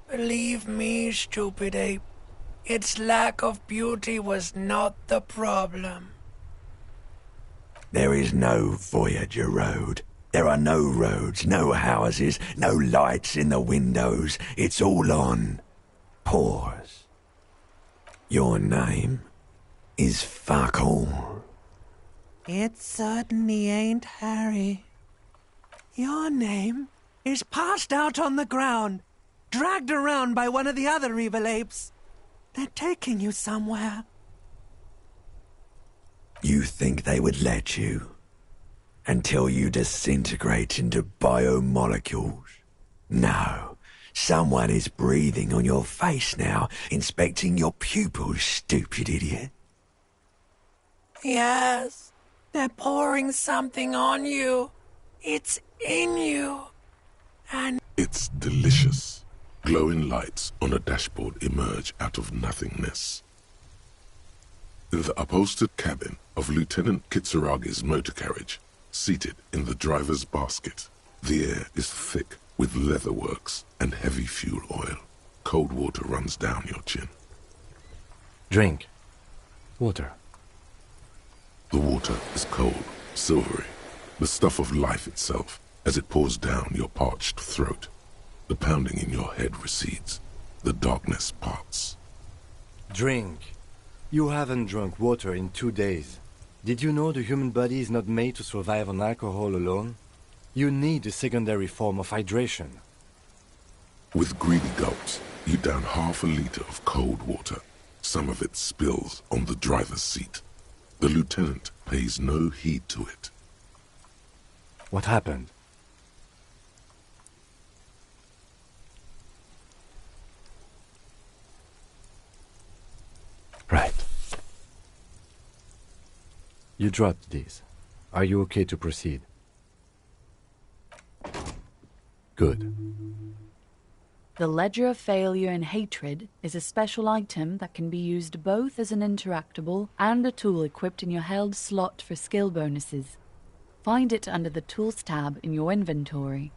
Believe me, stupid ape, its lack of beauty was not the problem. There is no Voyager Road. There are no roads, no houses, no lights in the windows. It's all on pause. Your name is fuck all. It certainly ain't Harry. Your name is passed out on the ground, dragged around by one of the other evil apes. They're taking you somewhere. You think they would let you? Until you disintegrate into biomolecules? No. Someone is breathing on your face now, inspecting your pupils, stupid idiot. Yes, they're pouring something on you. It's in you. And It's delicious. Glowing lights on a dashboard emerge out of nothingness. In the upholstered cabin of Lieutenant Kitsuragi's motor carriage, seated in the driver's basket, the air is thick with leatherworks and heavy fuel oil. Cold water runs down your chin. Drink. Water. The water is cold, silvery, the stuff of life itself as it pours down your parched throat. The pounding in your head recedes. The darkness parts. Drink. You haven't drunk water in 2 days. Did you know the human body is not made to survive on alcohol alone? You need a secondary form of hydration. With greedy gulps, you down half a liter of cold water. Some of it spills on the driver's seat. The lieutenant pays no heed to it. What happened? Right. You dropped these. Are you okay to proceed? Good. The Ledger of Failure and Hatred is a special item that can be used both as an interactable and a tool equipped in your held slot for skill bonuses. Find it under the Tools tab in your inventory.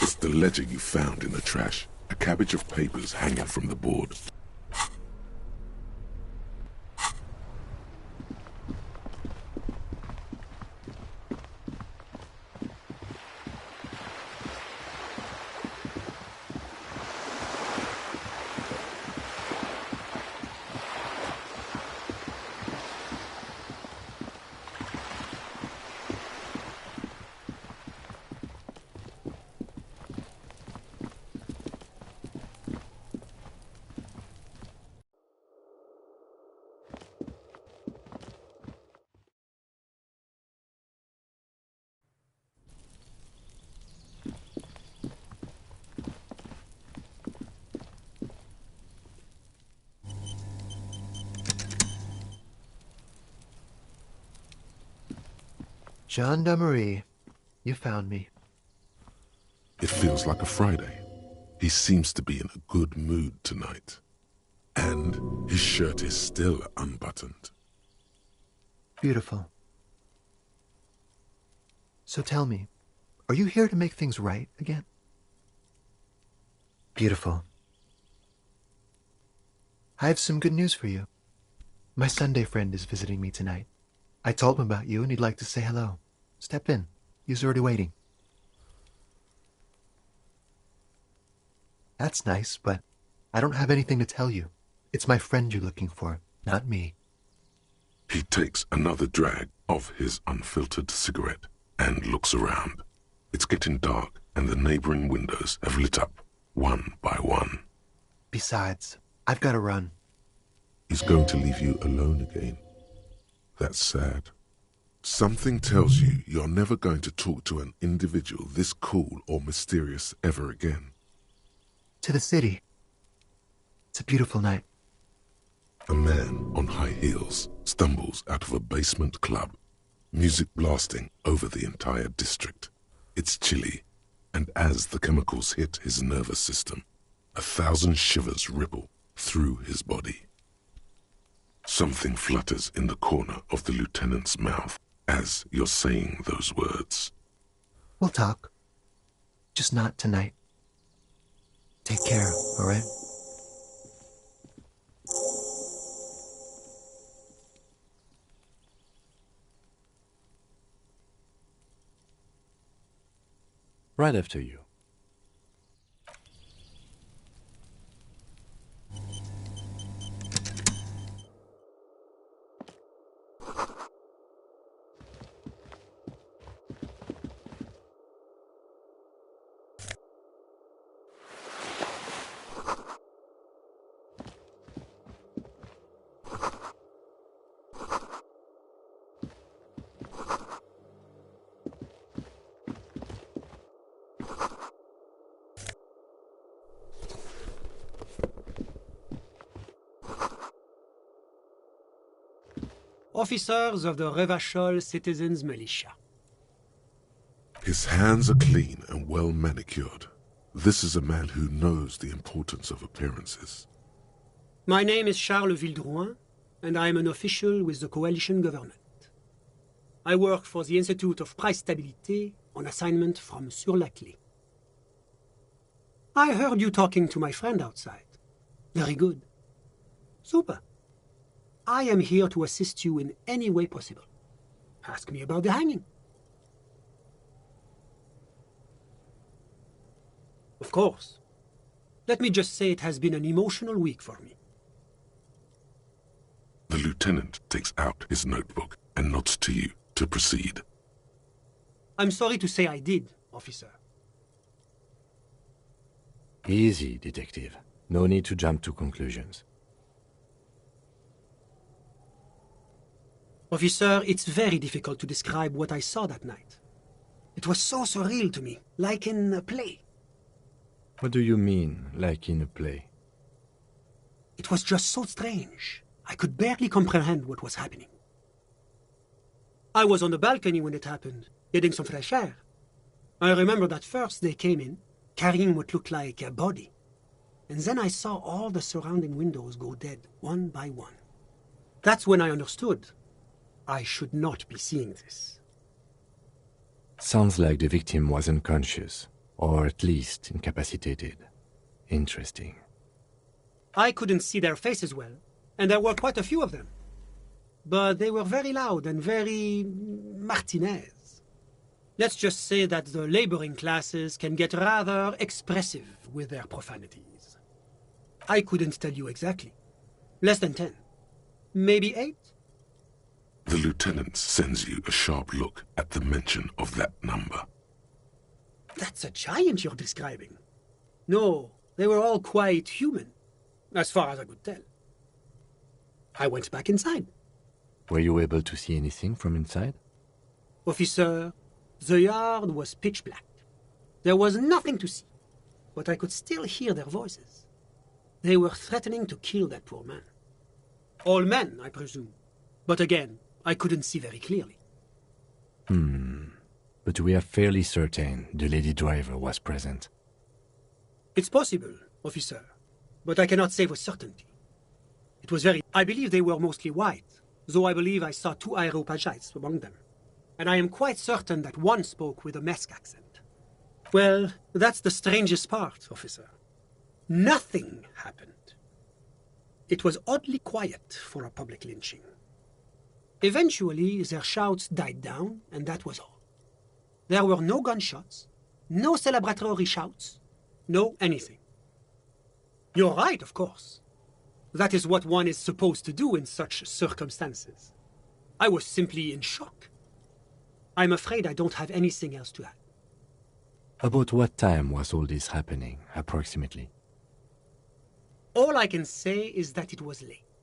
It's the ledger you found in the trash. A cabbage of papers hanging from the board. Gendarmerie. You found me. It feels like a Friday. He seems to be in a good mood tonight. And his shirt is still unbuttoned. Beautiful. So tell me, are you here to make things right again? Beautiful. I have some good news for you. My Sunday friend is visiting me tonight. I told him about you and he'd like to say hello. Step in. He's already waiting. That's nice, but I don't have anything to tell you. It's my friend you're looking for, not me. He takes another drag of his unfiltered cigarette and looks around. It's getting dark and the neighboring windows have lit up one by one. Besides, I've got to run. He's going to leave you alone again. That's sad. Something tells you you're never going to talk to an individual this cool or mysterious ever again. To the city. It's a beautiful night. A man on high heels stumbles out of a basement club, music blasting over the entire district. It's chilly, and as the chemicals hit his nervous system, 1,000 shivers ripple through his body. Something flutters in the corner of the lieutenant's mouth as you're saying those words. We'll talk. Just not tonight. Take care, all right? Right after you. Officers of the Revachol Citizens Militia. His hands are clean and well manicured. This is a man who knows the importance of appearances. My name is Charles Vildrouin, and I am an official with the coalition government. I work for the Institute of Price Stabilité on assignment from Sur-la-Clé. I heard you talking to my friend outside. Very good. Super. I am here to assist you in any way possible. Ask me about the hanging. Of course. Let me just say it has been an emotional week for me. The lieutenant takes out his notebook and nods to you to proceed. I'm sorry to say I did, officer. Easy, detective. No need to jump to conclusions. Officer, it's very difficult to describe what I saw that night. It was so surreal to me, like in a play. What do you mean, like in a play? It was just so strange. I could barely comprehend what was happening. I was on the balcony when it happened, getting some fresh air. I remember that first they came in, carrying what looked like a body. And then I saw all the surrounding windows go dead, one by one. That's when I understood. I should not be seeing this. Sounds like the victim was unconscious, or at least incapacitated. Interesting. I couldn't see their faces well, and there were quite a few of them. But they were very loud and very Martinez. Let's just say that the laboring classes can get rather expressive with their profanities. I couldn't tell you exactly. Less than 10. Maybe 8? The lieutenant sends you a sharp look at the mention of that number. That's a giant you're describing. No, they were all quite human, as far as I could tell. I went back inside. Were you able to see anything from inside? Officer, the yard was pitch black. There was nothing to see, but I could still hear their voices. They were threatening to kill that poor man. All men, I presume. But again, I couldn't see very clearly. but we are fairly certain the lady driver was present. It's possible, officer, but I cannot say with certainty. It was very... I believe they were mostly white, though I believe I saw 2 Areopagites among them. And I am quite certain that one spoke with a Mesk accent. Well, that's the strangest part, officer. Nothing happened. It was oddly quiet for a public lynching. Eventually, their shouts died down, and that was all. There were no gunshots, no celebratory shouts, no anything. You're right, of course. That is what one is supposed to do in such circumstances. I was simply in shock. I'm afraid I don't have anything else to add. About what time was all this happening, approximately? All I can say is that it was late.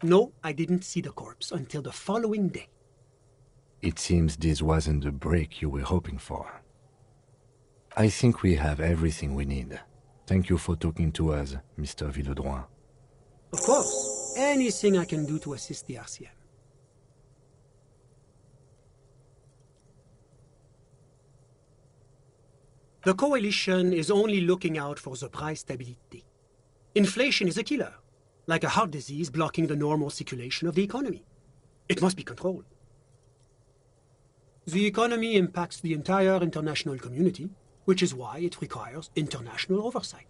No, I didn't see the corpse until the following day. It seems this wasn't the break you were hoping for. I think we have everything we need. Thank you for talking to us, Mr. Villedroit. Of course. Anything I can do to assist the RCM. The Coalition is only looking out for the price stability. Inflation is a killer, like a heart disease blocking the normal circulation of the economy. It must be controlled. The economy impacts the entire international community, which is why it requires international oversight.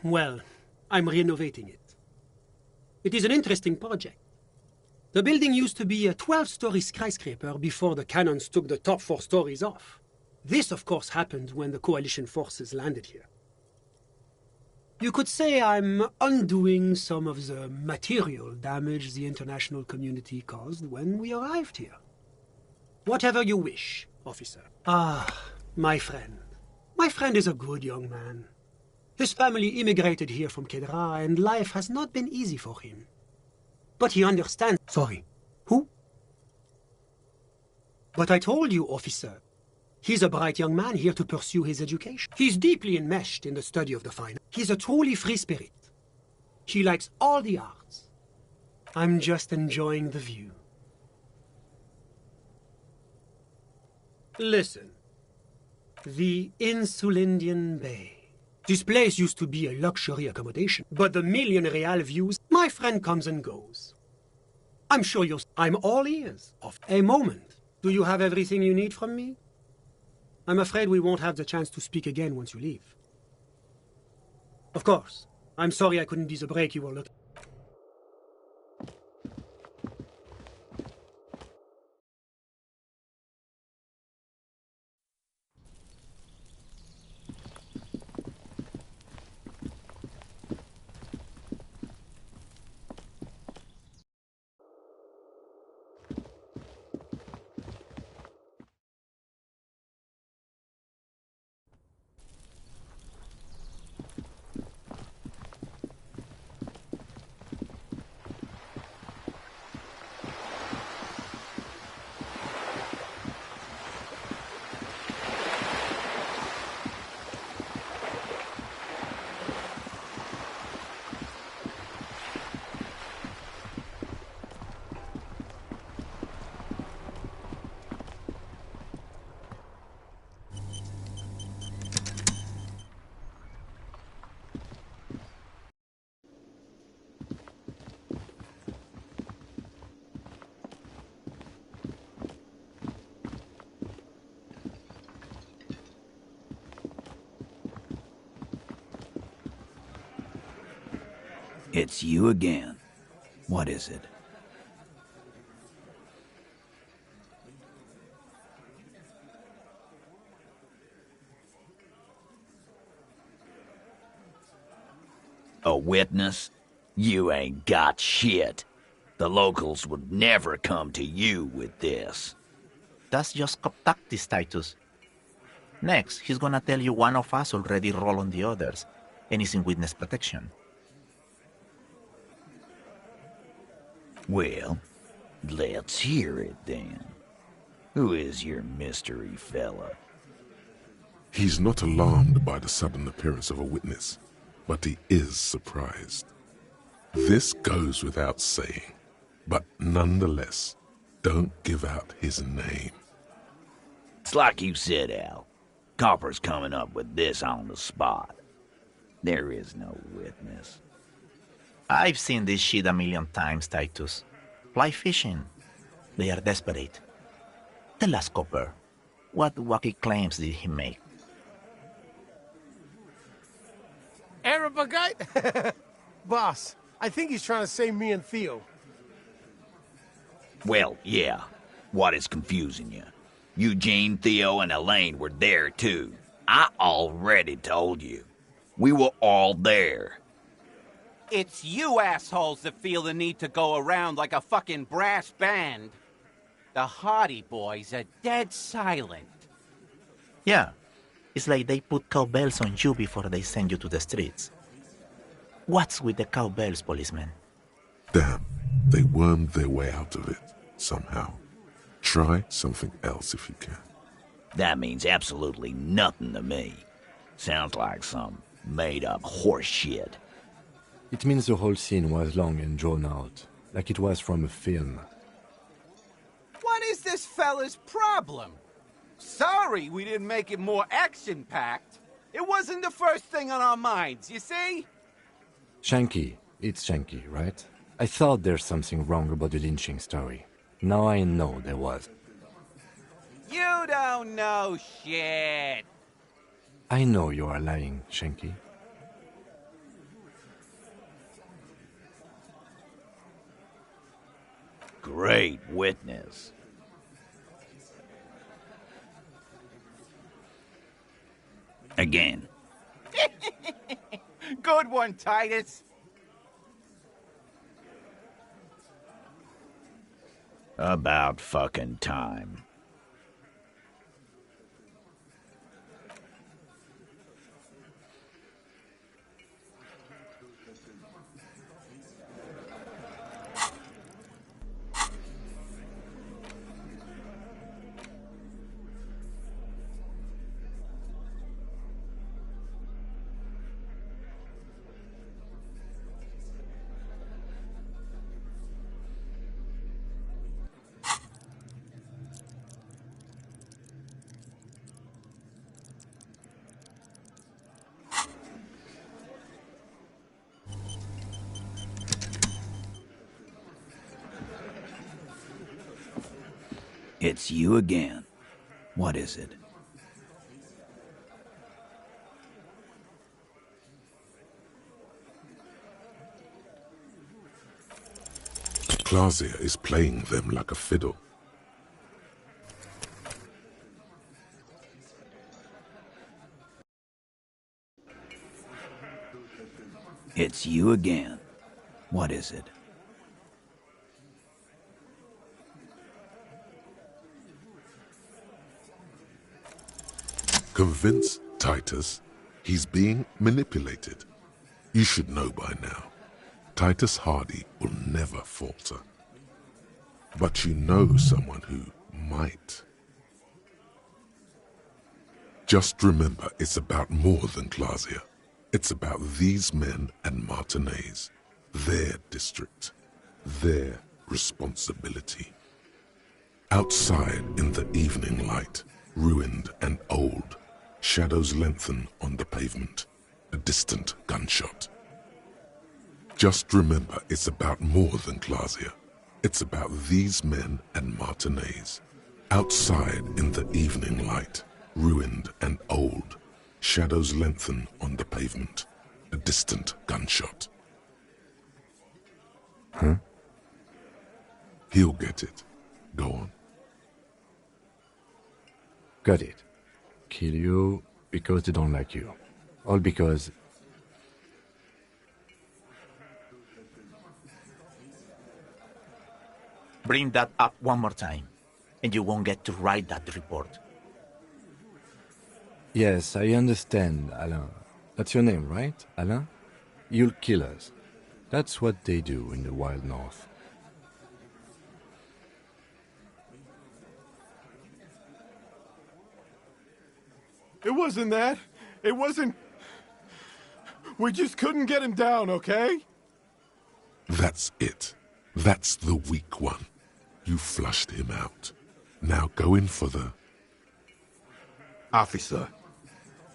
Well, I'm renovating it. It is an interesting project. The building used to be a 12-story skyscraper before the cannons took the top 4 stories off. This, of course, happened when the Coalition forces landed here. You could say I'm undoing some of the material damage the international community caused when we arrived here. Whatever you wish, officer. My friend. My friend is a good young man. His family immigrated here from Kedra, and life has not been easy for him. But he understands... Sorry. Who? But I told you, officer. He's a bright young man here to pursue his education. He's deeply enmeshed in the study of the fine. He's a truly free spirit. He likes all the arts. I'm just enjoying the view. Listen. The Insulindian Bay. This place used to be a luxury accommodation, but the million real views, my friend comes and goes. I'm sure you're... I'm all ears. A moment. Do you have everything you need from me? I'm afraid we won't have the chance to speak again once you leave. Of course. I'm sorry I couldn't be the break you were looking... It's you again. What is it? A witness? You ain't got shit. The locals would never come to you with this. That's just contactis, Titus. Next, he's gonna tell you one of us already roll on the others, and he's in witness protection. Well, let's hear it then. Who is your mystery fella? He's not alarmed by the sudden appearance of a witness, but he is surprised. This goes without saying, but nonetheless, Don't give out his name. It's like you said, Al. Copper's coming up with this on the spot. There is no witness. I've seen this shit a million times, Titus. Fly fishing. They are desperate. Tell us, Copper, what wacky claims did he make? Arabagite? Boss, I think he's trying to save me and Theo. Well, yeah. What is confusing you? Eugene, Theo, and Elaine were there, too. I already told you. We were all there. It's you assholes that feel the need to go around like a fucking brass band. The Hardy Boys are dead silent. Yeah, it's like they put cowbells on you before they send you to the streets. What's with the cowbells, policeman? Damn, they wormed their way out of it, somehow. Try something else if you can. That means absolutely nothing to me. Sounds like some made-up horse shit. It means the whole scene was long and drawn out, like it was from a film. What is this fella's problem? Sorry we didn't make it more action-packed. It wasn't the first thing on our minds, you see? Shanky. It's Shanky, right? I thought there's something wrong about the lynching story. Now I know there was. You don't know shit. I know you are lying, Shanky. Great witness. Again. Good one, Titus. About fucking time. It's you again. What is it? Clausia is playing them like a fiddle. It's you again. What is it? Convince Titus he's being manipulated. You should know by now. Titus Hardy will never falter. But you know someone who might. Just remember, it's about more than Clausia. It's about these men and Martinez, their district, their responsibility. Outside in the evening light, ruined and old, shadows lengthen on the pavement, a distant gunshot. Just remember, it's about more than Clausia. It's about these men and Martinez. Outside in the evening light, ruined and old, shadows lengthen on the pavement, a distant gunshot. Huh? He'll get it. Go on. Got it. Kill you because they don't like you. All because... Bring that up one more time, and you won't get to write that report. Yes, I understand, Alain. That's your name, right, Alain? You'll kill us. That's what they do in the wild north. It wasn't that. It wasn't... We just couldn't get him down, okay? That's it. That's the weak one. You flushed him out. Now go in for the... Officer,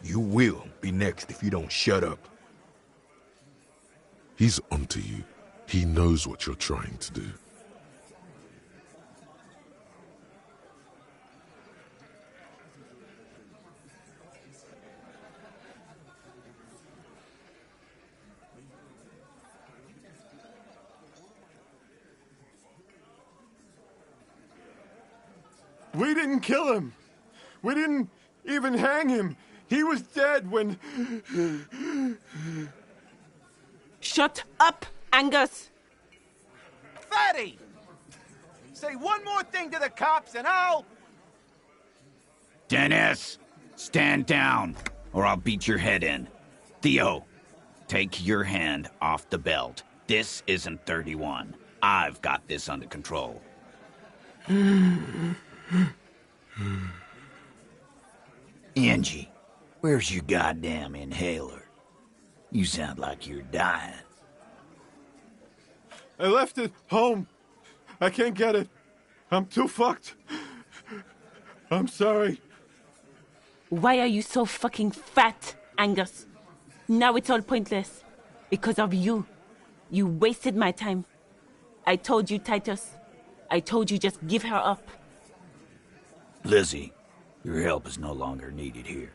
you will be next if you don't shut up. He's onto you. He knows what you're trying to do. We didn't kill him. We didn't even hang him. He was dead when... Shut up, Angus! Fatty! Say one more thing to the cops and I'll... Dennis, stand down, or I'll beat your head in. Theo, take your hand off the belt. This isn't 31. I've got this under control. Angie, where's your goddamn inhaler? You sound like you're dying. I left it home. I can't get it. I'm too fucked. I'm sorry. Why are you so fucking fat, Angus? Now it's all pointless. Because of you. You wasted my time. I told you, Titus. I told you just give her up. Lizzie, your help is no longer needed here.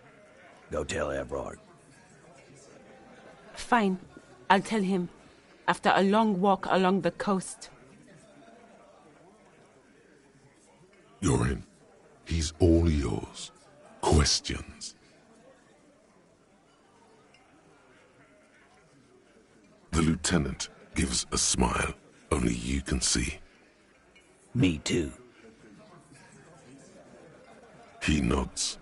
Go tell Everard. Fine. I'll tell him. After a long walk along the coast. You're in. He's all yours. Questions? The lieutenant gives a smile only you can see. Me too. He nods.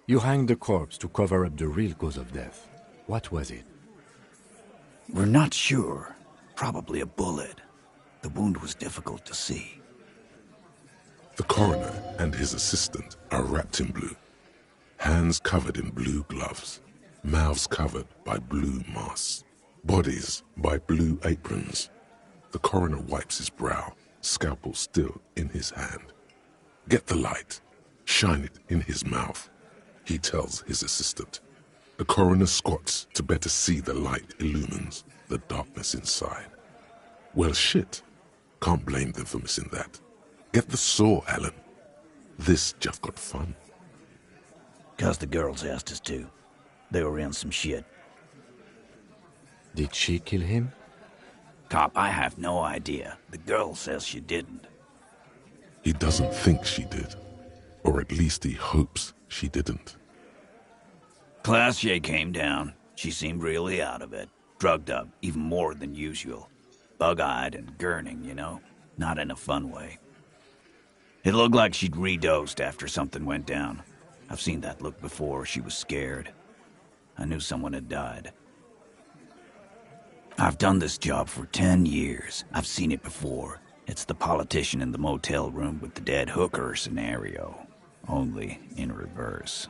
You hanged the corpse to cover up the real cause of death. What was it? We're not sure. Probably a bullet. The wound was difficult to see. The coroner and his assistant are wrapped in blue. Hands covered in blue gloves. Mouths covered by blue masks. Bodies by blue aprons. The coroner wipes his brow, scalpel still in his hand. Get the light. Shine it in his mouth, he tells his assistant. The coroner squats to better see the light illumines the darkness inside. Well, shit. Can't blame them for missing that. Get the saw, Alan. This just got fun. 'Cause the girls asked us to. They were in some shit. Did she kill him? Cop, I have no idea. The girl says she didn't. He doesn't think she did. Or at least he hopes she didn't. Clashier came down. She seemed really out of it. Drugged up, even more than usual. Bug-eyed and gurning, you know? Not in a fun way. It looked like she'd redosed after something went down. I've seen that look before. She was scared. I knew someone had died. I've done this job for 10 years. I've seen it before. It's the politician in the motel room with the dead hooker scenario. Only in reverse.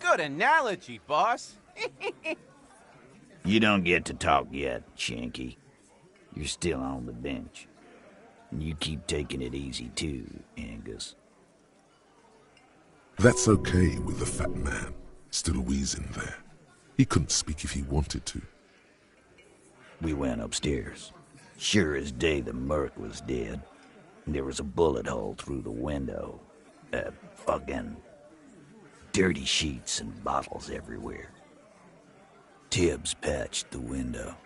Good analogy, boss. You don't get to talk yet, Shanky. You're still on the bench. And you keep taking it easy too, Angus. That's okay with the fat man, still wheezing there. He couldn't speak if he wanted to. We went upstairs. Sure as day the Merc was dead. There was a bullet hole through the window. Fucking dirty sheets and bottles everywhere. Tibbs patched the window.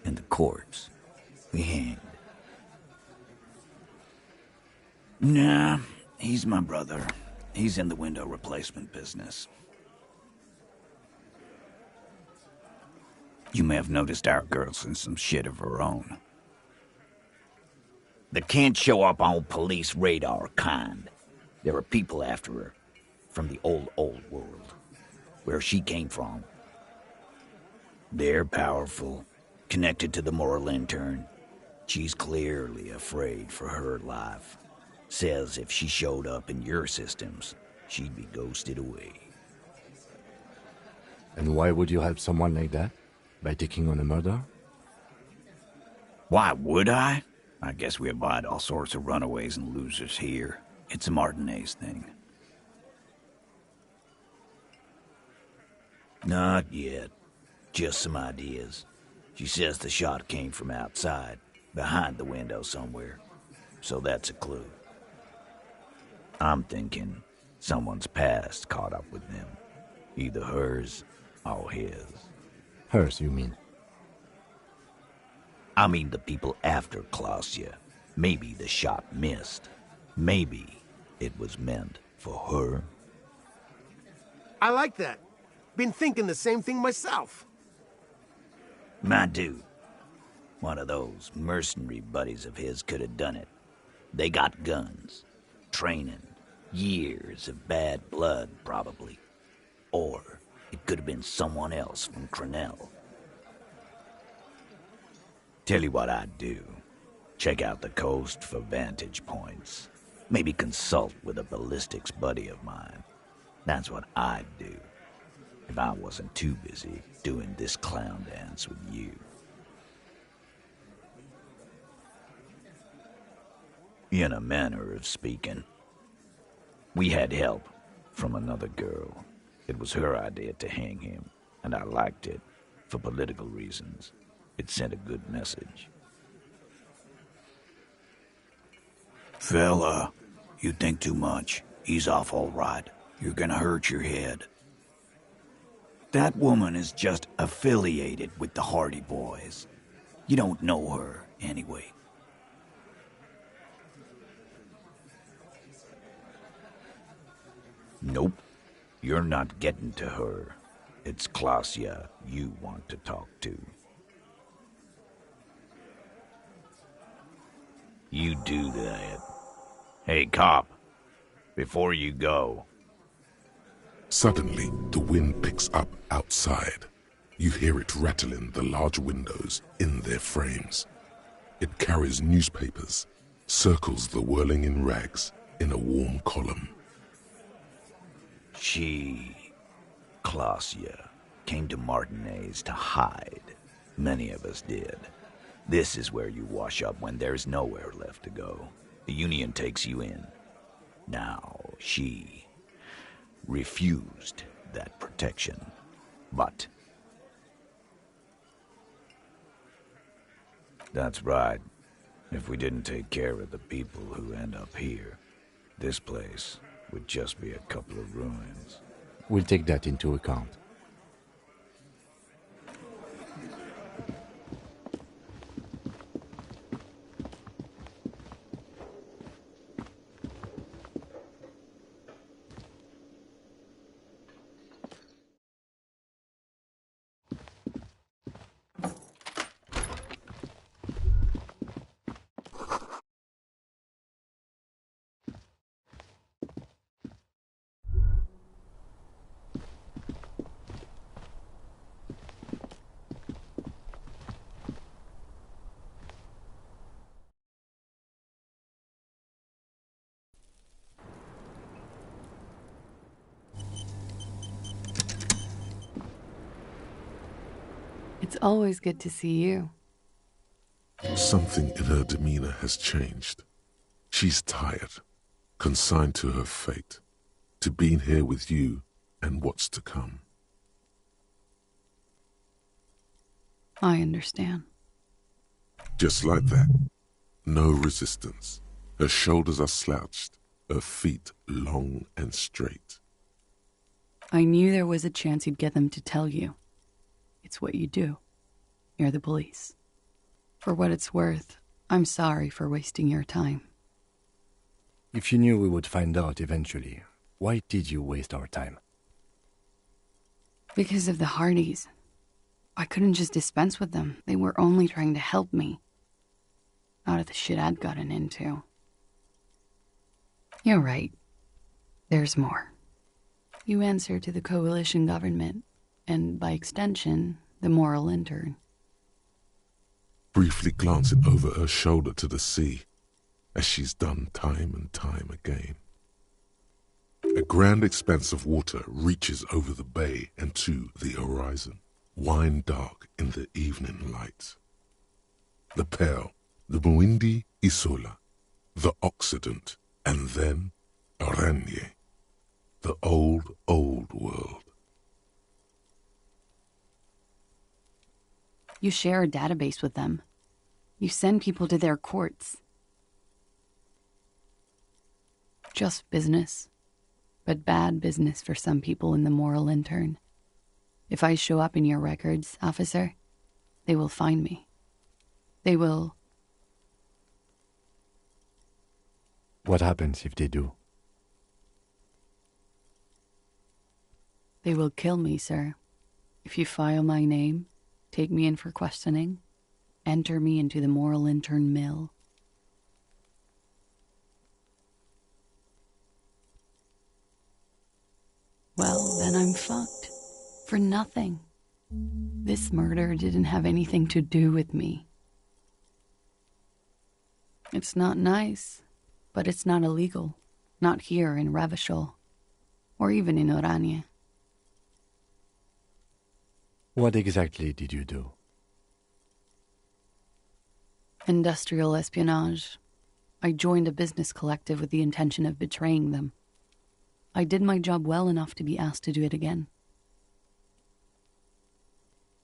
And the corpse, we hanged. Nah, he's my brother. He's in the window replacement business. You may have noticed our girl's in some shit of her own. The can't show up on police radar kind. There are people after her. From the old world. Where she came from. They're powerful. Connected to the moral intern. She's clearly afraid for her life. Says if she showed up in your systems, she'd be ghosted away. And why would you help someone like that? By taking on a murder? Why would I? I guess we abide all sorts of runaways and losers here. It's a Martinez thing. Not yet. Just some ideas. She says the shot came from outside, behind the window somewhere. So that's a clue. I'm thinking someone's past caught up with them. Either hers or his. Hers, you mean? I mean the people after Klausya. Maybe the shot missed. Maybe it was meant for her. I like that. Been thinking the same thing myself. My dude. One of those mercenary buddies of his could have done it. They got guns, training, years of bad blood, probably. Or it could have been someone else from Crenell. Tell you what I'd do. Check out the coast for vantage points. Maybe consult with a ballistics buddy of mine. That's what I'd do. If I wasn't too busy doing this clown dance with you. In a manner of speaking. We had help from another girl. It was her idea to hang him, and I liked it, for political reasons. It sent a good message. Fella, you think too much. He's off all right. You're gonna hurt your head. That woman is just affiliated with the Hardy Boys. You don't know her, anyway. Nope. You're not getting to her. It's Klausya you want to talk to. You do that. Hey, cop. Before you go. Suddenly, the wind picks up outside. You hear it rattling the large windows in their frames. It carries newspapers, circles the whirling in rags in a warm column. She, Klausya, came to Martinez to hide. Many of us did. This is where you wash up when there's nowhere left to go. The Union takes you in. Now, she refused that protection. But that's right. If we didn't take care of the people who end up here, this place would just be a couple of ruins. We'll take that into account. It's always good to see you. Something in her demeanor has changed. She's tired, consigned to her fate, to being here with you and what's to come. I understand. Just like that. No resistance. Her shoulders are slouched, her feet long and straight. I knew there was a chance you'd get them to tell you. It's what you do. You're the police. For what it's worth, I'm sorry for wasting your time. If you knew we would find out eventually, why did you waste our time? Because of the Hardys. I couldn't just dispense with them. They were only trying to help me. Out of the shit I'd gotten into. You're right. There's more. You answer to the coalition government, and by extension, the moral intern. Briefly glancing over her shoulder to the sea, as she's done time and time again. A grand expanse of water reaches over the bay and to the horizon, wine dark in the evening light. The pale, the Mwindi Isola, the Occident, and then Aranye, the old, old world. You share a database with them. You send people to their courts. Just business, but bad business for some people in the moral intern. If I show up in your records, officer, they will find me. They will... What happens if they do? They will kill me, sir. If you file my name, take me in for questioning, enter me into the moral intern mill. Well, then I'm fucked. For nothing. This murder didn't have anything to do with me. It's not nice, but it's not illegal. Not here in Ravishol, or even in Oranje. What exactly did you do? Industrial espionage. I joined a business collective with the intention of betraying them. I did my job well enough to be asked to do it again.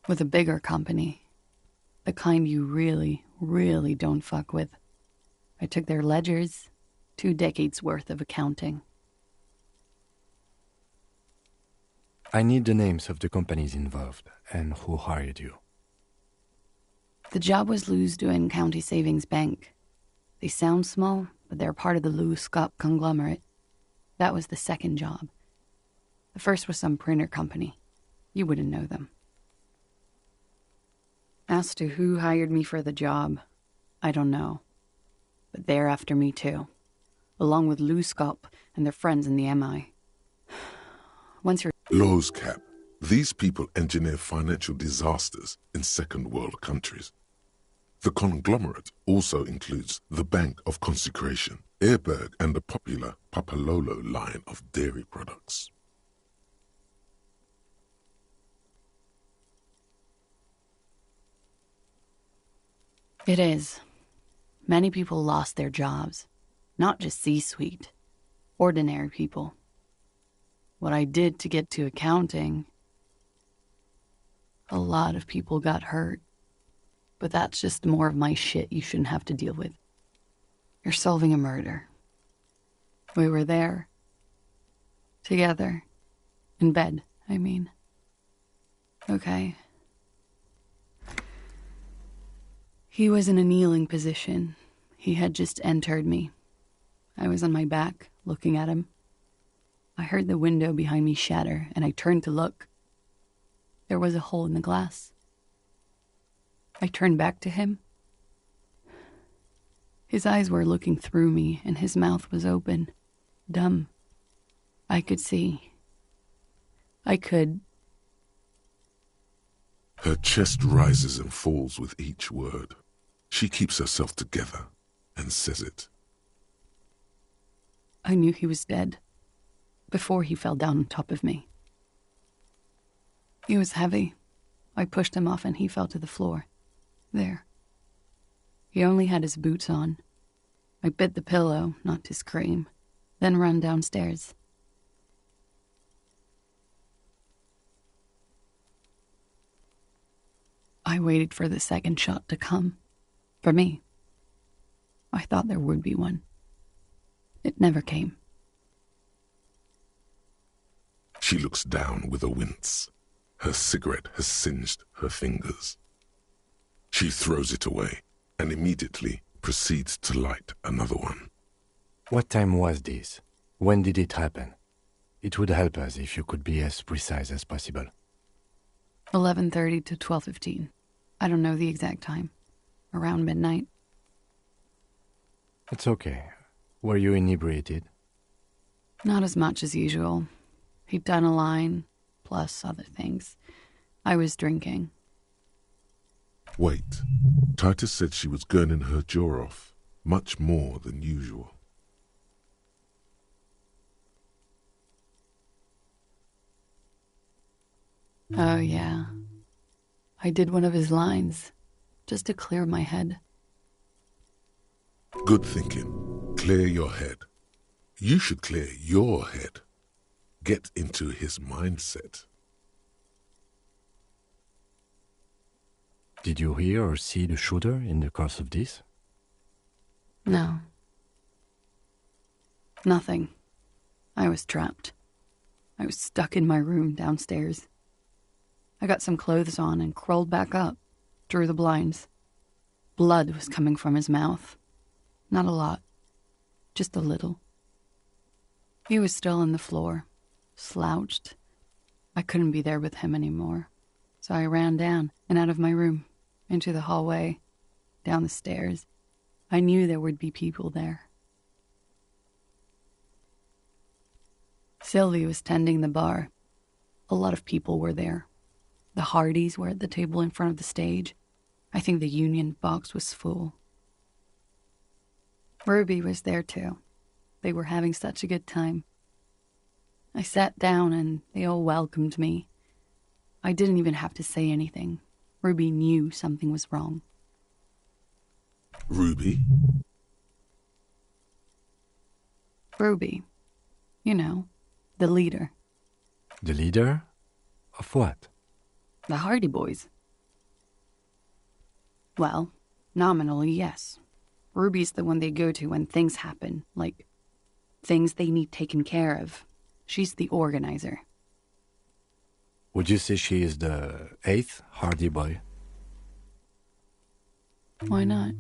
With a bigger company. The kind you really, really don't fuck with. I took their ledgers, 2 decades worth of accounting. I need the names of the companies involved and who hired you. The job was Lewes County Savings Bank. They sound small, but they're part of the Lewes conglomerate. That was the second job. The first was some printer company. You wouldn't know them. As to who hired me for the job, I don't know. But they're after me too, along with Lewskop and their friends in the MI. Once you're... Lowscap. These people engineer financial disasters in second world countries. The conglomerate also includes the Bank of Consecration, Airberg, and the popular Papalolo line of dairy products. It is. Many people lost their jobs. Not just C-suite. Ordinary people. What I did to get to accounting... A lot of people got hurt. But that's just more of my shit you shouldn't have to deal with. You're solving a murder. We were there. Together. In bed, I mean. Okay. He was in a kneeling position. He had just entered me. I was on my back, looking at him. I heard the window behind me shatter, and I turned to look. There was a hole in the glass. I turned back to him. His eyes were looking through me, and his mouth was open. Dumb. I could see. I could... Her chest rises and falls with each word. She keeps herself together and says it. I knew he was dead before he fell down on top of me. He was heavy. I pushed him off and he fell to the floor. There. He only had his boots on. I bit the pillow, not to scream, then ran downstairs. I waited for the second shot to come. For me. I thought there would be one. It never came. She looks down with a wince. Her cigarette has singed her fingers. She throws it away and immediately proceeds to light another one. What time was this? When did it happen? It would help us if you could be as precise as possible. 11:30 to 12:15. I don't know the exact time. Around midnight. It's okay. Were you inebriated? Not as much as usual. He'd done a line, plus other things. I was drinking. Wait. Titus said she was gurning her jaw off, much more than usual. Oh, yeah. I did one of his lines, just to clear my head. Good thinking. Clear your head. You should clear your head. Get into his mindset. Did you hear or see the shooter in the course of this? No. Nothing. I was trapped. I was stuck in my room downstairs. I got some clothes on and crawled back up, drew the blinds. Blood was coming from his mouth. Not a lot. Just a little. He was still on the floor, slouched. I couldn't be there with him anymore. So I ran down and out of my room, into the hallway, down the stairs. I knew there would be people there. Sylvie was tending the bar. A lot of people were there. The Hardys were at the table in front of the stage. I think the Union box was full. Ruby was there too. They were having such a good time. I sat down and they all welcomed me. I didn't even have to say anything. Ruby knew something was wrong. Ruby? Ruby. You know, the leader. The leader? Of what? The Hardy Boys. Well, nominally, yes. Ruby's the one they go to when things happen, like things they need taken care of. She's the organizer. Would you say she is the 8th Hardy Boy? Why not?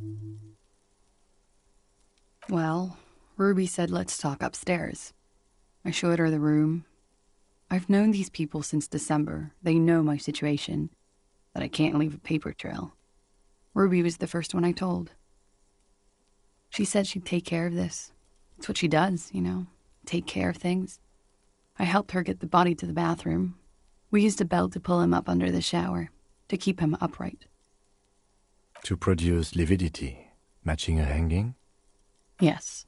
Well, Ruby said let's talk upstairs. I showed her the room. I've known these people since December. They know my situation, that I can't leave a paper trail. Ruby was the first one I told. She said she'd take care of this. It's what she does, you know, take care of things. I helped her get the body to the bathroom. We used a belt to pull him up under the shower, to keep him upright. To produce lividity, matching a hanging? Yes.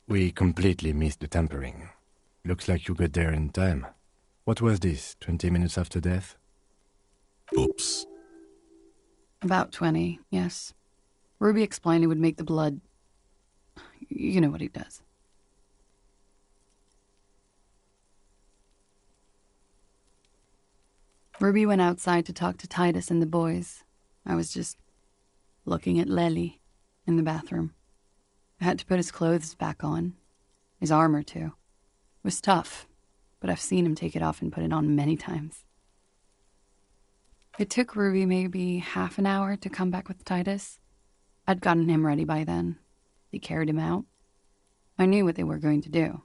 We completely missed the tampering. Looks like you got there in time. What was this, 20 minutes after death? Oops. About 20, yes. Ruby explained it would make the blood... You know what he does. Ruby went outside to talk to Titus and the boys. I was just looking at Lely in the bathroom. I had to put his clothes back on. His armor, too. It was tough, but I've seen him take it off and put it on many times. It took Ruby maybe half an hour to come back with Titus. I'd gotten him ready by then. They carried him out. I knew what they were going to do.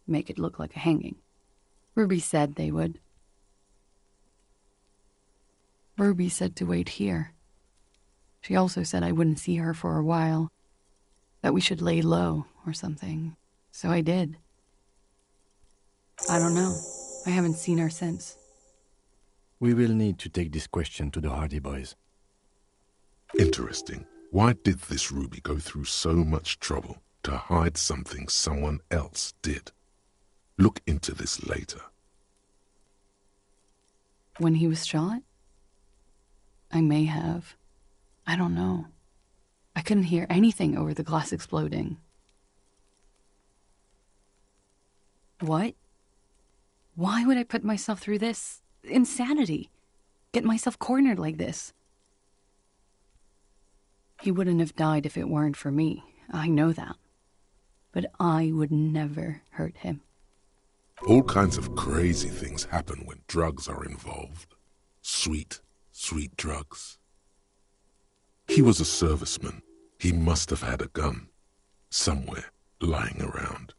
Make it look like a hanging. Ruby said they would. Ruby said to wait here. She also said I wouldn't see her for a while. That we should lay low or something. So I did. I don't know. I haven't seen her since. We will need to take this question to the Hardy Boys. Interesting. Why did this Ruby go through so much trouble to hide something someone else did? Look into this later. When he was shot? I may have. I don't know. I couldn't hear anything over the glass exploding. What? Why would I put myself through this insanity? Get myself cornered like this? He wouldn't have died if it weren't for me. I know that. But I would never hurt him. All kinds of crazy things happen when drugs are involved. Sweet, sweet drugs. He was a serviceman. He must have had a gun. Somewhere, lying around,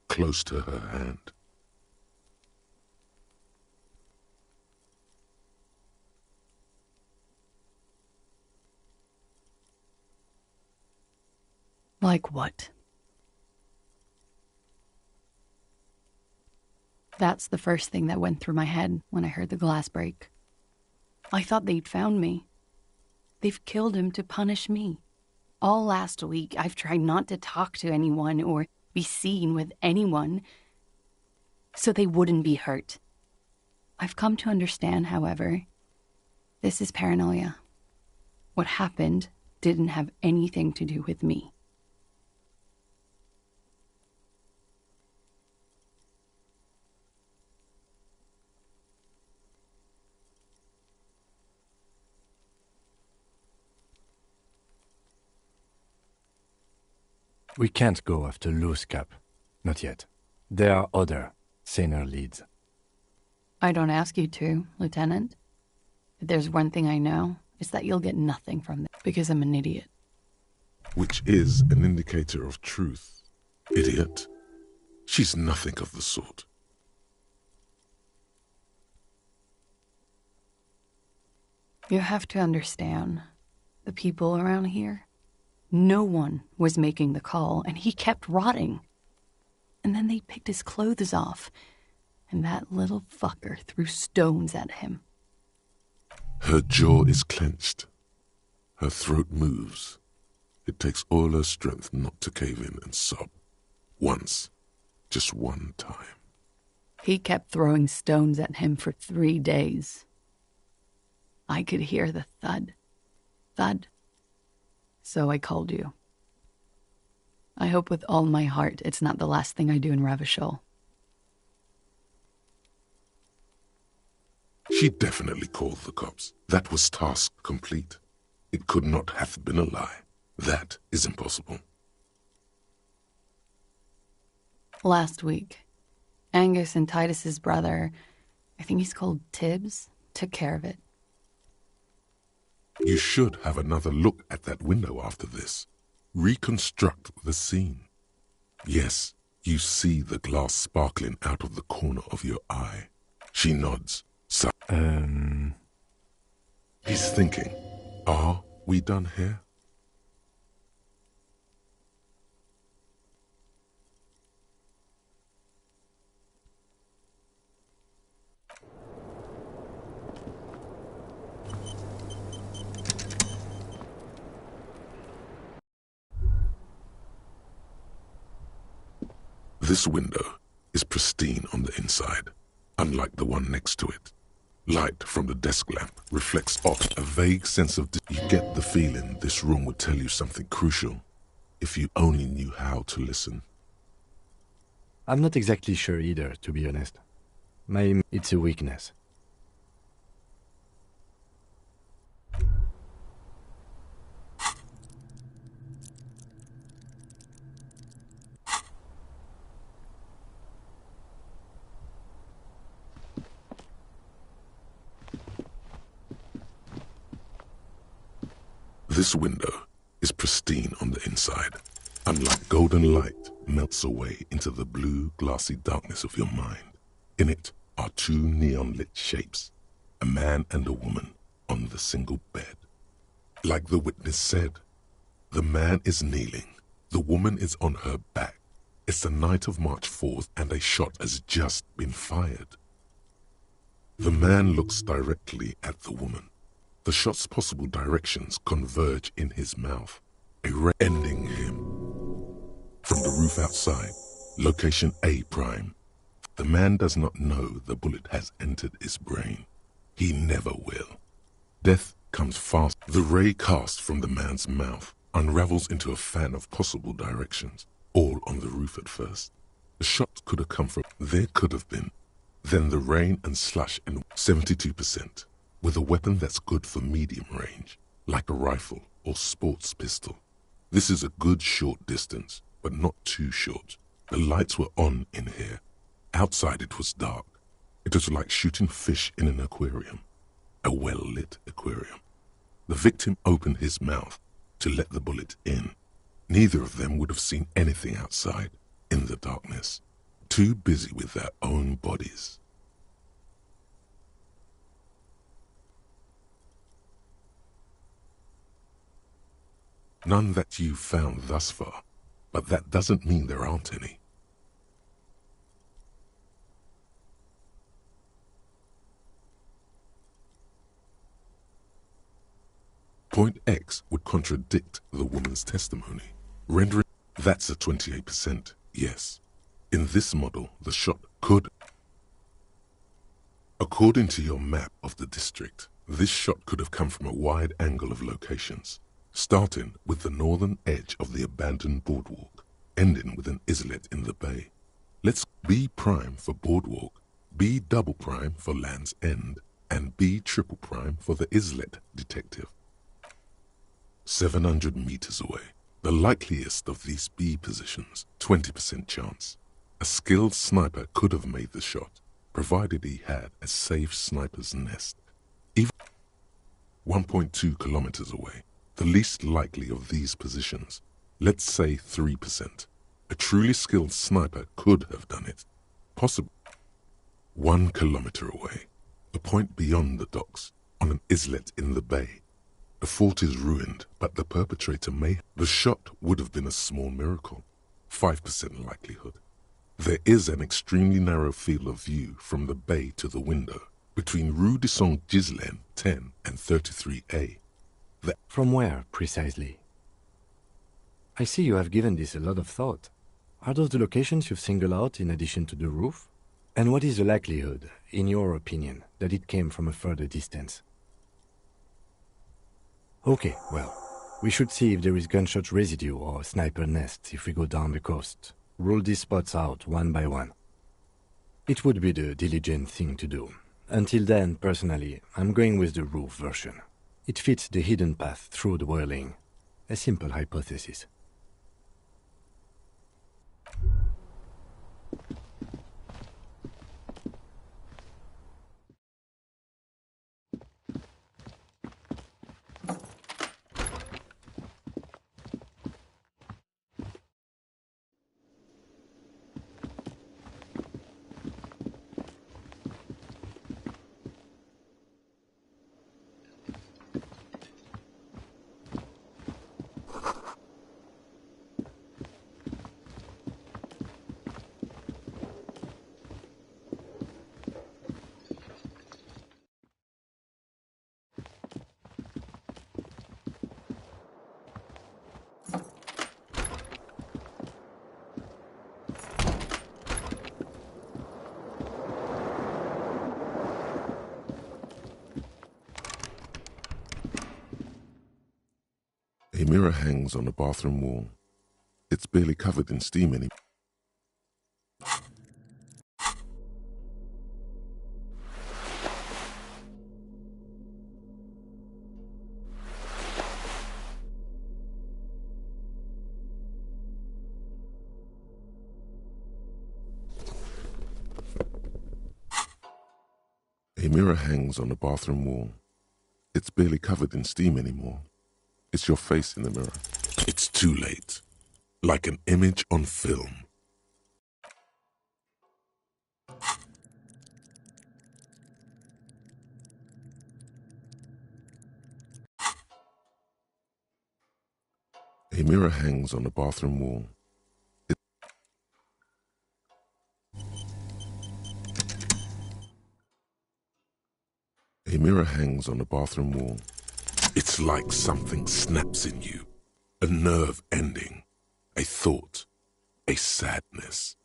close to her hand. Like what? That's the first thing that went through my head when I heard the glass break. I thought they'd found me. They've killed him to punish me. All last week, I've tried not to talk to anyone or be seen with anyone so they wouldn't be hurt. I've come to understand, however, this is paranoia. What happened didn't have anything to do with me. We can't go after loose cap. Not yet. There are other, saner leads. I don't ask you to, Lieutenant. If there's one thing I know, it's that you'll get nothing from this, because I'm an idiot. Which is an indicator of truth. Idiot. She's nothing of the sort. You have to understand, the people around here, no one was making the call, and he kept rotting. And then they picked his clothes off, and that little fucker threw stones at him. Her jaw is clenched. Her throat moves. It takes all her strength not to cave in and sob. Once. Just one time. He kept throwing stones at him for 3 days. I could hear the thud. Thud. So I called you. I hope with all my heart it's not the last thing I do in Ravishol. She definitely called the cops. That was task complete. It could not have been a lie. That is impossible. Last week, Angus and Titus's brother, I think he's called Tibbs, took care of it. You should have another look at that window after this. Reconstruct the scene. Yes, you see the glass sparkling out of the corner of your eye. She nods. He's thinking, are we done here? This window is pristine on the inside, unlike the one next to it. Light from the desk lamp reflects off a vague sense of... You get the feeling this room would tell you something crucial if you only knew how to listen. I'm not exactly sure either, to be honest. It's a weakness. This window is pristine on the inside. Unlike golden light melts away into the blue, glassy darkness of your mind. In it are two neon-lit shapes, a man and a woman on the single bed. Like the witness said, the man is kneeling, the woman is on her back. It's the night of March 4th and a shot has just been fired. The man looks directly at the woman. The shot's possible directions converge in his mouth, ending him. From the roof outside, location A prime. The man does not know the bullet has entered his brain. He never will. Death comes fast. The ray cast from the man's mouth unravels into a fan of possible directions, all on the roof at first. The shot could have come from... There could have been. Then the rain and slush and 72%. With a weapon that's good for medium range, like a rifle or sports pistol. This is a good short distance, but not too short. The lights were on in here. Outside it was dark. It was like shooting fish in an aquarium, a well-lit aquarium. The victim opened his mouth to let the bullet in. Neither of them would have seen anything outside, in the darkness, too busy with their own bodies. None that you've found thus far, but that doesn't mean there aren't any. Point X would contradict the woman's testimony, rendering... That's a 28%, yes. In this model, the shot could... According to your map of the district, this shot could have come from a wide angle of locations. Starting with the northern edge of the abandoned boardwalk, ending with an islet in the bay. Let's B prime for boardwalk, B double prime for Land's End, and B triple prime for the islet detective. 700 meters away, The likeliest of these B positions, 20% chance. A skilled sniper could have made the shot, provided he had a safe sniper's nest. Even 1.2 kilometers away, the least likely of these positions, let's say 3%. A truly skilled sniper could have done it. Possible. 1 kilometer away, a point beyond the docks, on an islet in the bay. The fort is ruined, but the perpetrator may. The shot would have been a small miracle. 5% likelihood. There is an extremely narrow field of view from the bay to the window, between Rue de Saint-Ghislain 10 and 33A. From where, precisely? I see you have given this a lot of thought. Are those the locations you've singled out in addition to the roof? And what is the likelihood, in your opinion, that it came from a further distance? Okay, well, we should see if there is gunshot residue or sniper nests if we go down the coast. Rule these spots out one by one. It would be the diligent thing to do. Until then, personally, I'm going with the roof version. It fits the hidden path through the whirling. A simple hypothesis. A mirror hangs on the bathroom wall. It's barely covered in steam anymore. A mirror hangs on the bathroom wall. It's barely covered in steam anymore. It's your face in the mirror. It's too late. Like an image on film. A mirror hangs on the bathroom wall. A mirror hangs on the bathroom wall. It's like something snaps in you. A nerve ending. A thought. A sadness.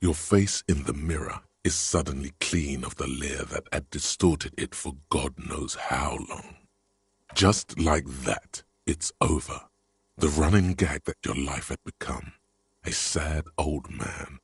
Your face in the mirror is suddenly clean of the layer that had distorted it for God knows how long. Just like that, it's over. The running gag that your life had become. A sad old man